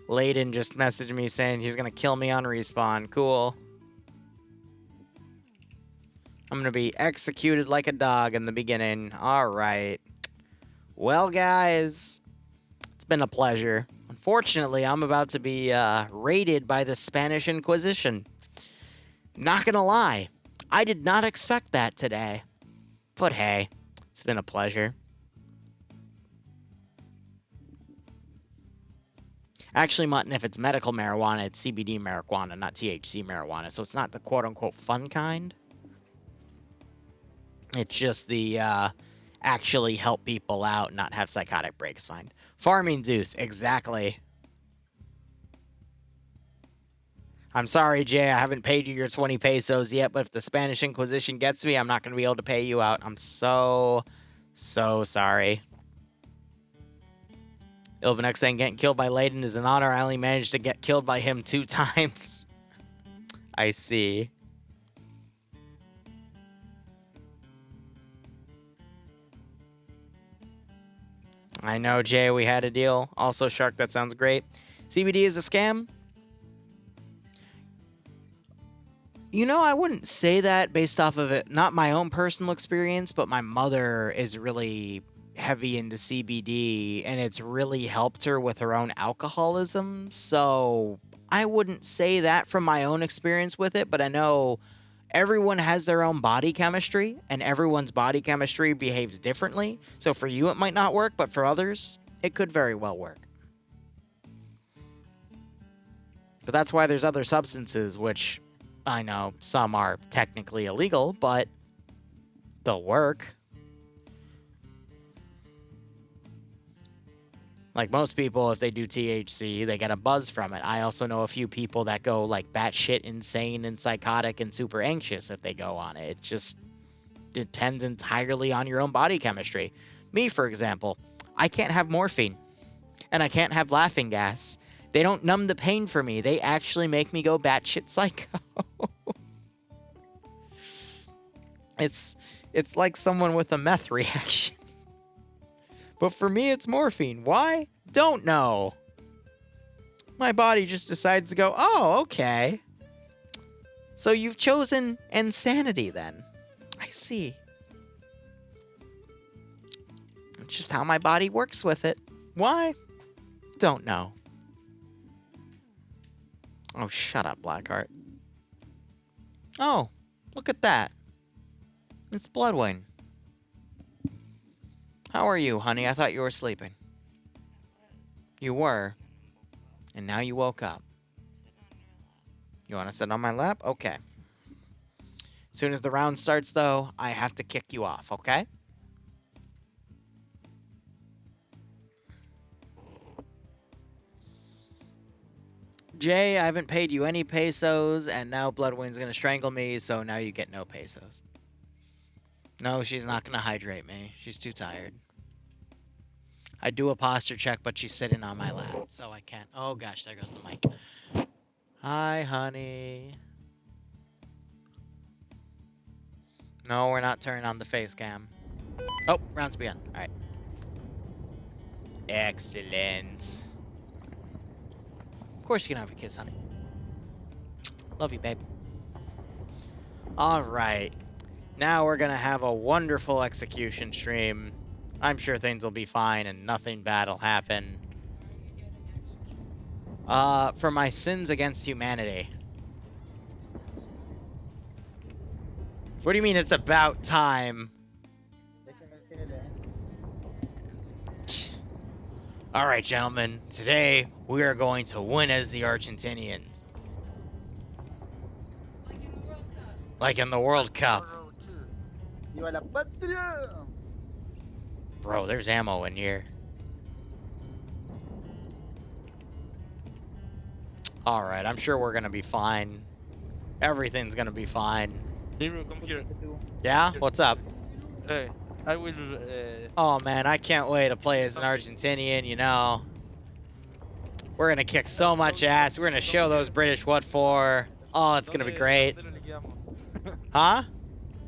S1: Layden just messaged me saying he's gonna kill me on respawn. Cool. I'm gonna be executed like a dog in the beginning. Alright. Well, guys, it's been a pleasure. Unfortunately, I'm about to be raided by the Spanish Inquisition. Not gonna lie, I did not expect that today. But hey, it's been a pleasure. Actually, Mutton, if it's medical marijuana, it's CBD marijuana, not THC marijuana. So it's not the quote-unquote fun kind. It's just the actually help people out, not have psychotic breaks find. Farming Zeus, exactly. I'm sorry, Jay, I haven't paid you your 20 pesos yet, but if the Spanish Inquisition gets me, I'm not going to be able to pay you out. I'm so sorry. Ilvanex saying getting killed by Layden is an honor. I only managed to get killed by him 2 times. I see. I know, Jay, we had a deal. Also, Shark, that sounds great. CBD is a scam? You know, I wouldn't say that based off of it. Not my own personal experience, but my mother is really heavy into CBD, and it's really helped her with her own alcoholism. So I wouldn't say that from my own experience with it, but I know everyone has their own body chemistry, and everyone's body chemistry behaves differently. So for you, it might not work, but for others, it could very well work. But that's why there's other substances, which I know some are technically illegal, but they'll work. Like most people, if they do THC, they get a buzz from it. I also know a few people that go like batshit insane and psychotic and super anxious if they go on it. It just depends entirely on your own body chemistry. Me, for example, I can't have morphine and I can't have laughing gas. They don't numb the pain for me. They actually make me go batshit psycho. It's like someone with a meth reaction. But for me, it's morphine. Why? Don't know. My body just decides to go, oh, okay. So you've chosen insanity then. I see. It's just how my body works with it. Why? Don't know. Oh, shut up, Blackheart. Oh, look at that. It's Bloodwing. How are you, honey? I thought you were sleeping. You were. And now you woke up. You want to sit on my lap? Okay. As soon as the round starts, though, I have to kick you off, okay? Jay, I haven't paid you any pesos, and now Bloodwind's gonna strangle me, so now you get no pesos. No, she's not gonna hydrate me. She's too tired. I do a posture check, but she's sitting on my lap, so I can't. Oh gosh, there goes the mic. Hi, honey. No, we're not turning on the face cam. Oh, round's begun. All right. Excellent. Of course you can have a kiss, honey. Love you, babe. All right. Now we're going to have a wonderful execution stream. I'm sure things will be fine and nothing bad will happen. For my sins against humanity. What do you mean it's about time? All right, gentlemen. Today, we are going to win as the Argentinians. Like in the World Cup.
S7: Viva la patria!
S1: Bro, there's ammo in here. All right, I'm sure we're going to be fine. Everything's going to be fine.
S15: Liru, come here.
S1: Yeah? What's up?
S15: Hey, I will...
S1: Oh, man, I can't wait to play as an Argentinian, you know. We're going to kick so much ass. We're going to show those British what for. Oh, it's going to be great. Huh?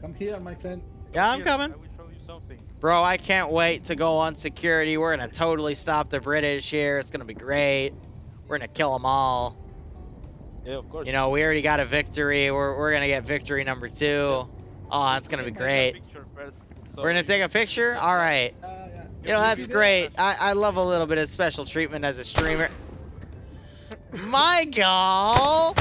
S3: Come here, my friend.
S1: Yeah, I'm coming.
S15: I will show you something.
S1: Bro, I can't wait to go on security. We're going to totally stop the British here. It's going to be great. We're going to kill them all.
S15: Yeah, of course.
S1: You know, we already got a victory. We're going to get victory number 2. Oh, it's going to be great. We're going to take a picture? All right. You know, that's great. I love a little bit of special treatment as a streamer. Michael!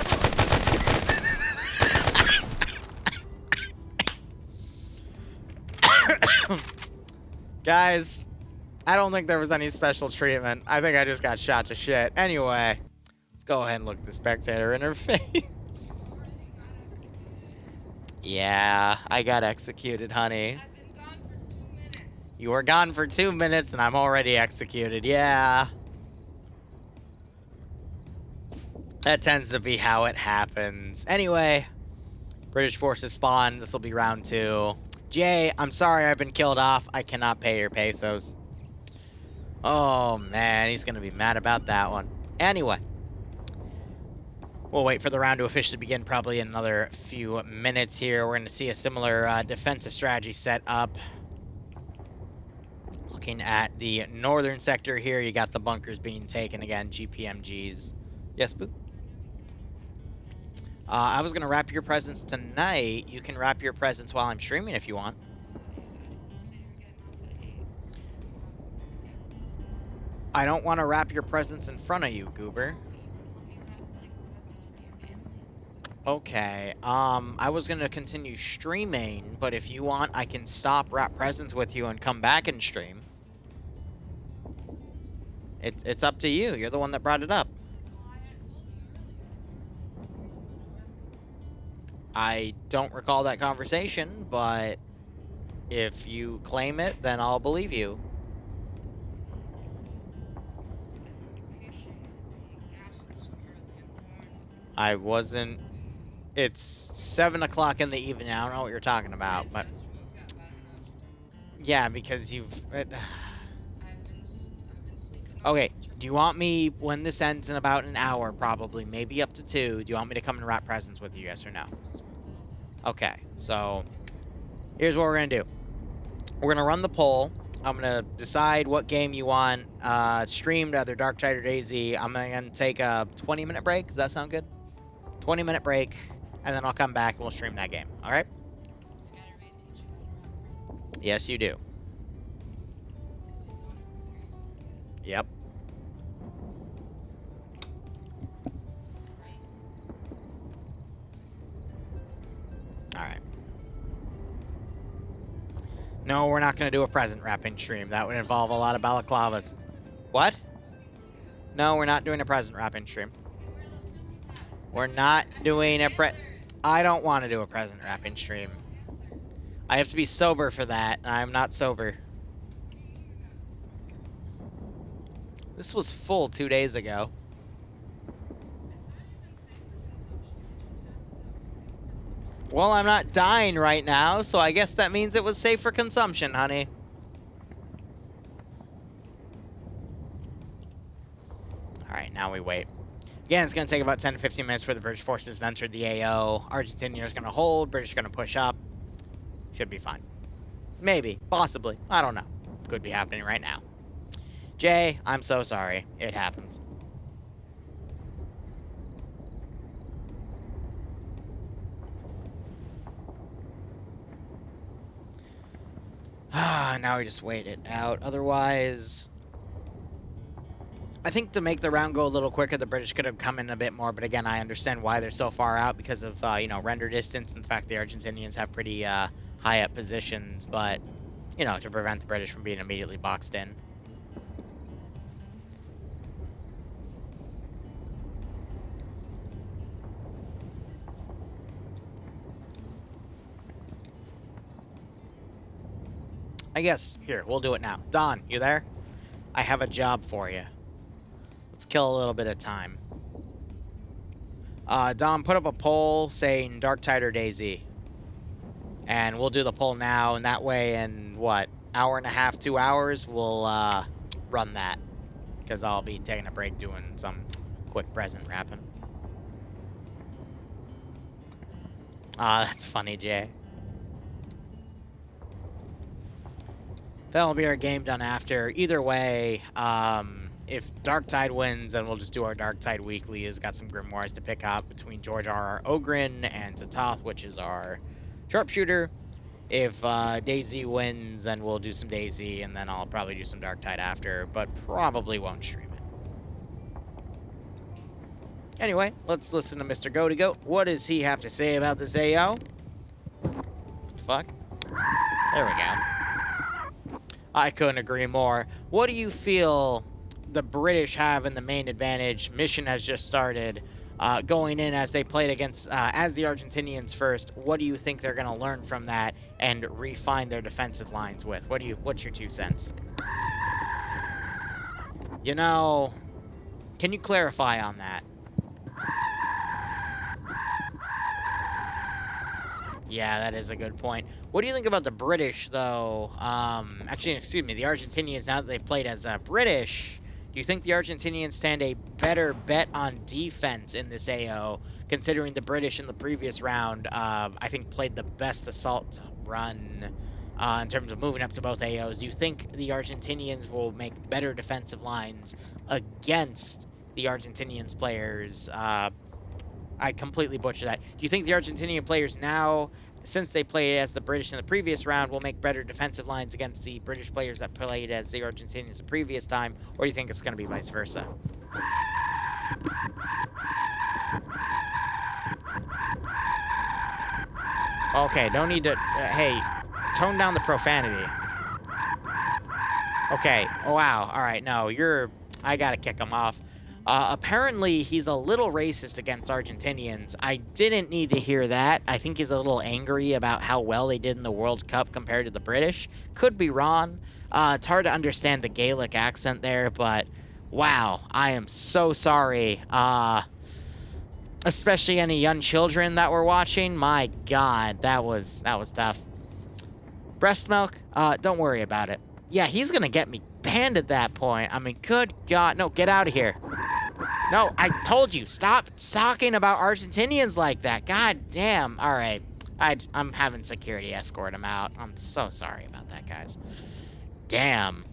S1: Guys, I don't think there was any special treatment. I think I just got shot to shit. Anyway, let's go ahead and look at the spectator interface. Yeah, I got executed, honey. You were gone for 2 minutes and I'm already executed. Yeah. That tends to be how it happens. Anyway, British forces spawn. This will be round 2. Jay, I'm sorry I've been killed off. I cannot pay your pesos. Oh, man. He's going to be mad about that one. Anyway. We'll wait for the round to officially begin probably in another few minutes here. We're going to see a similar defensive strategy set up. Looking at the northern sector here, you got the bunkers being taken again. GPMGs. Yes, boo? I was going to wrap your presents tonight. You can wrap your presents while I'm streaming if you want. I don't want to wrap your presents in front of you, Goober. Okay, I was going to continue streaming, but if you want, I can stop wrap presents with you and come back and stream. It's up to you. You're the one that brought it up. I don't recall that conversation, but if you claim it, then I'll believe you. I wasn't... It's 7 o'clock in the evening. I don't know what you're talking about, but... Yeah, because you've... Okay, do you want me, when this ends in about an hour, probably, maybe up to 2, do you want me to come and wrap presents with you, yes or no? Okay, so here's what we're going to do. We're going to run the poll. I'm going to decide what game you want streamed, either Dark Tide or DayZ. I'm going to take a 20-minute break. Does that sound good? 20-minute break, and then I'll come back and we'll stream that game. All right? Yes, you do. Yep. Alright. No, we're not going to do a present wrapping stream. That would involve a lot of balaclavas. What? No, we're not doing a present wrapping stream. We're not doing a I don't want to do a present wrapping stream. I have to be sober for that, and I'm not sober. This was full 2 days ago. Well, I'm not dying right now, so I guess that means it was safe for consumption, honey. Alright, now we wait. Again, it's going to take about 10 to 15 minutes for the British forces to enter the AO. Argentinians going to hold, British going to push up. Should be fine. Maybe. Possibly. I don't know. Could be happening right now. Jay, I'm so sorry. It happens. Now we just wait it out. Otherwise, I think to make the round go a little quicker, the British could have come in a bit more. But again, I understand why they're so far out because of, you know, render distance. In fact, the Argentinians have pretty high up positions. But, you know, to prevent the British from being immediately boxed in. I guess, here, we'll do it now. Don, you there? I have a job for you. Let's kill a little bit of time. Don, put up a poll saying Darktide or Daisy. And we'll do the poll now, and that way in, what, hour and a half, 2 hours, we'll run that. Because I'll be taking a break doing some quick present wrapping. That's funny, Jay. That'll be our game done after. Either way, if Darktide wins, then we'll just do our Darktide Weekly. It's got some Grimoires to pick up between George R.R. Ogren and Tatoth, which is our sharpshooter. If Daisy wins, then we'll do some Daisy, and then I'll probably do some Darktide after, but probably won't stream it. Anyway, let's listen to Mr. Goaty Goat. What does he have to say about this AO? What the fuck? There we go. I couldn't agree more. What do you feel the British have in the main advantage? Mission has just started. Going in as they played against, as the Argentinians first, what do you think they're going to learn from that and refine their defensive lines with? What's your 2 cents? You know, can you clarify on that? Yeah, that is a good point. What do you think about the British, though? Actually, excuse me, the Argentinians, now that they've played as British, do you think the Argentinians stand a better bet on defense in this AO, considering the British in the previous round, I think, played the best assault run in terms of moving up to both AOs? Do you think the Argentinians will make better defensive lines against the Argentinians players? I completely butchered that. Do you think the Argentinian players now, since they played as the British in the previous round, will make better defensive lines against the British players that played as the Argentinians the previous time, or do you think it's going to be vice versa? Okay, no need to... hey, tone down the profanity. Okay, oh, wow, alright, no, you're... I gotta kick him off. Apparently, he's a little racist against Argentinians. I didn't need to hear that. I think he's a little angry about how well they did in the World Cup compared to the British. Could be wrong. It's hard to understand the Gaelic accent there, but wow, I am so sorry. Especially any young children that were watching. My God, that was tough. Breast milk? Don't worry about it. Yeah, he's gonna get me banned at that point. I mean, good God. No, get out of here. No, I told you, stop talking about Argentinians like that. God damn. All right. I'm having security escort him out. I'm so sorry about that, guys. Damn.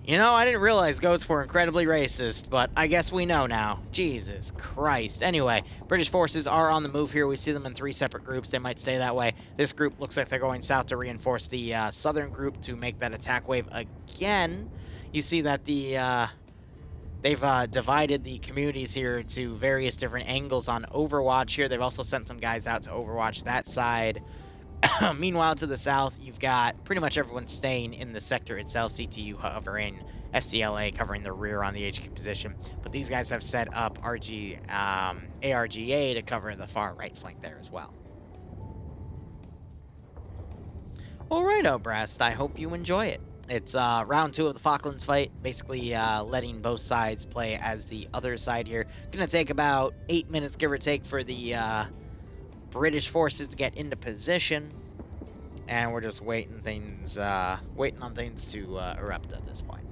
S1: You know, I didn't realize goats were incredibly racist, but I guess we know now. Jesus Christ. Anyway, British forces are on the move here. We see them in 3 separate groups. They might stay that way. This group looks like they're going south to reinforce the southern group to make that attack wave again. You see that they've divided the communities here to various different angles on Overwatch here. They've also sent some guys out to Overwatch that side. Meanwhile, to the south, you've got pretty much everyone staying in the sector itself. CTU hovering, FCLA covering the rear on the HQ position. But these guys have set up ARGA to cover the far right flank there as well. Alright, Obrest, I hope you enjoy it. It's round 2 of the Falklands fight, basically letting both sides play as the other side here. Gonna take about 8 minutes, give or take, for the British forces to get into position, and we're just waiting on things to erupt at this point.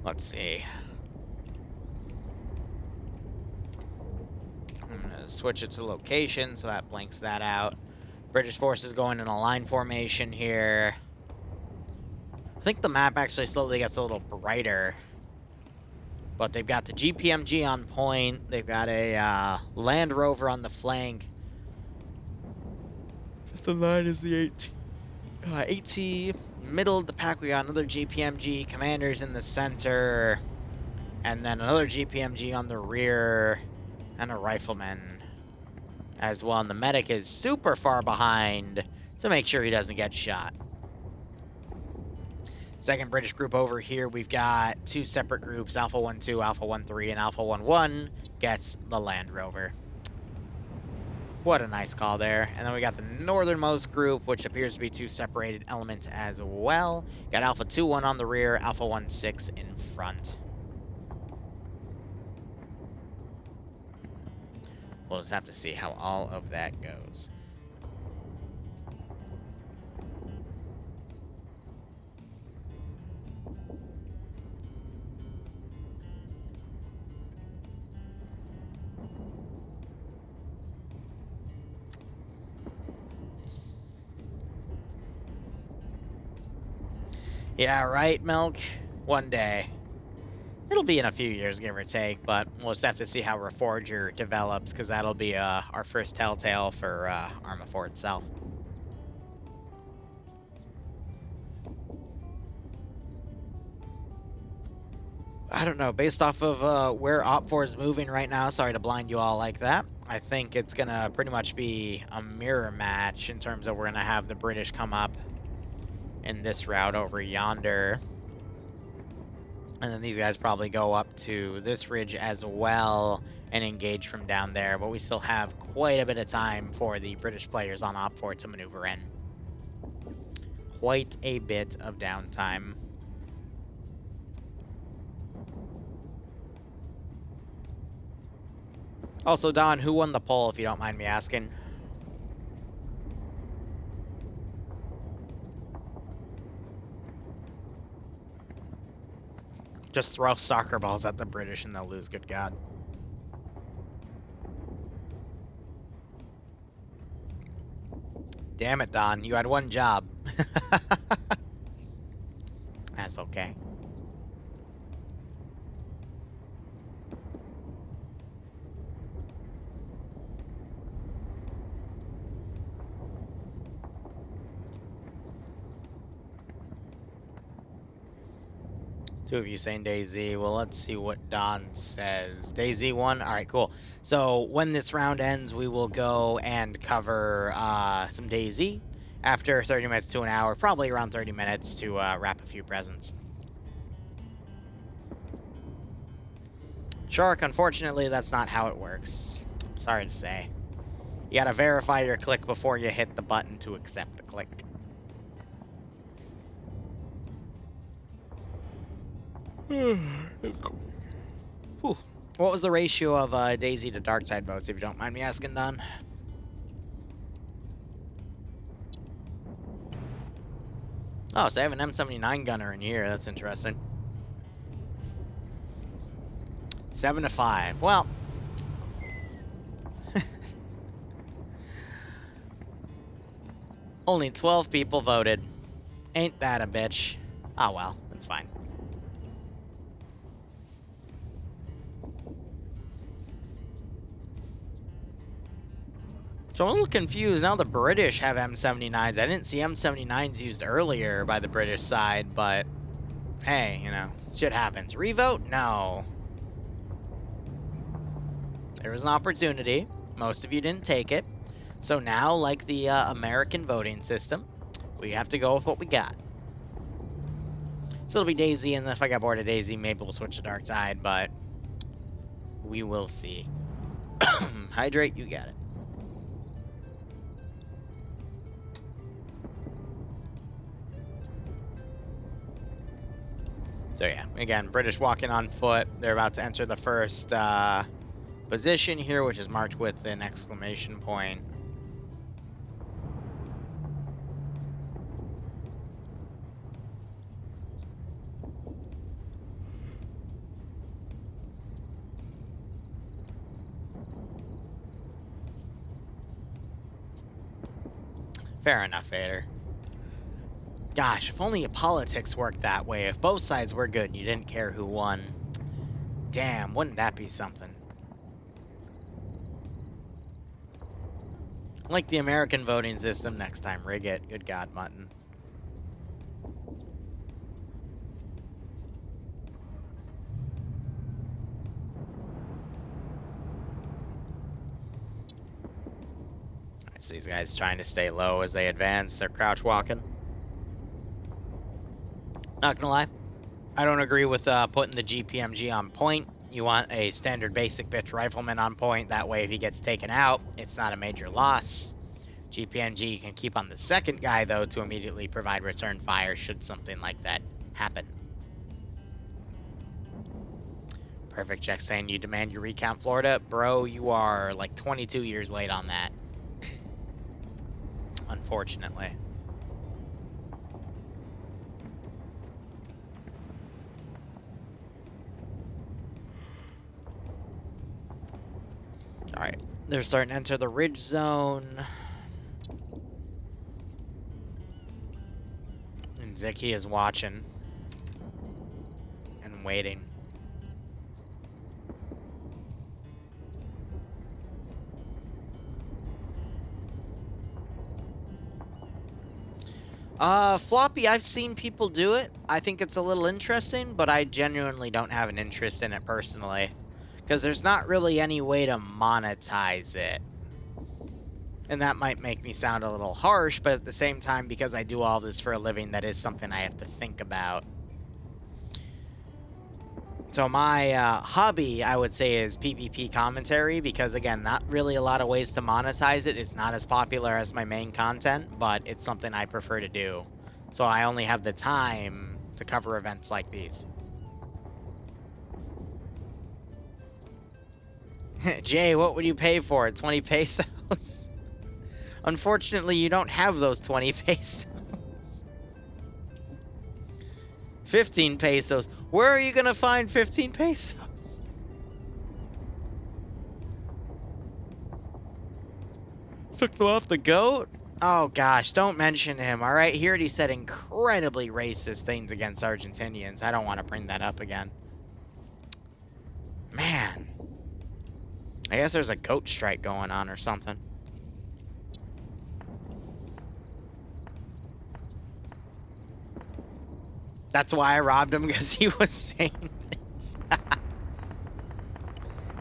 S1: Let's see. I'm gonna switch it to location, so that blanks that out. British forces going in a line formation here. I think the map actually slowly gets a little brighter. But they've got the GPMG on point. They've got a Land Rover on the flank. Fifth in line is the AT. Middle of the pack, we got another GPMG. Commanders in the center. And then another GPMG on the rear. And a rifleman as well. And the medic is super far behind to make sure he doesn't get shot. Second British group over here, we've got 2 separate groups, Alpha 1-2, Alpha 1-3, and Alpha 1-1 gets the Land Rover. What a nice call there. And then we got the northernmost group, which appears to be 2 separated elements as well. Got Alpha 2-1 on the rear, Alpha 1-6 in front. We'll just have to see how all of that goes. Yeah, right, Milk? One day. It'll be in a few years, give or take, but we'll just have to see how Reforger develops, because that'll be our first telltale for Arma 4 itself. I don't know, based off of where Op 4 is moving right now, sorry to blind you all like that, I think it's going to pretty much be a mirror match in terms of we're going to have the British come up in this route over yonder. And then these guys probably go up to this ridge as well and engage from down there. But we still have quite a bit of time for the British players on Op 4 to maneuver in. Quite a bit of downtime. Also, Don, who won the poll, if you don't mind me asking? Just throw soccer balls at the British and they'll lose, good God. Damn it, Don. You had one job. That's okay. Two of you saying DayZ. Well, let's see what Don says. DayZ 1? Alright, cool. So, when this round ends, we will go and cover some DayZ. After 30 minutes to an hour, probably around 30 minutes to wrap a few presents. Shark, unfortunately, that's not how it works. Sorry to say. You gotta verify your click before you hit the button to accept the click. Whew. What was the ratio of DayZ to Darkside boats, if you don't mind me asking, Don? Oh, so I have an M79 gunner in here. That's interesting. 7 to 5. Well. Only 12 people voted. Ain't that a bitch? Oh well, that's fine. So I'm a little confused. Now the British have M79s. I didn't see M79s used earlier by the British side, but hey, you know, shit happens. Revote? No. There was an opportunity. Most of you didn't take it. So now, like the American voting system, we have to go with what we got. So it'll be Daisy, and if I got bored of Daisy, maybe we'll switch to Dark Side, but we will see. Hydrate, you got it. So yeah, again, British walking on foot. They're about to enter the first position here, which is marked with an exclamation point. Fair enough, Vader. Gosh, if only politics worked that way. If both sides were good and you didn't care who won. Damn, wouldn't that be something? Like the American voting system, next time rig it. Good God, Mutton. Alright, so these guys trying to stay low as they advance. They're crouch walking. Not gonna lie, I don't agree with putting the GPMG on point. You want a standard basic bitch rifleman on point. That way, if he gets taken out, it's not a major loss. GPMG you can keep on the second guy, though, to immediately provide return fire should something like that happen. Perfect check saying you demand your recount, Florida. Bro, you are like 22 years late on that. Unfortunately. Alright, they're starting to enter the ridge zone. And Zeki is watching. And waiting. Floppy, I've seen people do it. I think it's a little interesting, but I genuinely don't have an interest in it personally. Because there's not really any way to monetize it. And that might make me sound a little harsh, but at the same time, because I do all this for a living, that is something I have to think about. So my hobby, I would say, is PvP commentary, because again, not really a lot of ways to monetize it. It's not as popular as my main content, but it's something I prefer to do. So I only have the time to cover events like these. Jay, what would you pay for it? 20 pesos? Unfortunately, you don't have those 20 pesos. 15 pesos. Where are you going to find 15 pesos? Took them off the goat? Oh, gosh, don't mention him, all right? He already said incredibly racist things against Argentinians. I don't want to bring that up again. Man. I guess there's a goat strike going on or something. That's why I robbed him, because he was saying things. Alright,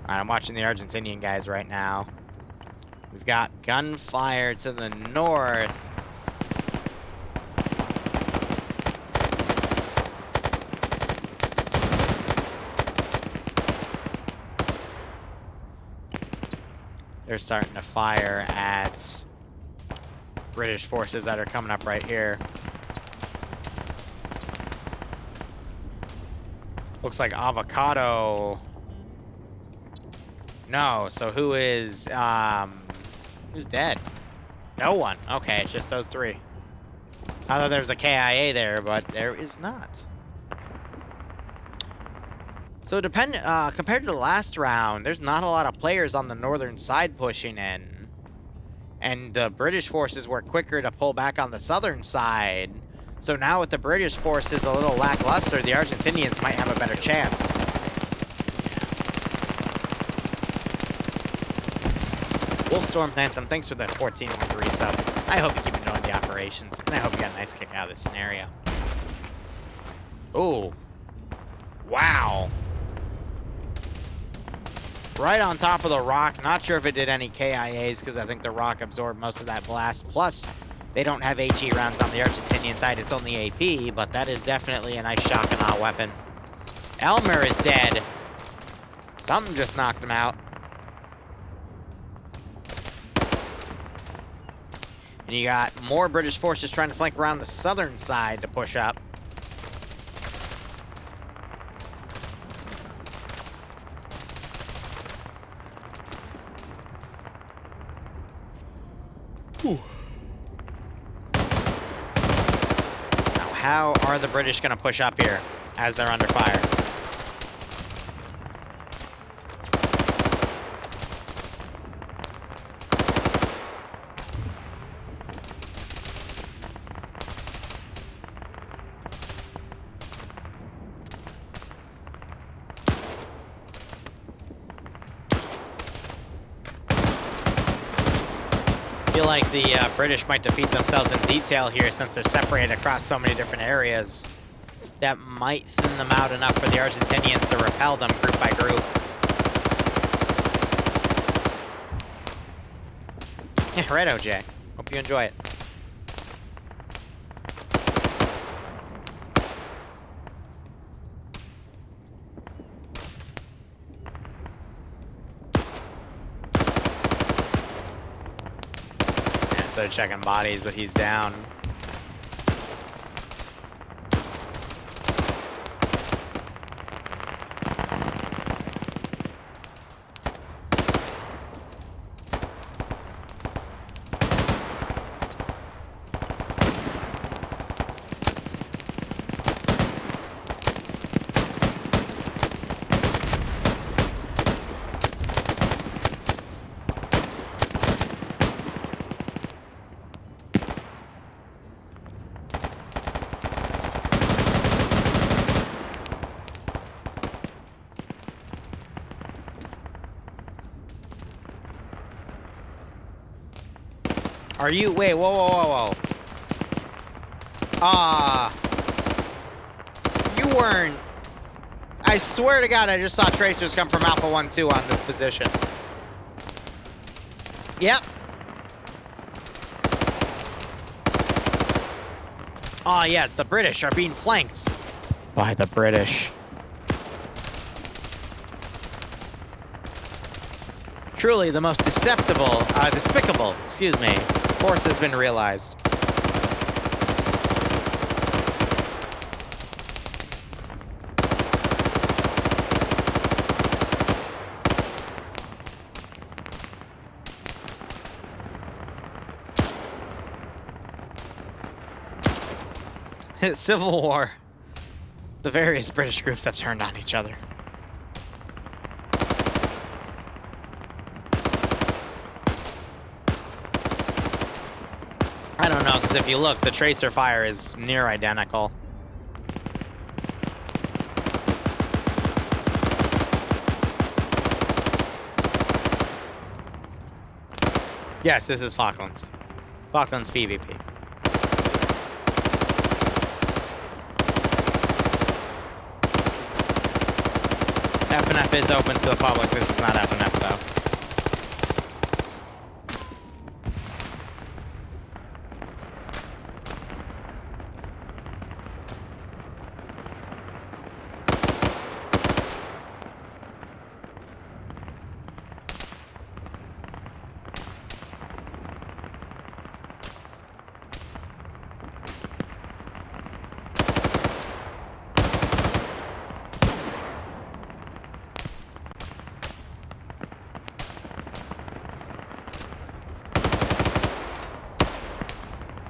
S1: I'm watching the Argentinian guys right now. We've got gunfire to the north. They're starting to fire at British forces that are coming up right here. Looks like Avocado. No, so who is, who's dead? No one. Okay, it's just those three. I thought there was a KIA there, but there is not. So compared to the last round, there's not a lot of players on the northern side pushing in. And the British forces were quicker to pull back on the southern side. So now with the British forces a little lackluster, the Argentinians might have a better chance. Wolfstorm Phantom, thanks for the 14-1 resub. I hope you keep enjoying the operations, and I hope you got a nice kick out of this scenario. Ooh. Wow. right on top of the rock. Not sure if it did any KIAs because I think the rock absorbed most of that blast. Plus, they don't have HE rounds on the Argentinian side. It's only AP, but that is definitely a nice shock and awe weapon. Elmer is dead. Something just knocked him out. And you got more British forces trying to flank around the southern side to push up. Whew. Now, how are the British going to push up here as they're under fire? I feel like the British might defeat themselves in detail here since they're separated across so many different areas. That might thin them out enough for the Argentinians to repel them group by group. Yeah, right, OJ. Hope you enjoy it. Started checking bodies, but he's down. Are you? Wait, whoa, whoa, whoa, whoa. You weren't. I swear to God, I just saw tracers come from Alpha 1-2 on this position. Yep. Oh, yes, the British are being flanked by the British. Truly the most despicable, excuse me, force has been realized. Civil War. The various British groups have turned on each other. I don't know, because if you look, the tracer fire is near identical. Yes, this is Falklands. Falklands PvP. FNF is open to the public. This is not FNF, though.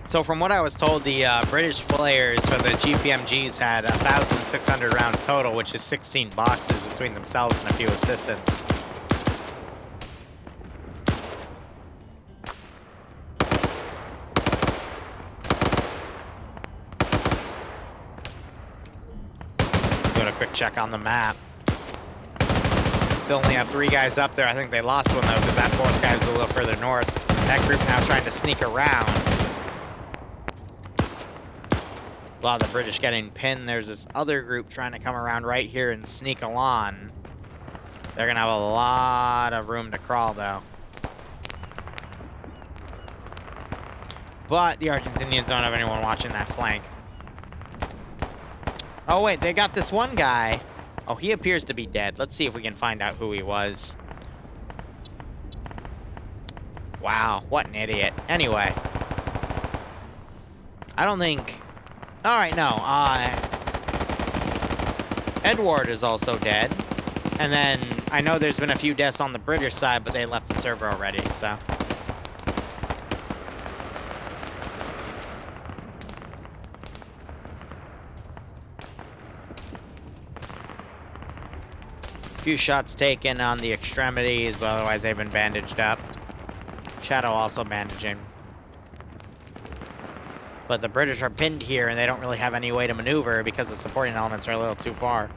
S1: So from what I was told, the British players for the GPMGs had 1,600 rounds total, which is 16 boxes between themselves and a few assistants. Doing a quick check on the map. Still only have 3 guys up there. I think they lost one though, because that 4th guy's a little further north. That group now trying to sneak around. A lot of the British getting pinned. There's this other group trying to come around right here and sneak along. They're gonna have a lot of room to crawl, though. But the Argentinians don't have anyone watching that flank. Oh, wait, they got this one guy. Oh, he appears to be dead. Let's see if we can find out who he was. Wow, what an idiot. Anyway. I don't think... Alright, no. Edward is also dead. And then, I know there's been a few deaths on the British side, but they left the server already, so... Few shots taken on the extremities, but otherwise they've been bandaged up. Shadow also bandaging. But the British are pinned here, and they don't really have any way to maneuver because the supporting elements are a little too far.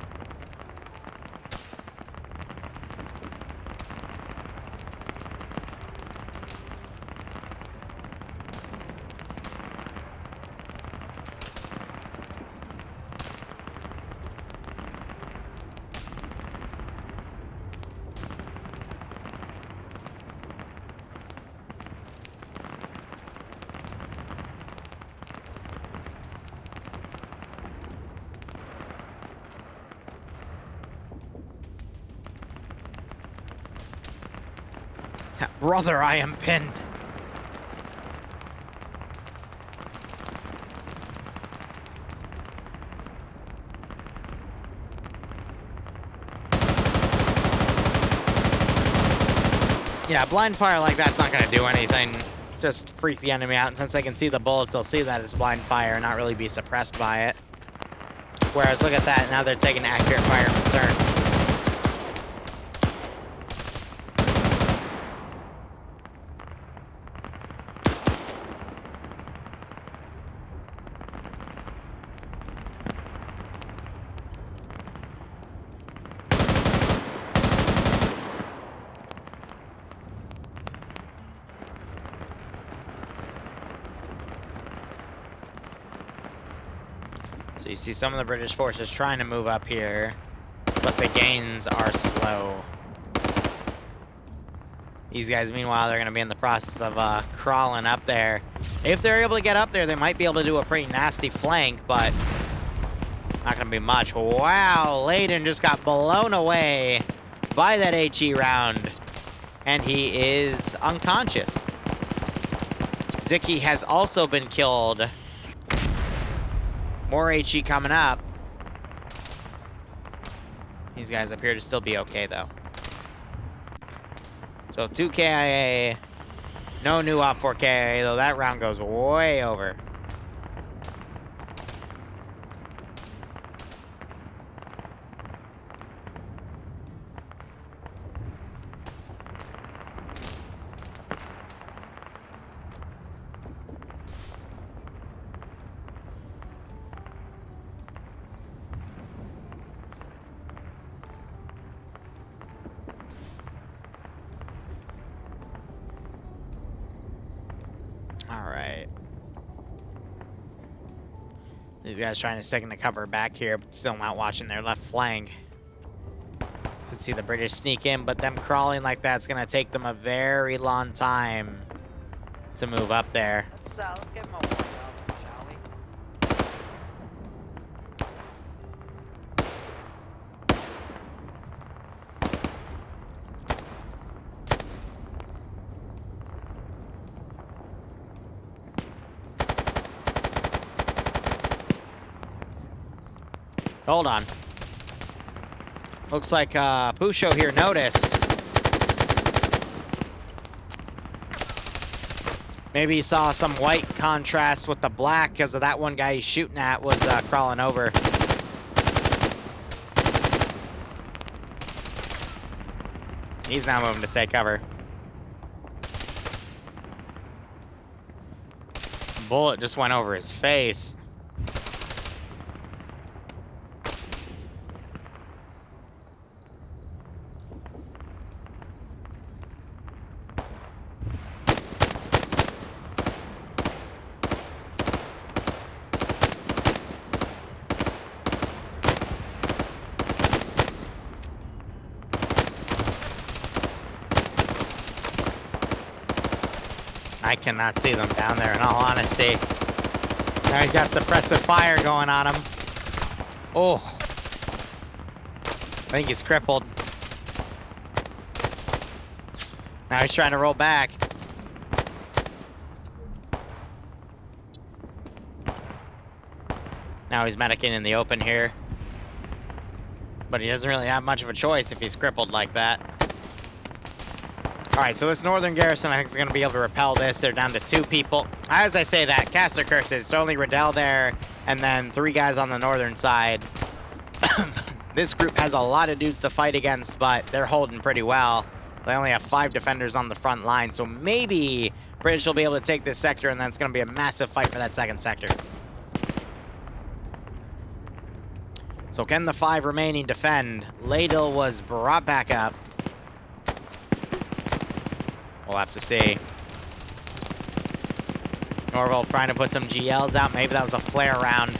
S1: Brother, I am pinned. Yeah, blind fire like that's not gonna do anything. Just freak the enemy out, and since they can see the bullets, they'll see that it's blind fire and not really be suppressed by it. Whereas, look at that, now they're taking accurate fire from turn. So you see some of the British forces trying to move up here, but the gains are slow. These guys, meanwhile, they're going to be in the process of crawling up there. If they're able to get up there, they might be able to do a pretty nasty flank, but not going to be much. Wow, Layden just got blown away by that HE round, and he is unconscious. Ziki has also been killed. More HE coming up. These guys appear to still be okay, though. So 2 KIA. No new op for KIA, though. That round goes way over. Alright. These guys trying to stick in the cover back here, but still not watching their left flank. You can see the British sneak in, but them crawling like that's going to take them a very long time to move up there.
S8: Let's give them a warm welcome, shall we?
S1: Hold on. Looks like Pusho here noticed. Maybe he saw some white contrast with the black because of that one guy he's shooting at was crawling over. He's now moving to take cover. Bullet just went over his face. I cannot see them down there, in all honesty. Now he's got suppressive fire going on him. Oh. I think he's crippled. Now he's trying to roll back. Now he's medicing in the open here. But he doesn't really have much of a choice if he's crippled like that. Alright, so this northern garrison, I think, is going to be able to repel this. They're down to 2 people. As I say that, cast their curses. It's only Riddell there, and then 3 guys on the northern side. This group has a lot of dudes to fight against, but they're holding pretty well. They only have 5 defenders on the front line, so maybe British will be able to take this sector, and then it's going to be a massive fight for that second sector. So can the 5 remaining defend? Ladle was brought back up. We'll have to see. Norval trying to put some GLs out. Maybe that was a flare round.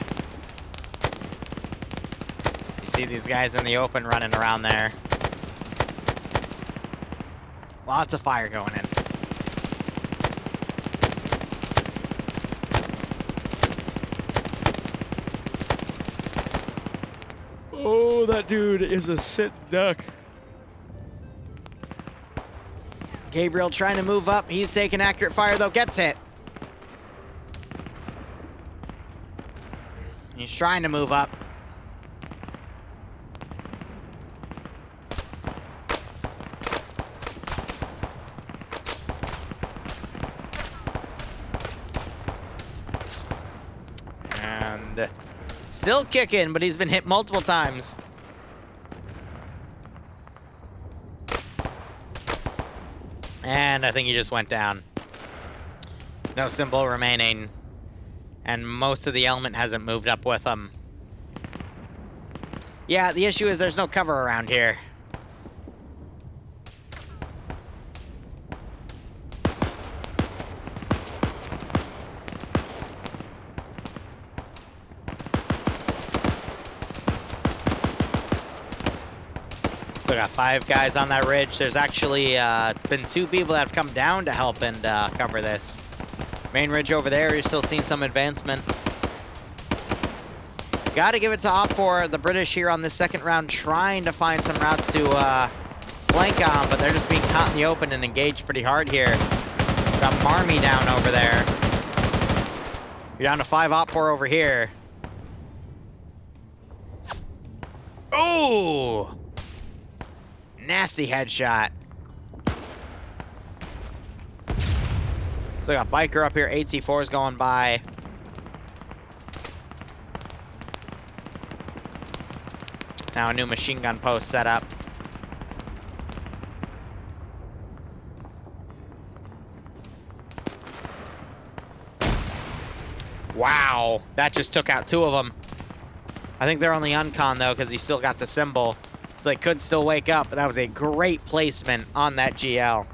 S1: You see these guys in the open running around there. Lots of fire going in. Oh, that dude is a sit duck. Gabriel trying to move up. He's taking accurate fire, though. Gets hit. He's trying to move up. And still kicking, but he's been hit multiple times. And I think he just went down. No symbol remaining. And most of the element hasn't moved up with him. Yeah, the issue is there's no cover around here. Still got 5 guys on that ridge. There's actually been 2 people that have come down to help and cover this. Main ridge over there, you're still seeing some advancement. Got to give it to Op4, the British here on this second round, trying to find some routes to flank on, but they're just being caught in the open and engaged pretty hard here. Got Marmy down over there. You're down to 5 Op4 over here. Oh! Nasty headshot. So we got Biker up here, 8C4s going by. Now a new machine gun post set up. Wow, that just took out 2 of them. I think they're only uncon though, because he still got the symbol. So they could still wake up, but that was a great placement on that GL.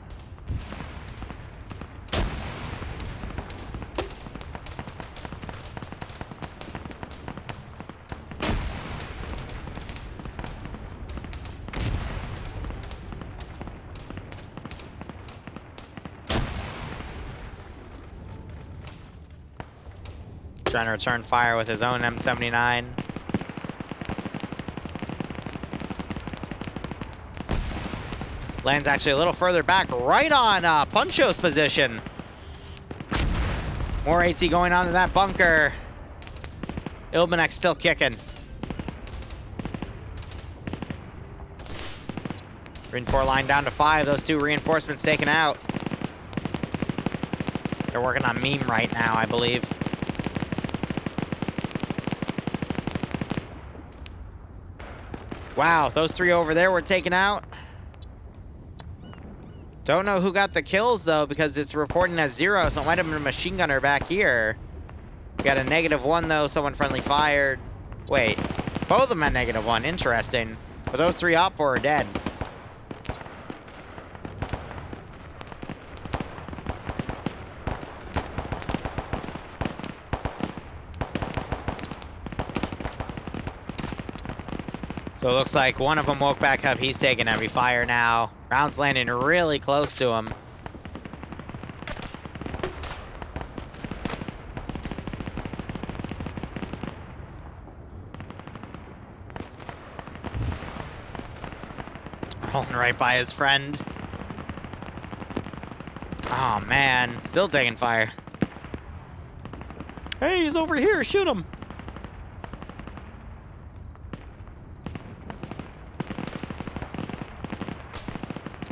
S1: Trying to return fire with his own M79. Lands actually a little further back, right on Puncho's position. More AT going on to that bunker. Ilmanek still kicking. Reinforce line down to 5. Those 2 reinforcements taken out. They're working on meme right now, I believe. Wow, those 3 over there were taken out. Don't know who got the kills, though, because it's reporting as 0, so it might have been a machine gunner back here. We got a -1, though. Someone friendly fired. Wait, both of them had -1. Interesting. But those 3 Op4 are dead. So it looks like one of them woke back up. He's taking heavy fire now. Rounds landing really close to him. Rolling right by his friend. Oh, man. Still taking fire. Hey, he's over here. Shoot him.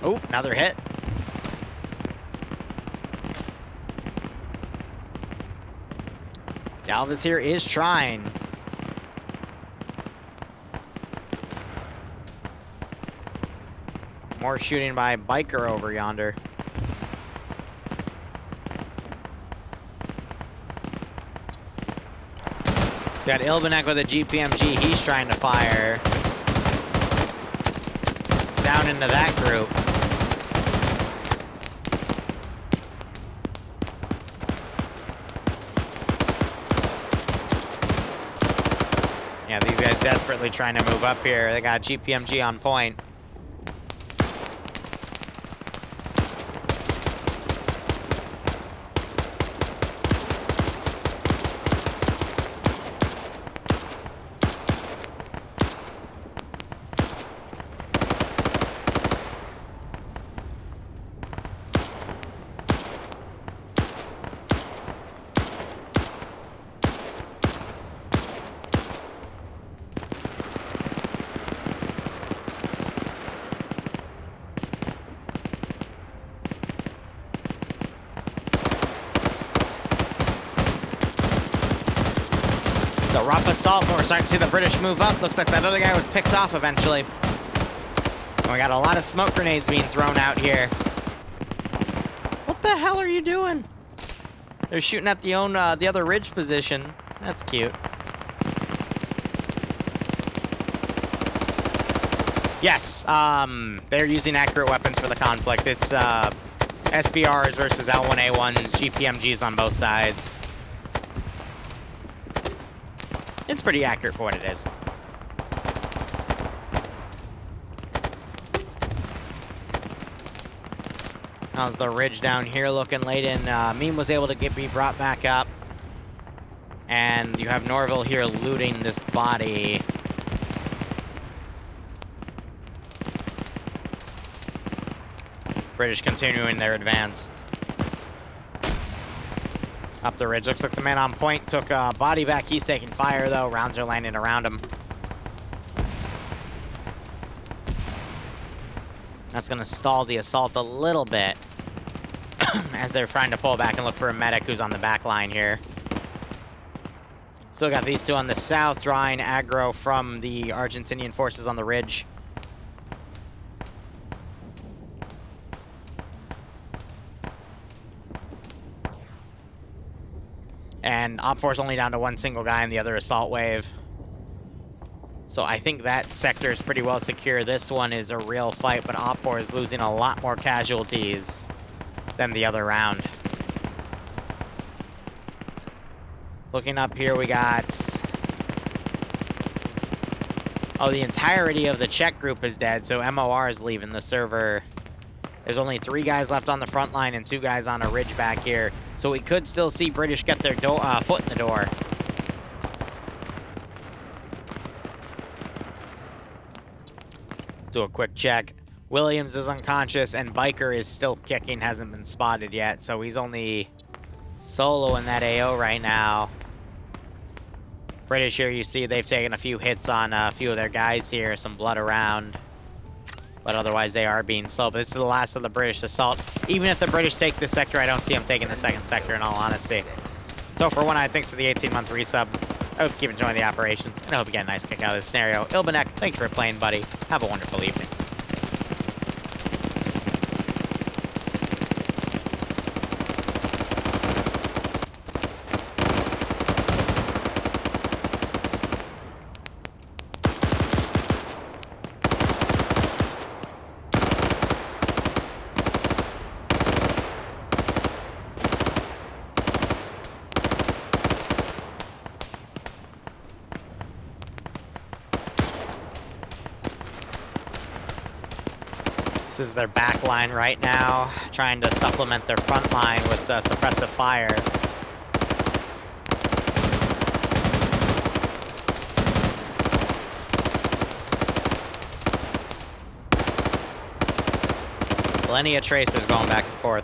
S1: Oh, another hit. Galvis here is trying. More shooting by Biker over yonder. So got Ilbanek with a GPMG. He's trying to fire down into that group. Yeah, these guys desperately trying to move up here. They got GPMG on point. So rough assault, but we're starting to see the British move up. Looks like that other guy was picked off eventually. And we got a lot of smoke grenades being thrown out here. What the hell are you doing? They're shooting at the other ridge position. That's cute. Yes, they're using accurate weapons for the conflict. It's SBRs versus L1A1s, GPMGs on both sides. It's pretty accurate for what it is. How's the ridge down here looking late in? Meme was able to be brought back up. And you have Norville here looting this body. British continuing their advance. Up the ridge. Looks like the man on point took a body back. He's taking fire, though. Rounds are landing around him. That's going to stall the assault a little bit as they're trying to pull back and look for a medic who's on the back line here. Still got these two on the south, drawing aggro from the Argentinian forces on the ridge. And OPFOR's only down to one single guy in the other assault wave. So I think that sector is pretty well secure. This one is a real fight, but OPFOR is losing a lot more casualties than the other round. Looking up here, we got... Oh, the entirety of the Czech group is dead, so MOR is leaving the server. There's only 3 guys left on the front line and 2 guys on a ridge back here. So we could still see British get their foot in the door. Let's do a quick check. Williams is unconscious and Biker is still kicking, hasn't been spotted yet. So he's only solo in that AO right now. British here, you see they've taken a few hits on a few of their guys here. Some blood around. But otherwise, they are being slow. But this is the last of the British assault. Even if the British take this sector, I don't see them taking the second sector, in all honesty. So for One Eye, thanks for the 18-month resub. I hope you keep enjoying the operations, and I hope you get a nice kick out of this scenario. Ilbanek, thank you for playing, buddy. Have a wonderful evening. This is their back line right now, trying to supplement their front line with suppressive fire. Plenty of tracers going back and forth.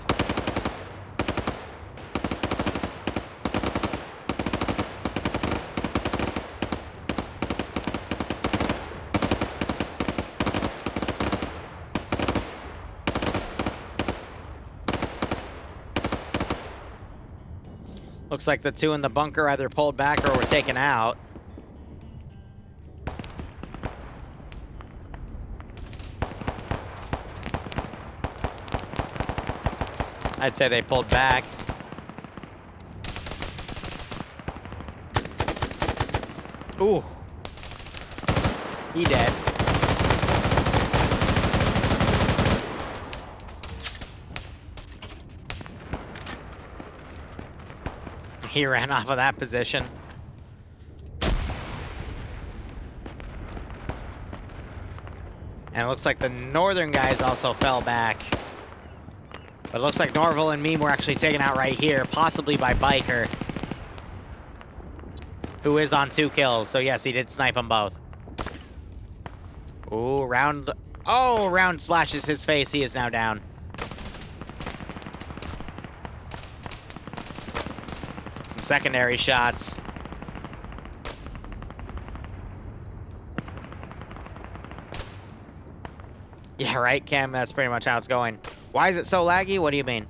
S1: Looks like the two in the bunker either pulled back or were taken out. I'd say they pulled back. Ooh. He dead. He ran off of that position. And it looks like the northern guys also fell back. But it looks like Norval and Meme were actually taken out right here, possibly by Biker, who is on 2 kills. So yes, he did snipe them both. Ooh, round. Oh, round splashes his face. He is now down. Some secondary shots. Yeah, right, Cam? That's pretty much how it's going. Why is it so laggy? What do you mean?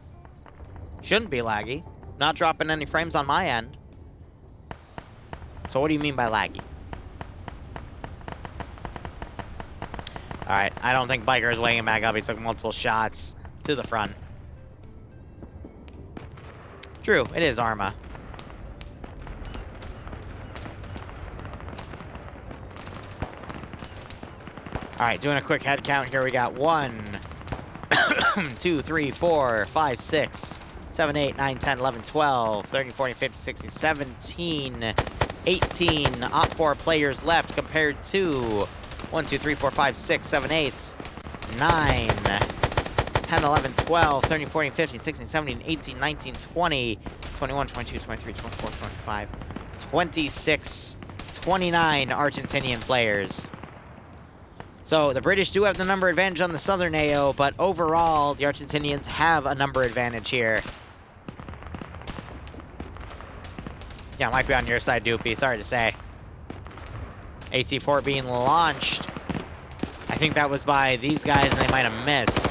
S1: Shouldn't be laggy. Not dropping any frames on my end. So what do you mean by laggy? Alright, I don't think Biker is weighing back up. He took multiple shots to the front. True, it is Arma. Alright, doing a quick head count here. We got 1, 2, 3, 4, 5, 6, 7, 8, 9, 10, 11, 12, 13, 14, 15, 16, 17, 18 Op 4 players left compared to 1, 2, 3, 4, 5, 6, 7, 8, 9, 10, 11, 12, 13, 14, 15, 16, 17, 18, 19, 20, 21, 22, 23, 24, 25, 26, 29 Argentinian players. So the British do have the number advantage on the southern AO, but overall, the Argentinians have a number advantage here. Yeah, it might be on your side, Doopy. Sorry to say. AT-4 being launched. I think that was by these guys, and they might have missed.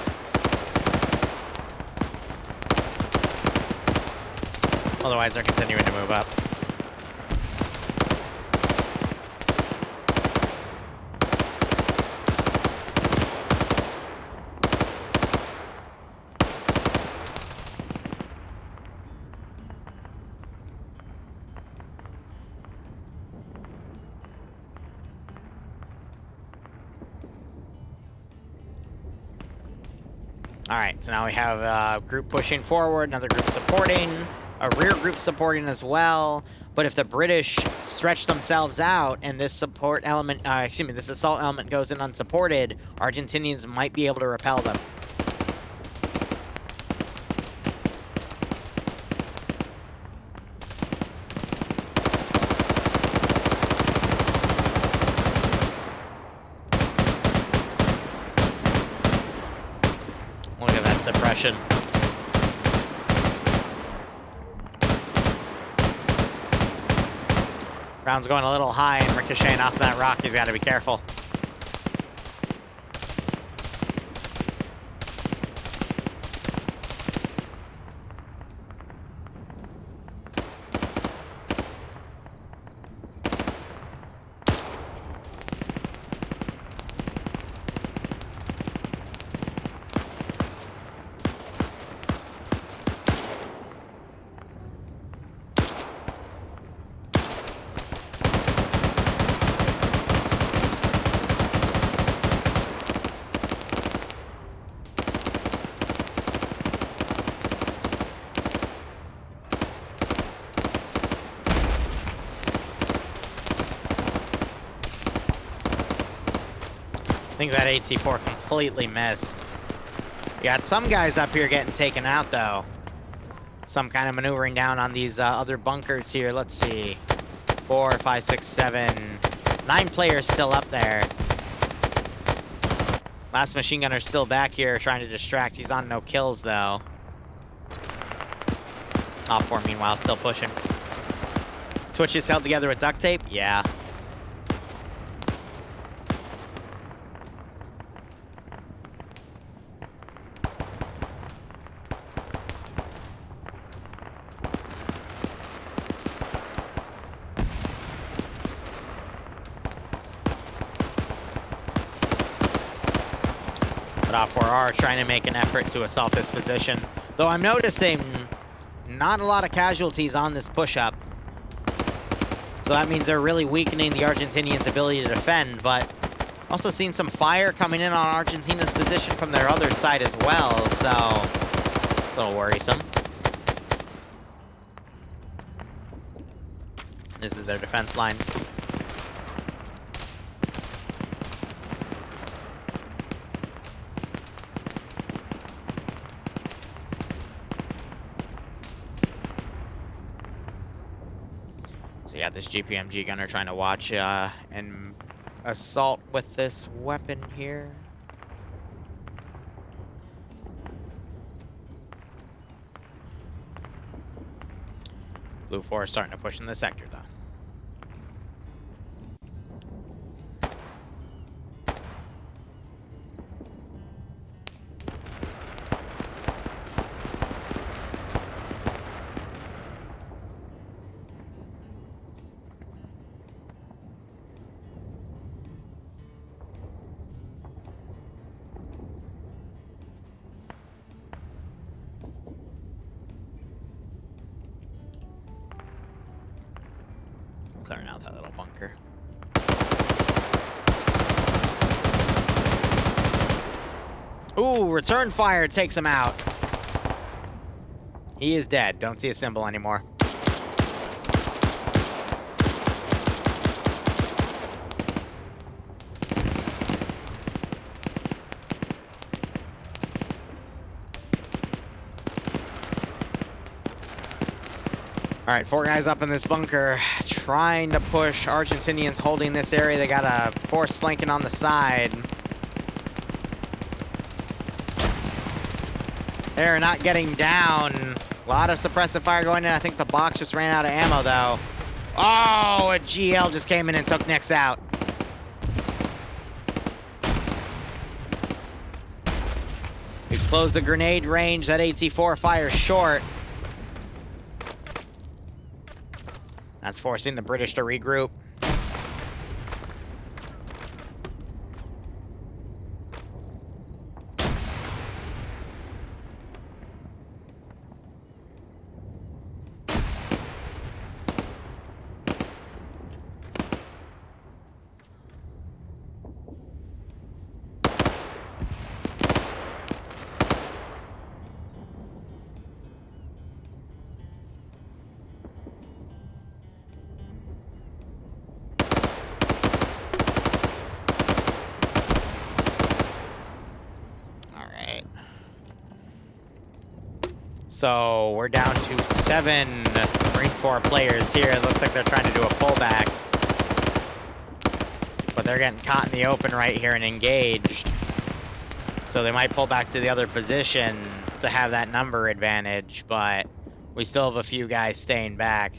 S1: Otherwise, they're continuing to move up. Alright, so now we have a group pushing forward, another group supporting, a rear group supporting as well. But if the British stretch themselves out and this support element, this assault element goes in unsupported, Argentinians might be able to repel them. Look at that suppression. Round's going a little high and ricocheting off that rock. He's got to be careful. I think that AT-4 completely missed. You got some guys up here getting taken out, though. Some kind of maneuvering down on these other bunkers here. Let's see. 4, 5, 6, 7, 9 players still up there. Last machine gunner's still back here trying to distract. He's on no kills, though. Op 4, meanwhile, still pushing. Twitch is held together with duct tape? Yeah. But Op 4R trying to make an effort to assault this position. Though I'm noticing not a lot of casualties on this push-up. So that means they're really weakening the Argentinians' ability to defend, but also seen some fire coming in on Argentina's position from their other side as well, so it's a little worrisome. This is their defense line. So yeah, this GPMG gunner trying to watch and assault with this weapon here. Blue 4 starting to push in the sector, though. Clearing out that little bunker. Ooh, return fire takes him out. He is dead. Don't see a symbol anymore. All right, 4 guys up in this bunker, trying to push. Argentinians holding this area. They got a force flanking on the side. They're not getting down. A lot of suppressive fire going in. I think the box just ran out of ammo, though. Oh, a GL just came in and took Nix out. We've closed the grenade range. That AC-4 fires short. That's forcing the British to regroup. So we're down to 7 Marine 4 players here. It looks like they're trying to do a pullback. But they're getting caught in the open right here and engaged. So they might pull back to the other position to have that number advantage, but we still have a few guys staying back.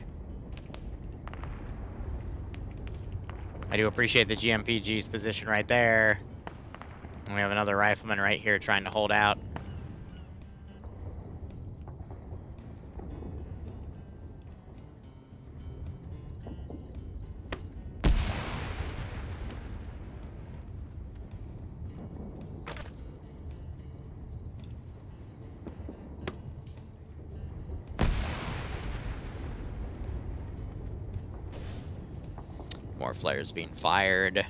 S1: I do appreciate the GMPG's position right there. And we have another rifleman right here trying to hold out. More flares being fired.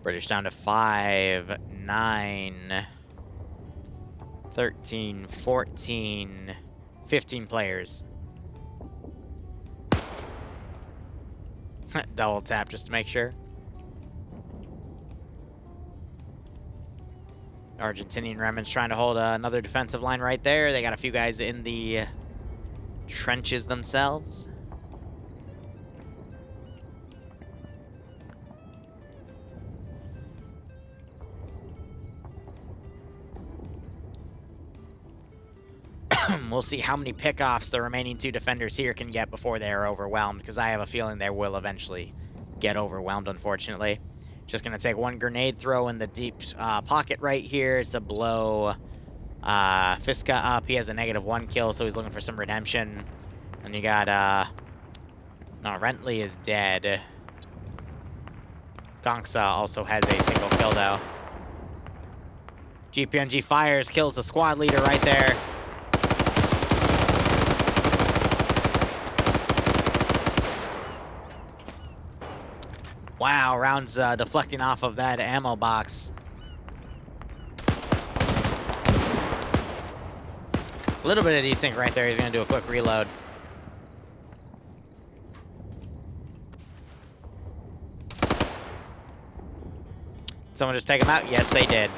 S1: British down to 5, 9, 13, 14, 15 players. Double tap just to make sure. Argentinian remnants trying to hold another defensive line right there. They got a few guys in the trenches themselves. We'll see how many pickoffs the remaining 2 defenders here can get before they are overwhelmed, because I have a feeling they will eventually get overwhelmed, unfortunately. Just going to take 1 grenade throw in the deep pocket right here to blow Fiska up. He has a -1 kill, so he's looking for some redemption. And you got, no, Rentley is dead. Gongsa also has a single kill, though. GPMG fires, kills the squad leader right there. Wow, rounds deflecting off of that ammo box. A little bit of desync right there. He's going to do a quick reload. Someone just take him out? Yes, they did.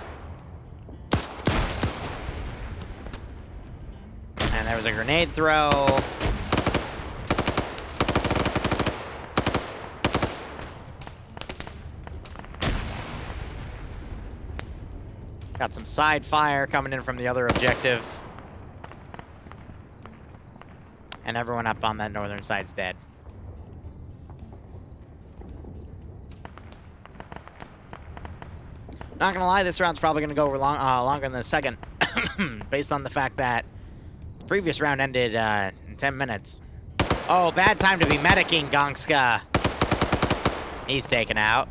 S1: And there was a grenade throw. Got some side fire coming in from the other objective. And everyone up on that northern side's dead. Not gonna lie, this round's probably gonna go over longer than the second, based on the fact that the previous round ended in 10 minutes. Oh, bad time to be medicing Gongska. He's taken out.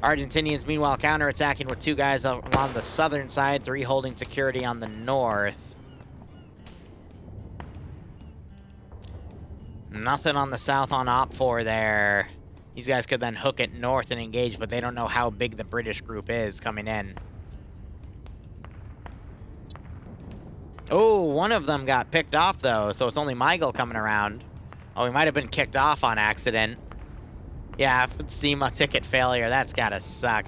S1: Argentinians, meanwhile, counterattacking with 2 guys along the southern side, 3 holding security on the north. Nothing on the south on Op 4 there. These guys could then hook it north and engage, but they don't know how big the British group is coming in. Oh, one of them got picked off, though, so it's only Michael coming around. Oh, he might have been kicked off on accident. Yeah, SEMA ticket failure. That's gotta suck.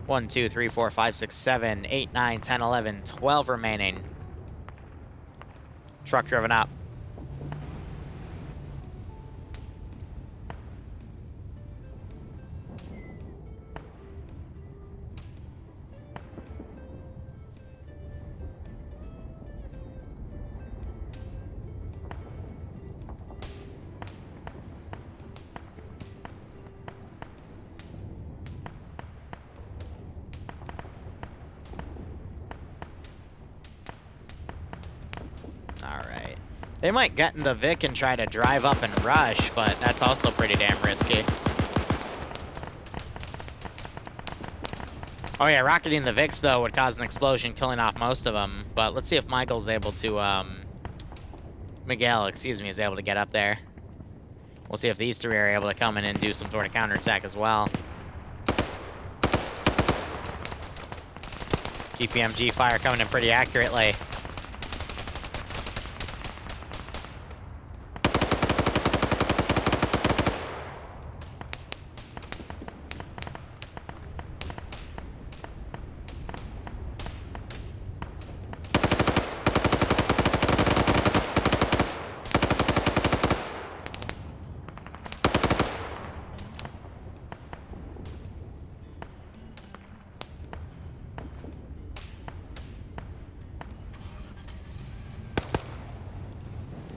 S1: 1, 2, 3, 4, 5, 6, 7, 8, 9, 10, 11, 12 remaining. Truck driven up. Alright. They might get in the Vic and try to drive up and rush, but that's also pretty damn risky. Oh yeah, rocketing the Vics, though, would cause an explosion, killing off most of them. But let's see if Michael's able to, Miguel, excuse me, is able to get up there. We'll see if these 3 are able to come in and do some sort of counterattack as well. GPMG fire coming in pretty accurately.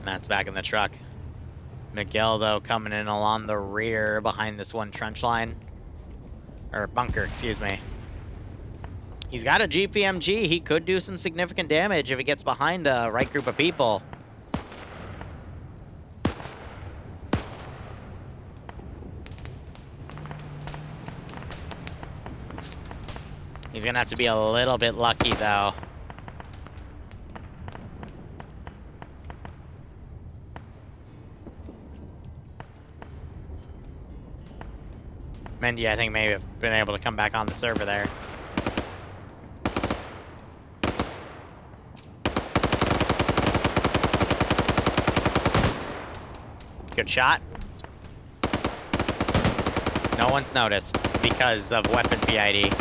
S1: That's back in the truck. Miguel, though, coming in along the rear behind this one trench line. Or bunker, excuse me. He's got a GPMG. He could do some significant damage if he gets behind a right group of people. He's gonna have to be a little bit lucky, though. Mendy, I think, may have been able to come back on the server there. Good shot. No one's noticed because of weapon PID.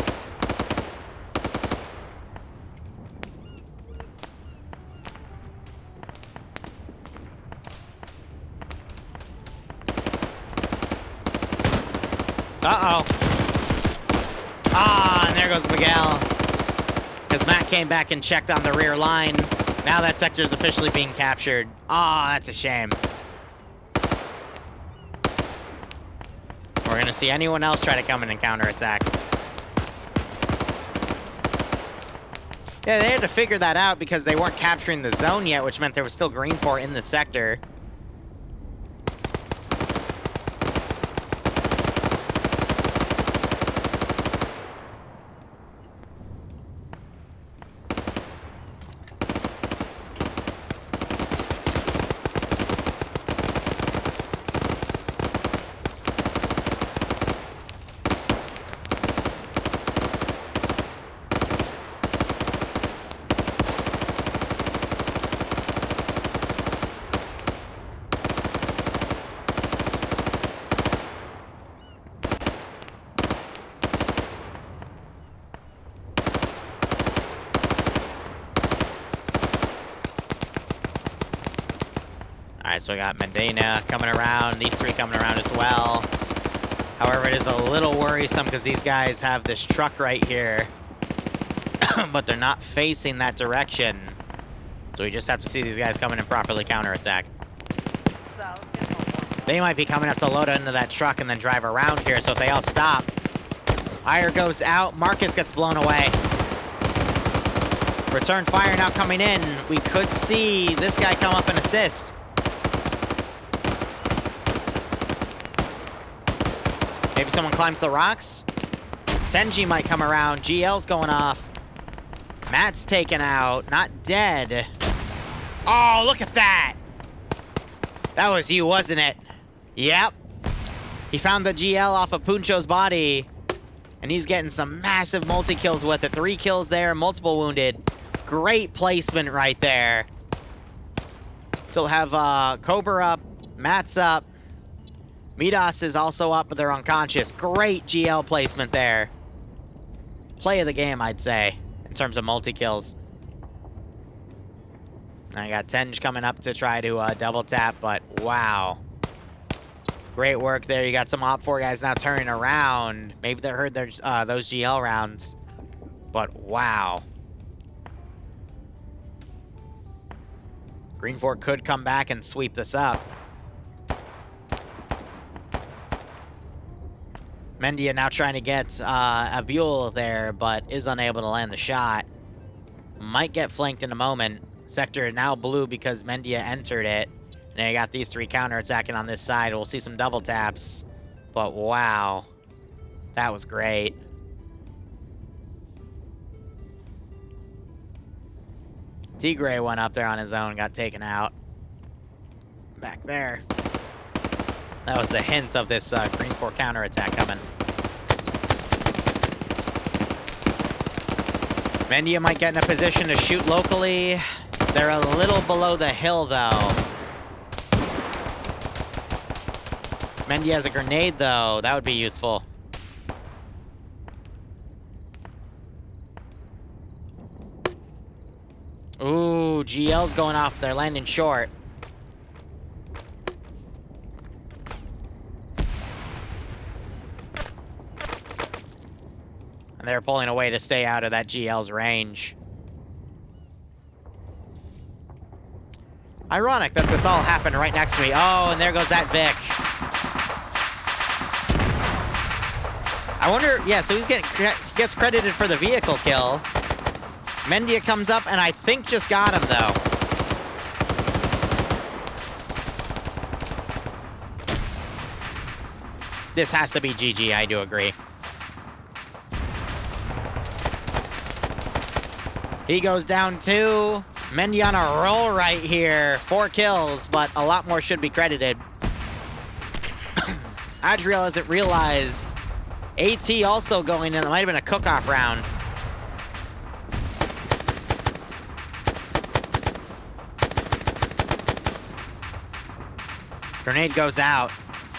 S1: Uh-oh. Ah, and there goes Miguel. because Matt came back and checked on the rear line. Now that sector is officially being captured. Oh, that's a shame. We're going to see anyone else try to come in and counterattack. Yeah, they had to figure that out because they weren't capturing the zone yet, which meant there was still green 4 in the sector. Alright, so we got Medina coming around, these 3 coming around as well. However, it is a little worrisome because these guys have this truck right here, but they're not facing that direction. So we just have to see these guys come in and properly counterattack. They might be coming up to load into that truck and then drive around here, so if they all stop. Fire goes out, Marcus gets blown away. Return fire now coming in. We could see this guy come up and assist. Maybe someone climbs the rocks. Tenji might come around. GL's going off. Matt's taken out. Not dead. Oh, look at that. That was you, wasn't it? Yep. He found the GL off of Puncho's body. And he's getting some massive multi-kills with it. 3 kills there, multiple wounded. Great placement right there. So we'll have Cobra up. Matt's up. Midas is also up, but they're unconscious. Great GL placement there. Play of the game, I'd say, in terms of multi-kills. I got Tenj coming up to try to double tap, but wow. Great work there. You got some Op 4 guys now turning around. Maybe they heard their, those GL rounds, but wow. Green 4 could come back and sweep this up. Mendia now trying to get Abul there, but is unable to land the shot. Might get flanked in a moment. Sector now blue because Mendia entered it. And you got these 3 counterattacking on this side. We'll see some double taps. But wow. That was great. Tigray went up there on his own, got taken out. Back there. That was the hint of this Green 4 counterattack coming. Mendia might get in a position to shoot locally. They're a little below the hill, though. Mendia has a grenade, though. That would be useful. Ooh, GL's going off. They're landing short. And they're pulling away to stay out of that GL's range. Ironic that this all happened right next to me. Oh, and there goes that Vic. I wonder, yeah, so he gets credited for the vehicle kill. Mendia comes up and I think just got him, though. This has to be GG, I do agree. He goes down 2. Mendia on a roll right here. 4 kills, but a lot more should be credited. Adriel hasn't realized. AT also going in. That might have been a cook-off round. Grenade goes out.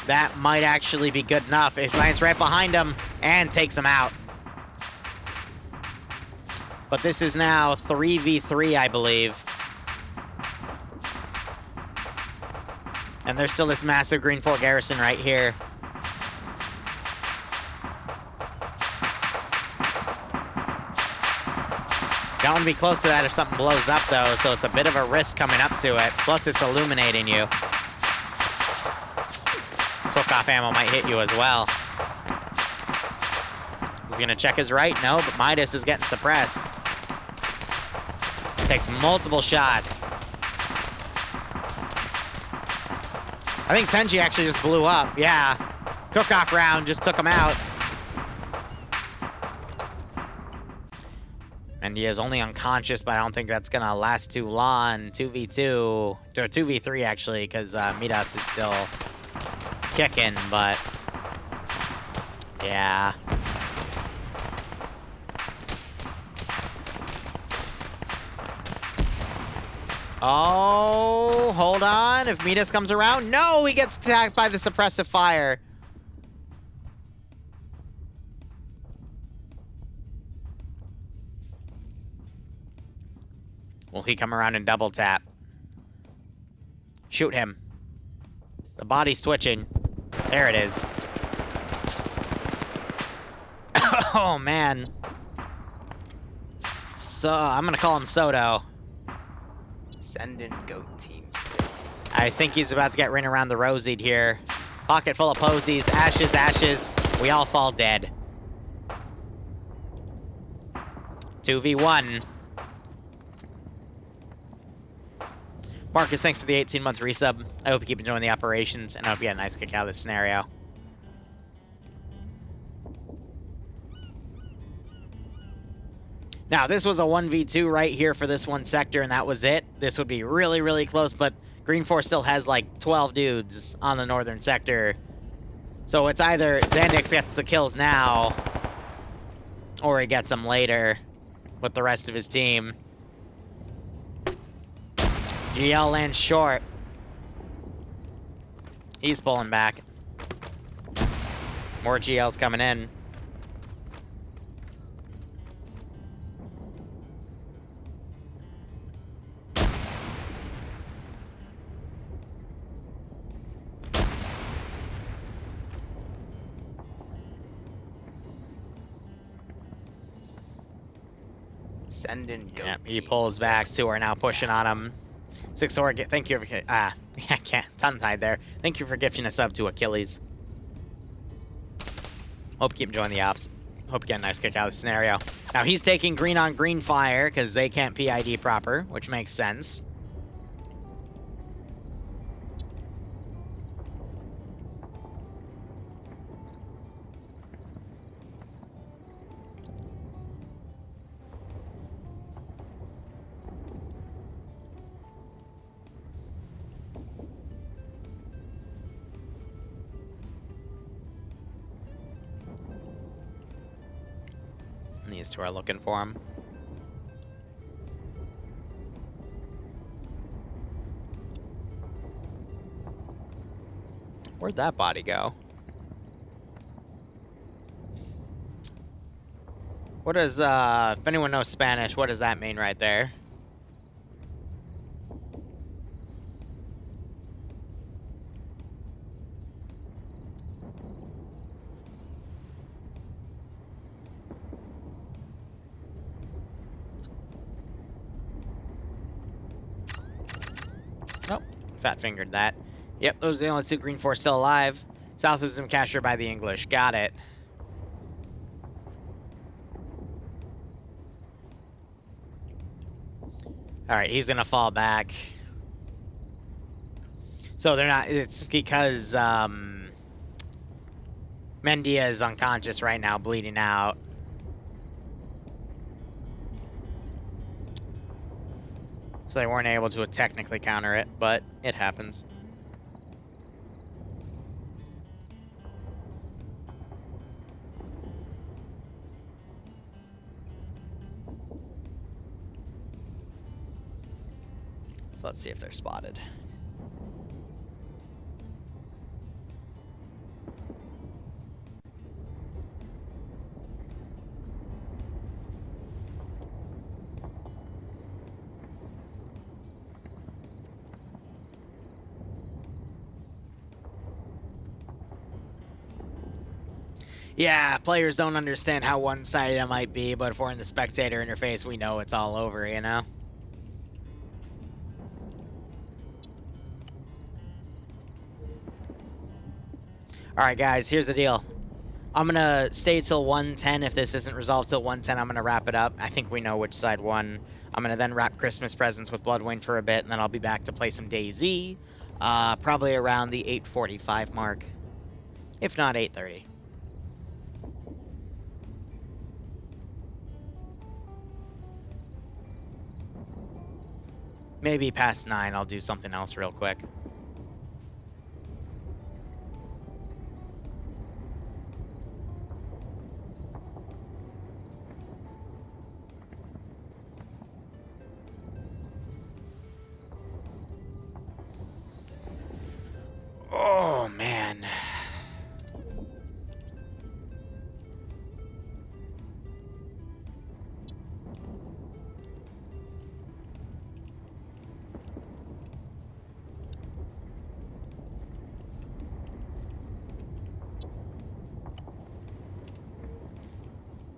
S1: That might actually be good enough. It lands right behind him and takes him out. But this is now 3v3, I believe. And there's still this massive Green 4 garrison right here. don't want to be close to that if something blows up, though, so it's a bit of a risk coming up to it. Plus, it's illuminating you. Cook-off ammo might hit you as well. He's going to check his right. No, but Midas is getting suppressed. Takes multiple shots. I think Tenji actually just blew up. Yeah. Cook-off round just took him out. And he is only unconscious, but I don't think that's going to last too long. 2v2, or 2v3 actually, because Midas is still kicking, but yeah. Oh, hold on. If Midas comes around, no, he gets attacked by the suppressive fire. Will he come around and double tap? Shoot him. The body's twitching. There it is. Oh, man. So, I'm gonna call him Soto.
S8: Send in Goat Team 6.
S1: I think he's about to get ring around the rosied here. Pocket full of posies. Ashes, ashes. We all fall dead. 2v1. Marcus, thanks for the 18-month resub. I hope you keep enjoying the operations, and I hope you get a nice kick out of this scenario. Now, this was a 1v2 right here for this one sector, and that was it. This would be really, really close, but Green Force still has like 12 dudes on the northern sector. So it's either Xandix gets the kills now, or he gets them later with the rest of his team. GL lands short. He's pulling back. More GLs coming in.
S8: Send in Goat
S1: Yep, he
S8: Team
S1: pulls
S8: 6.
S1: back. Two are now pushing on him. 6 or thank you for yeah, can't tongue-tied there. Thank you for gifting a sub to Achilles. Hope you keep enjoying the ops. Hope you get a nice kick out of the scenario. Now he's taking green on green fire because they can't PID proper, which makes sense. These two are looking for him. Where'd that body go? What does, if anyone knows Spanish, what does that mean right there? Nope. Fat-fingered that. Yep, those are the only two Green Force still alive. South was captured by the English. Got it. Alright, he's gonna fall back. So they're not... It's because, Mendia is unconscious right now, bleeding out. So they weren't able to technically counter it, but it happens. So let's see if they're spotted. Yeah, players don't understand how one-sided it might be, but if we're in the spectator interface, we know it's all over, you know? Alright, guys, here's the deal. I'm gonna stay till 1:10. If this isn't resolved till 1:10, I'm gonna wrap it up. I think we know which side won. I'm gonna then wrap Christmas presents with Bloodwind for a bit, and then I'll be back to play some DayZ, probably around the 8:45 mark, if not 8:30. Maybe past 9, I'll do something else real quick. Oh, man.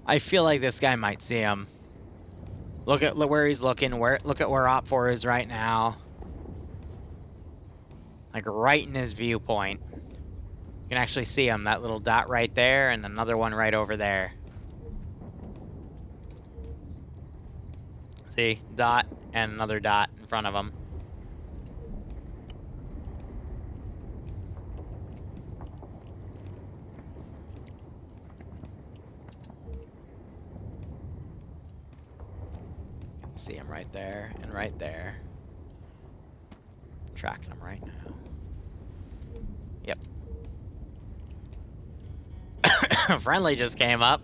S1: I feel like this guy might see him. Look where he's looking. Look at where Op 4 is right now. Like right in his viewpoint. You can actually see him. That little dot right there, and another one right over there. See? Dot and another dot in front of him. See him right there and right there. Tracking him right now. Yep. Friendly just came up.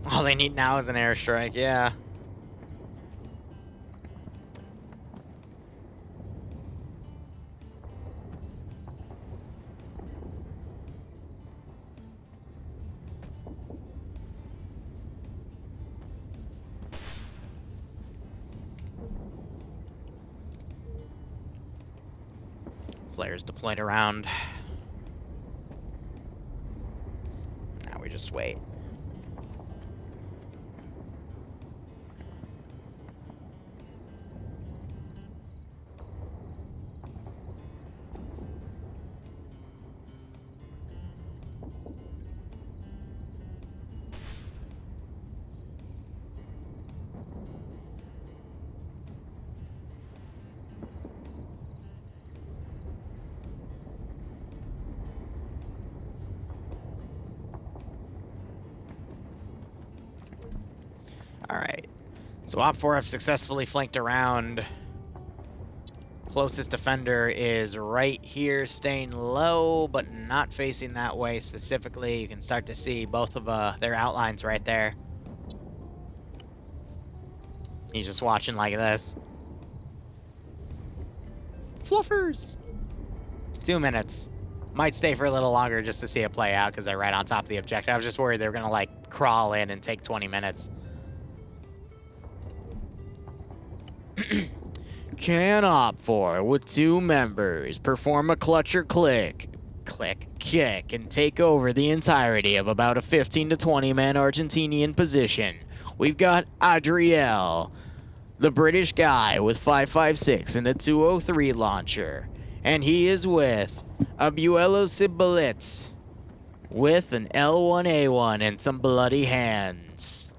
S1: All they need now is an airstrike, yeah. Flares deployed around. Now we just wait. Alright. So Op 4 have successfully flanked around. Closest defender is right here, staying low, but not facing that way specifically. You can start to see both of their outlines right there. He's just watching like this. Fluffers! 2 minutes. Might stay for a little longer just to see it play out because they're right on top of the objective. I was just worried they were going to, like, crawl in and take 20 minutes. Can Op 4 with 2 members perform a clutch or kick, and take over the entirety of about a 15 to 20 man Argentinian position? We've got Adriel, the British guy with 5.56 and a 203 launcher, and he is with Abuelo Cibolet with an L1A1 and some bloody hands.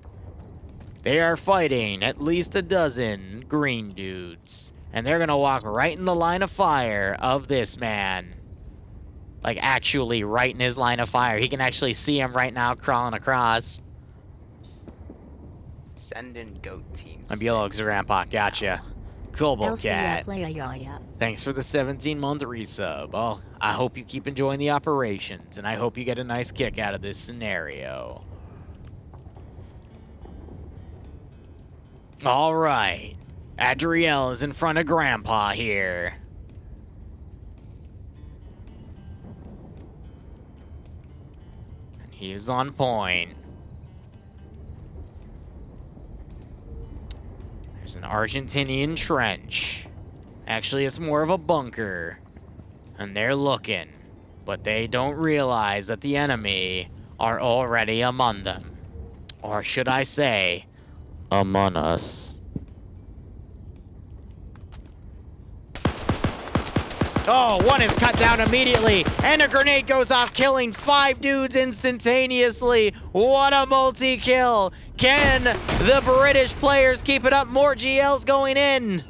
S1: They are fighting at least a dozen green dudes. And they're gonna walk right in the line of fire of this man. Like, actually right in his line of fire. He can actually see him right now crawling across.
S8: Send in goat teams.
S1: I'm Yellow Grandpa, gotcha. Kobold Cat. Thanks for the 17-month resub. Oh, I hope you keep enjoying the operations, and I hope you get a nice kick out of this scenario. All right. Adriel is in front of Grandpa here. And he is on point. There's an Argentinian trench. Actually, it's more of a bunker. And they're looking. But they don't realize that the enemy are already among them. Or should I say, among us. Oh, one is cut down immediately, and a grenade goes off, killing 5 dudes instantaneously. What a multi-kill. Can the British players keep it up? More GLs going in.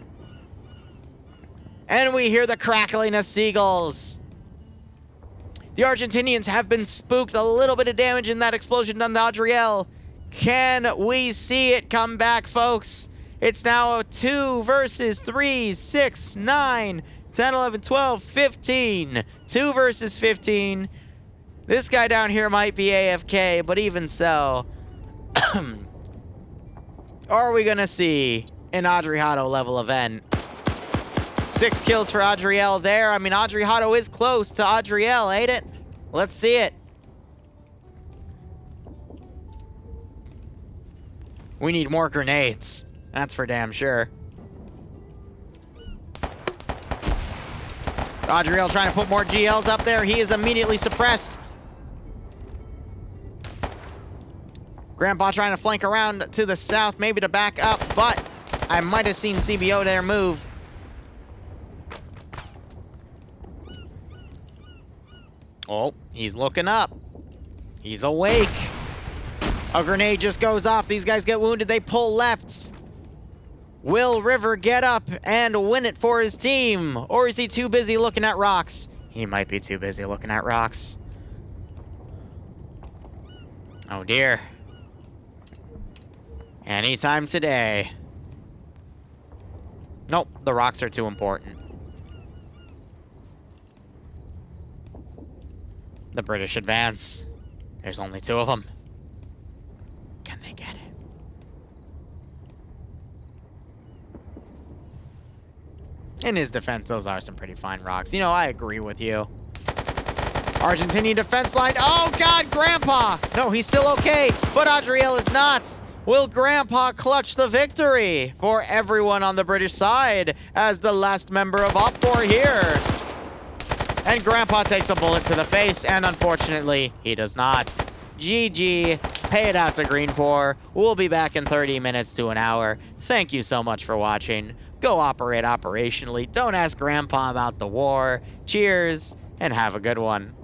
S1: And we hear the crackling of seagulls. The Argentinians have been spooked. A little bit of damage in that explosion done to Adriel. Can we see it come back, folks? It's now 2 versus 3, 6, 9, 10, 11, 12, 15. 2 versus 15. This guy down here might be AFK, but even so, are we going to see an Adriano level event? 6 kills for Adriel there. I mean, Adriano is close to Adriel, ain't it? Let's see it. We need more grenades. That's for damn sure. Adriel trying to put more GLs up there. He is immediately suppressed. Grandpa trying to flank around to the south, maybe to back up, but I might have seen CBO there move. Oh, he's looking up. He's awake. A grenade just goes off. These guys get wounded. They pull left. Will River get up and win it for his team? Or is he too busy looking at rocks? He might be too busy looking at rocks. Oh dear. Anytime today. Nope, the rocks are too important. The British advance. There's only 2 of them. Can they get it? In his defense, those are some pretty fine rocks. You know, I agree with you. Argentinian defense line. Oh, God, Grandpa. No, he's still okay, but Adriel is not. Will Grandpa clutch the victory for everyone on the British side as the last member of OpCore here? And Grandpa takes a bullet to the face, and unfortunately, he does not. GG. Pay it out to Green 4. We'll be back in 30 minutes to an hour. Thank you so much for watching. Go operate operationally. Don't ask Grandpa about the war. Cheers, and have a good one.